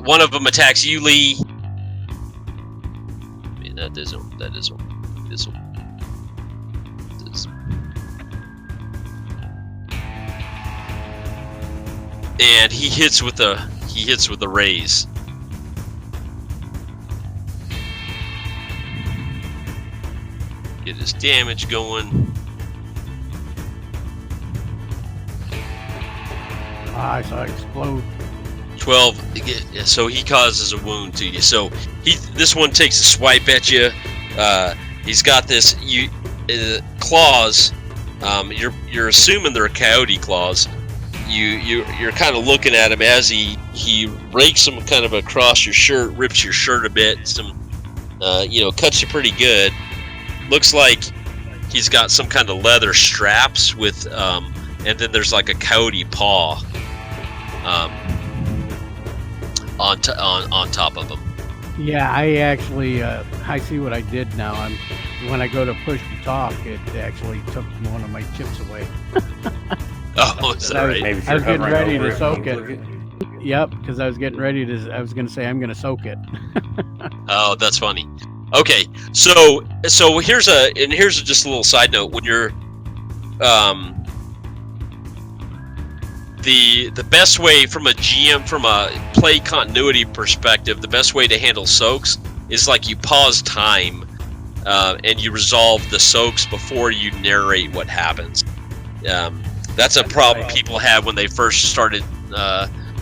One of them attacks you, Lee. That is this one. And he hits with the raise. Get his damage going. I saw it explode. 12. So he causes a wound to you. So this one takes a swipe at you. He's got this claws. You're assuming they're coyote claws. You're kind of looking at him as he rakes them kind of across your shirt, rips your shirt a bit. Cuts you pretty good. Looks like he's got some kind of leather straps with, and then there's like a coyote paw on top of him. Yeah, I actually I see what I did now. When I go to push to talk, it actually took one of my chips away. Oh, is that right? Maybe if I was you're getting hovering ready over to it, soak you it. click it. Yep, because I was getting ready to. I was going to say I'm going to soak it. Oh, that's funny. Okay, so here's just a little side note. When you're the best way from a GM, from a play continuity perspective, the best way to handle soaks is like you pause time and you resolve the soaks before you narrate what happens. That's a problem people have when they first started.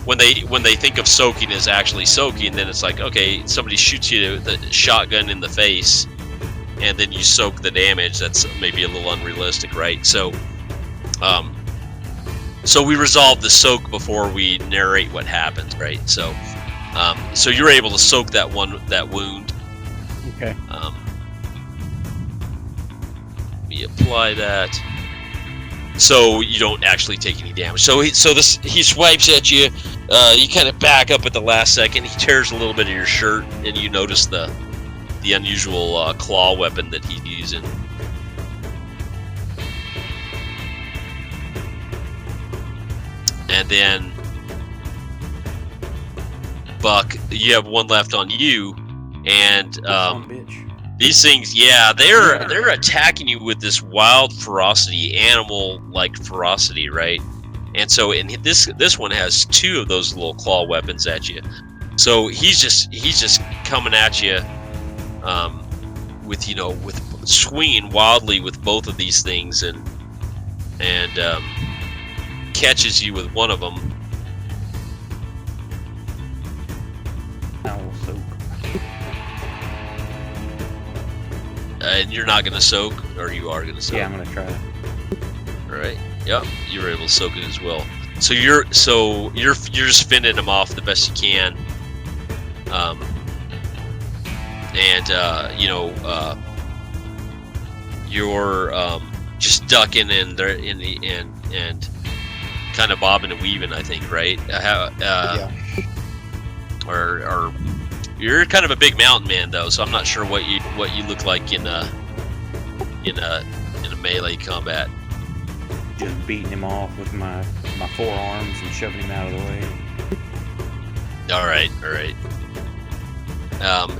When they think of soaking as actually soaking, then it's like, okay, somebody shoots you the shotgun in the face, and then you soak the damage. That's maybe a little unrealistic, right? So we resolve the soak before we narrate what happens, right? So you're able to soak that wound. Okay. Let me apply that. So you don't actually take any damage. So he swipes at you. You kind of back up at the last second. He tears a little bit of your shirt, and you notice the unusual claw weapon that he's using. And then Buck, you have 1 left on you, and Bitch. These things, yeah, they're attacking you with this wild ferocity, animal-like ferocity, right? And so, this one has 2 of those little claw weapons at you. So he's just coming at you, with swinging wildly with both of these things, and catches you with one of them. I will soak. And you're not gonna soak, or you are gonna soak? Yeah, I'm gonna try. All right. Yep. You were able to soak it as well. So you're just fending them off the best you can. You're just ducking and kind of bobbing and weaving, I think, right? Yeah. Or you're kind of a big mountain man, though, so I'm not sure what you look like in a melee combat. Just beating him off with my forearms and shoving him out of the way. All right.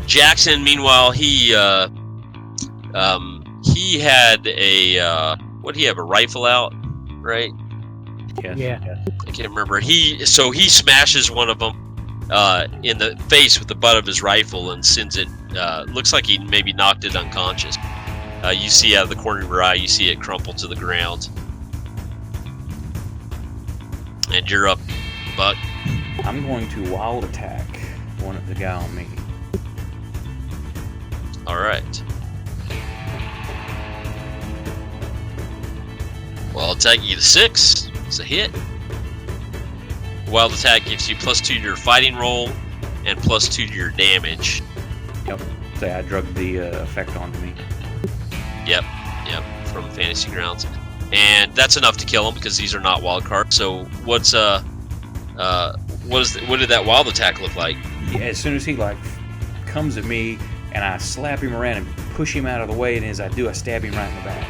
Jackson, meanwhile, he had a what? He have a rifle out, right? Yes. Yeah. I can't remember. He smashes one of them in the face with the butt of his rifle and sends it. Looks like he maybe knocked it unconscious. You see out of the corner of your eye, you see it crumple to the ground. And you're up, Buck. I'm going to wild attack one of the guy on me. All right. Wild attack, you get a 6. It's a hit. Wild attack gives you +2 to your fighting roll and +2 to your damage. Yep. Say I drug the effect onto me. Yep, from Fantasy Grounds. And that's enough to kill him because these are not wild cards. So what did that wild attack look like? Yeah, as soon as he comes at me and I slap him around and push him out of the way, and as I do, I stab him right in the back.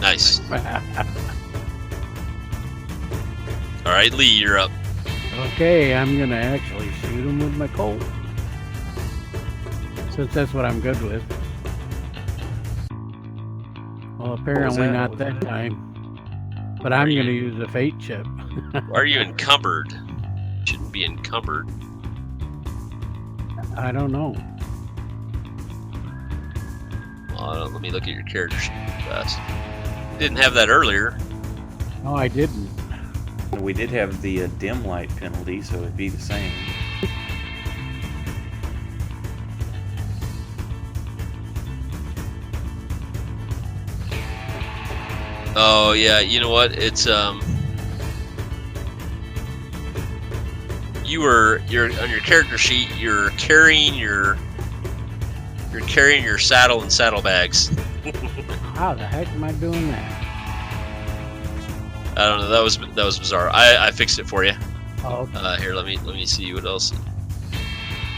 Nice. All right, Lee, you're up. Okay, I'm gonna actually shoot him with my Colt, since that's what I'm good with. Well, apparently not that time. But I'm gonna use a fate chip. Why are you encumbered? Shouldn't be encumbered. I don't know. Let me look at your character sheet fast. You didn't have that earlier. No, I didn't. We did have the dim light penalty, so it'd be the same. Oh yeah, you know what? It's you're on your character sheet. You're carrying your saddle and saddlebags. How the heck am I doing that? I don't know. That was bizarre. I fixed it for you. Oh, okay. Here, let me see what else.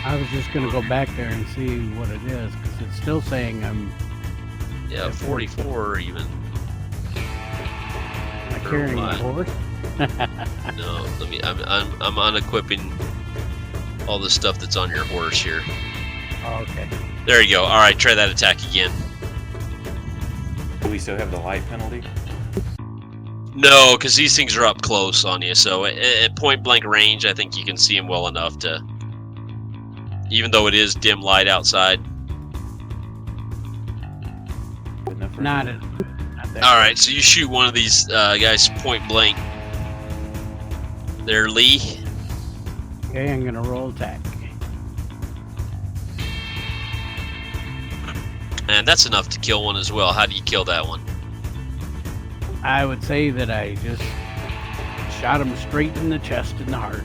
I was just gonna go back there and see what it is because it's still saying I'm. Yeah, 44 even. Am I carrying a horse? No, I'm unequipping all the stuff that's on your horse here. Oh, okay. There you go. All right, try that attack again. Do we still have the light penalty? No, because these things are up close on you. So at point blank range, I think you can see them well enough to, even though it is dim light outside. Good enough for Not me. that. All right, so you shoot one of these guys point blank. There, Lee. Okay, I'm gonna roll attack. And that's enough to kill one as well. How do you kill that one? I would say that I just shot him straight in the chest and the heart.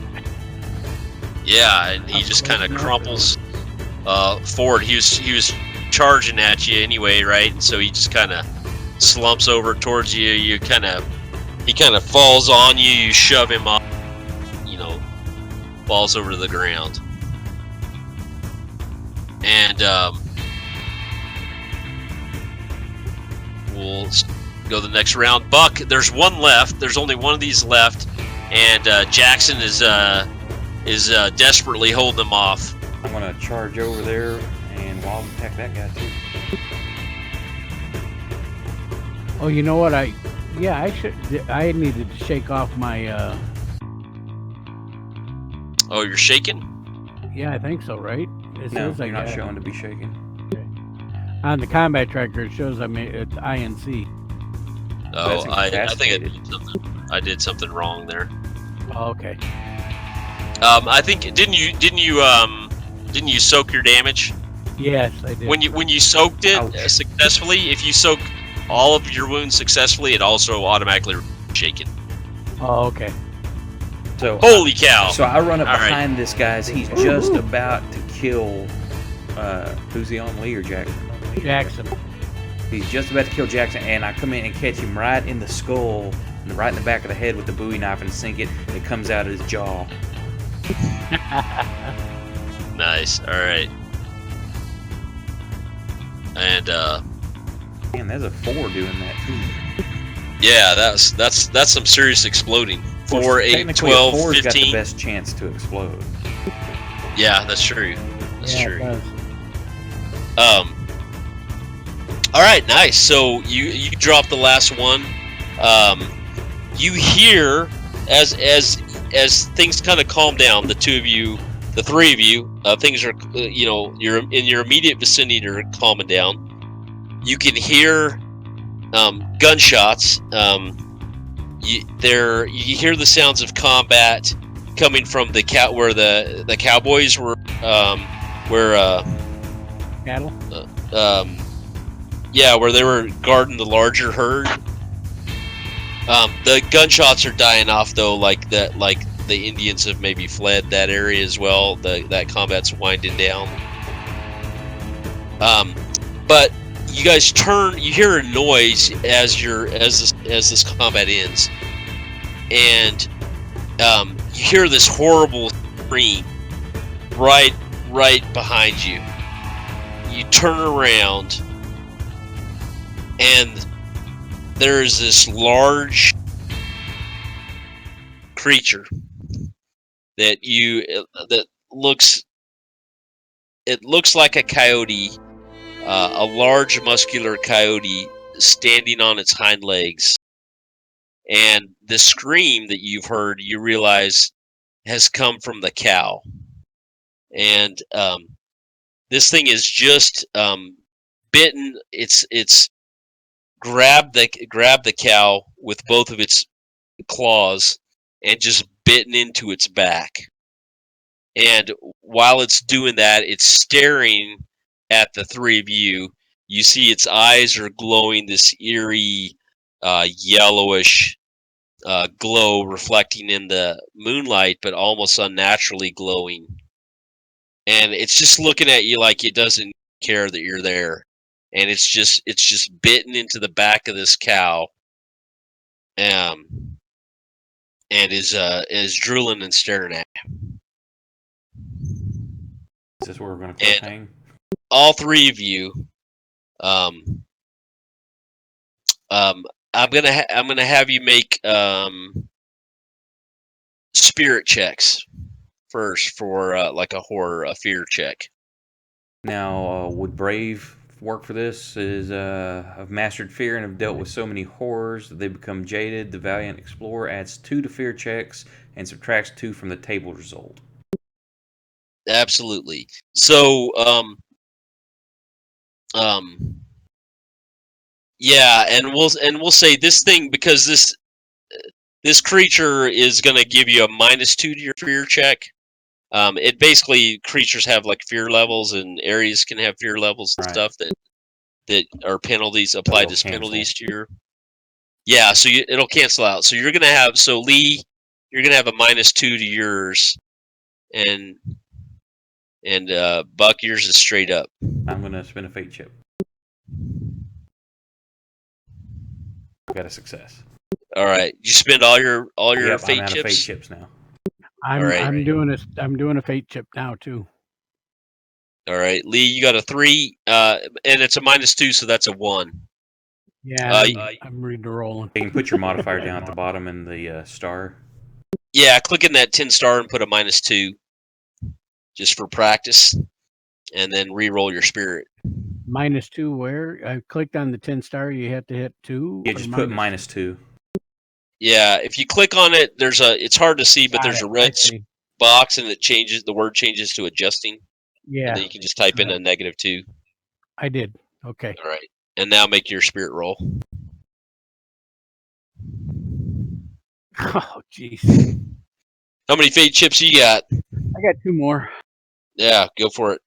Yeah, and he just kind of crumples forward. He was charging at you anyway, right? And so he just kind of slumps over towards you. He kind of falls on you. You shove him up. Falls over to the ground. And we'll go the next round. Buck, there's one left. There's only one of these left, and Jackson is desperately holding them off. I'm gonna charge over there and wild attack that guy too. Oh, you know what? I needed to shake off my. Oh, you're shaking? Yeah, I think so, right? It No, says I you're not got- showing to be shaking. On the combat tracker, it shows I'm at INC. Oh, That's I think incapacitated. I did something wrong there. Oh, okay. I think didn't you soak your damage Yes, I did. when you soaked it Ouch. successfully? If you soak all of your wounds successfully, it also automatically shaken. Oh, okay. So Holy cow! So I run up All right. behind this guy as he's just about to kill. Who's he on, Lee or Jackson? Jackson. He's just about to kill Jackson, and I come in and catch him right in the skull, right in the back of the head with the Bowie knife, and sink it. And it comes out of his jaw. Nice. All right. And Man, there's a 4 doing that too. yeah, that's some serious exploding. 4, 8, Technically, 12, a 4's got the 15. best chance to explode. Yeah, that's true. That's Yeah, it true. does. All right, nice. So you drop the last one. You hear as things kind of calm down. The two of you, the three of you, things are you're in your immediate vicinity are calming down. You can hear gunshots. You hear the sounds of combat coming from where the cowboys were Cattle. where they were guarding the larger herd. The gunshots are dying off though, like the Indians have maybe fled that area as well. That combat's winding down. But you guys you hear a noise as this combat ends, and you hear this horrible scream right behind you. You turn around, and there's this large creature that looks like a coyote, a large muscular coyote standing on its hind legs. And the scream that you've heard, you realize, has come from the cow. And this thing is just bitten. It's grabbed the cow with both of its claws and just bitten into its back. And while it's doing that, it's staring at the three of you. You see its eyes are glowing this eerie yellowish glow reflecting in the moonlight, but almost unnaturally glowing. And it's just looking at you like it doesn't care that you're there. And it's just bitten into the back of this cow, and is drooling and staring at you. Is this where we're going to hang? All three of you, I'm gonna have you make spirit checks first for like a horror, a fear check. Now, would Brave work for this? I've mastered fear and have dealt with so many horrors that they become jaded. The Valiant Explorer adds 2 to fear checks and subtracts 2 from the table result. Absolutely. So, yeah, and we'll say this thing, because this creature is going to give you a -2 to your fear check. It basically, creatures have like fear levels, and areas can have fear levels and stuff that are penalties applied as penalties to your. Yeah, so it'll cancel out. So you're gonna have Lee, you're gonna have a -2 to yours, and Buck, yours is straight up. I'm gonna spin a fate chip. Got a success. All right, you spend all your Yep, fate I'm out chips. of fate chips now. I'm doing a fate chip now too. All right, Lee, you got a 3, and it's a -2, so that's a 1. Yeah, I'm re-rolling. You can put your modifier down at the bottom in the star. Yeah, click in that 10 star and put a -2, just for practice. and then re-roll your spirit. -2 where? I clicked on the 10-star. You have to hit 2. Yeah, or just put -2? -2. Yeah, if you click on it, it's hard to see, but Got there's it. a red I see. box, and the word changes to adjusting, and Yeah, then you can just type in a -2. I did. Okay. All right, and now make your spirit roll. Oh, jeez. How many fate chips you got? I got 2 more. Yeah, go for it.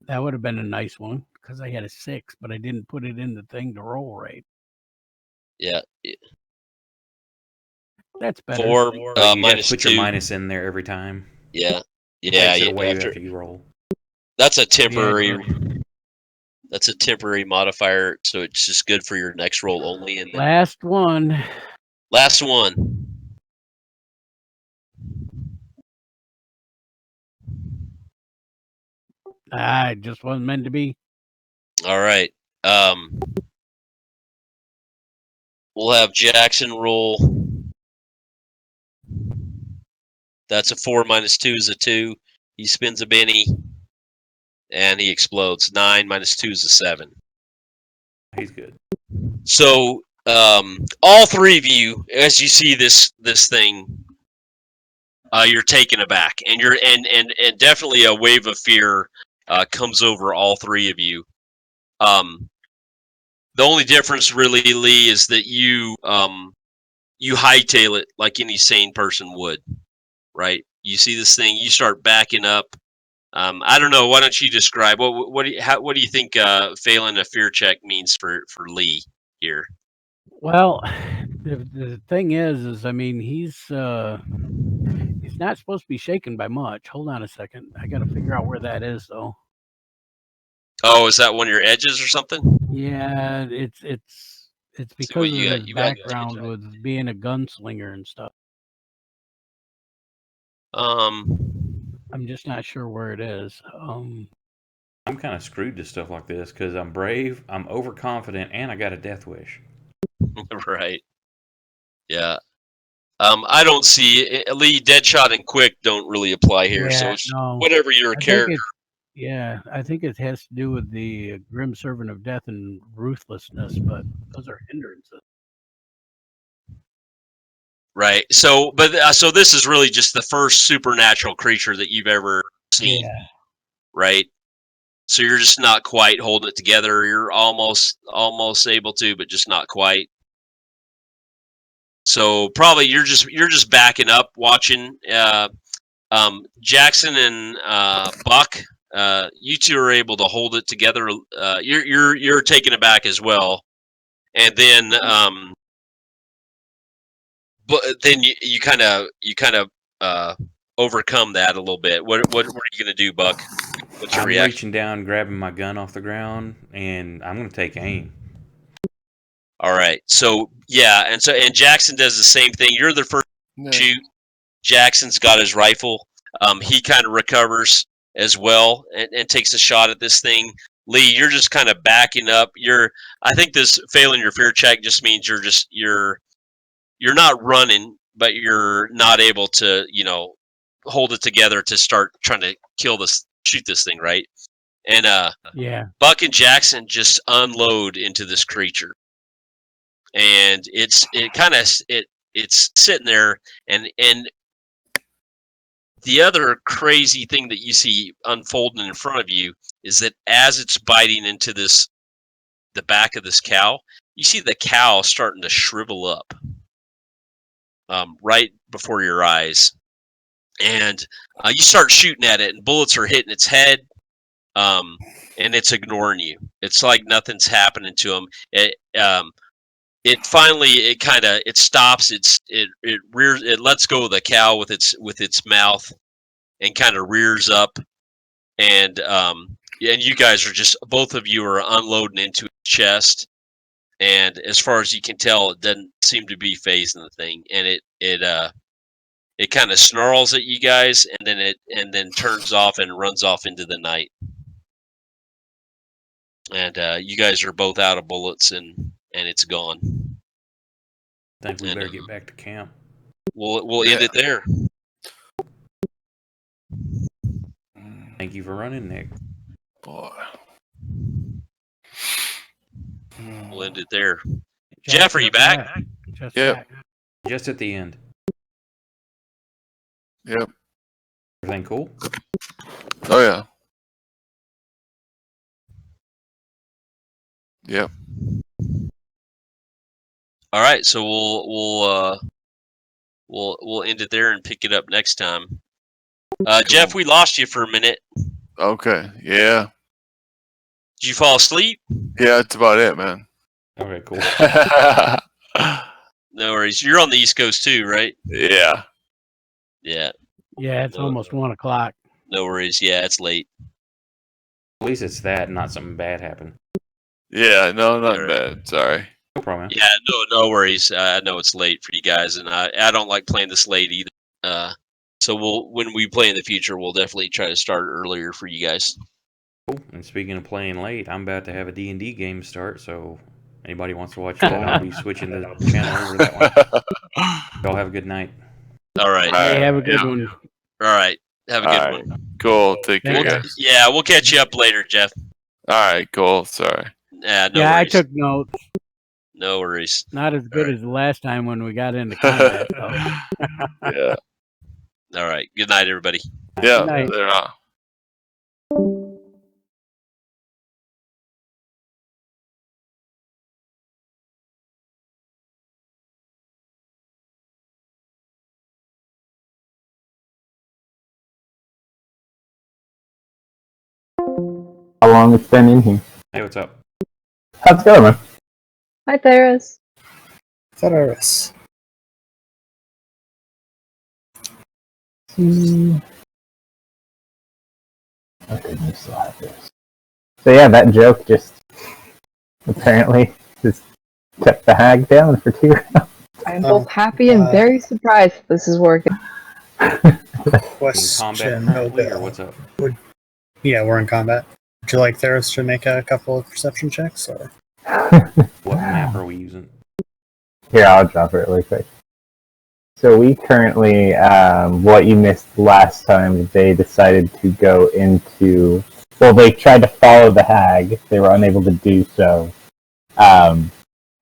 That would have been a nice one because I had a 6, but I didn't put it in the thing to roll right. Yeah, That's better. 4 So you have to put -2. your minus in there every time. Yeah, It yeah. takes it away after you roll. That's a temporary. Yeah. That's a temporary modifier, so it's just good for your next roll only. And then Last one. last one. It just wasn't meant to be. All right. We'll have Jackson roll. That's a 4 -2 is a 2. He spins a Benny, and he explodes. 9 -2 is a 7. He's good. So all three of you, as you see this thing, you're taken aback, and and definitely a wave of fear comes over all three of you. The only difference, really, Lee, is that you hightail it like any sane person would, right? You see this thing, you start backing up. I don't know. Why don't you describe what do you think failing a fear check means for Lee here? Well, the thing is I mean, he's not supposed to be shaken by much. Hold on a second. I got to figure out where that is, though. Oh, is that one of your edges or something? Yeah, it's because of his background with being a gunslinger and stuff. I'm just not sure where it is. I'm kind of screwed to stuff like this because I'm brave, I'm overconfident, and I got a death wish. Right. Yeah. I don't see Lee, Deadshot, and Quick don't really apply here. So it's whatever your character. I think it has to do with the grim servant of death and ruthlessness, but those are hindrances. Right. So, so this is really just the first supernatural creature that you've ever seen. Yeah. Right. So you're just not quite holding it together. You're almost able to, but just not quite. So probably you're just backing up, watching. Jackson and Buck, you two are able to hold it together. You're taken aback as well, and then but then you kind of overcome that a little bit. What are you gonna do, Buck? What's your I'm reaction? reaching down, grabbing my gun off the ground, and I'm going to take aim. All right. So yeah, and Jackson does the same thing. You're the first to shoot. Jackson's got his rifle. He kind of recovers as well and takes a shot at this thing. Lee, you're just kind of backing up. I think this failing your fear check just means you're not running, but you're not able to, hold it together to start trying to shoot this thing, right? And Yeah. Buck and Jackson just unload into this creature. And it's sitting there, and the other crazy thing that you see unfolding in front of you is that as it's biting into the back of this cow, you see the cow starting to shrivel up right before your eyes, and you start shooting at it, and bullets are hitting its head, and it's ignoring you. It's like nothing's happening to him. It finally it stops. It lets go of the cow with its mouth and kind of rears up, and you guys are just, both of you are unloading into its chest, and as far as you can tell, it doesn't seem to be phasing the thing, and it kind of snarls at you guys, and then turns off and runs off into the night, and you guys are both out of bullets, and it's gone. I think we better get back to camp. we'll end it there. Thank you for running, Nick. Boy. We'll end it there. Jeff, are you back? Just Yep. back. Just at the end. Yep. Everything cool? Oh yeah. Yep. All right, so we'll end it there and pick it up next time. Jeff, we lost you for a minute. Okay. Yeah. Did you fall asleep? Yeah, that's about it, man. Okay, cool. No worries. You're on the East Coast too, right? Yeah. Yeah. Yeah, it's almost 1 o'clock. No worries. Yeah, it's late. At least it's that, and not something bad happened. Yeah, no, not Alright. bad. Sorry. No problem. Yeah, no worries. I know it's late for you guys, and I don't like playing this late either. So when we play in the future, we'll definitely try to start earlier for you guys. Cool. And speaking of playing late, I'm about to have a D&D game start, so anybody wants to watch that, I'll be switching the channel over to that one. Y'all have a good night. All right. Hey, have a good yeah. one. All right. Have a good Alright. one. Cool. Take care, Thank you. guys. Yeah, we'll catch you up later, Jeff. Alright, cool. Sorry. No Yeah, worries. I took notes. No worries. Not as good as the last time when we got into combat. Yeah. All right. Good night, everybody. Yeah. Good night. They're not. How long it's been in here. Hey, what's up? How's it going, man? Hi, Theris. Theris. Okay, you still have this. So yeah, that joke just apparently just kept the hag down for 2 rounds. I'm both happy and very surprised that this is working. In combat Question. currently, or what's up? Yeah, we're in combat. Would you like Theris to make a couple of perception checks? Or What map are we using? Here, I'll drop it really quick. So we currently, what you missed last time, they decided to go into, well, they tried to follow the hag. They were unable to do so.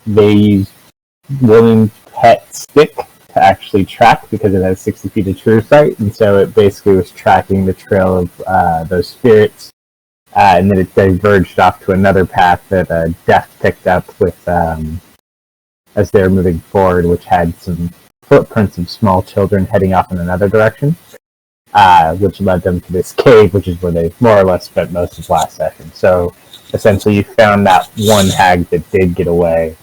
They used William's pet stick to actually track because it has 60 feet of true sight, and so it basically was tracking the trail of those spirits, and then it diverged off to another path that Death picked up with as they were moving forward, which had some footprints of small children heading off in another direction, which led them to this cave, which is where they more or less spent most of last session. So essentially you found that one hag that did get away.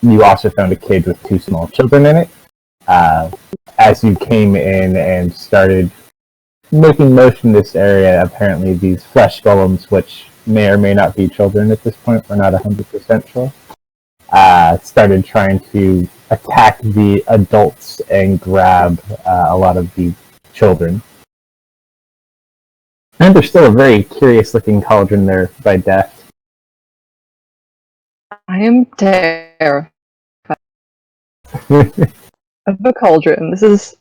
You also found a cage with 2 small children in it. As you came in and started making motion in this area, apparently these flesh golems, which may or may not be children at this point, we're not 100% sure, started trying to attack the adults and grab a lot of the children. And there's still a very curious-looking cauldron there by Death. I am terrified of a cauldron. This is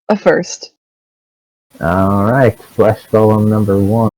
a first. Alright, flesh golem number 1.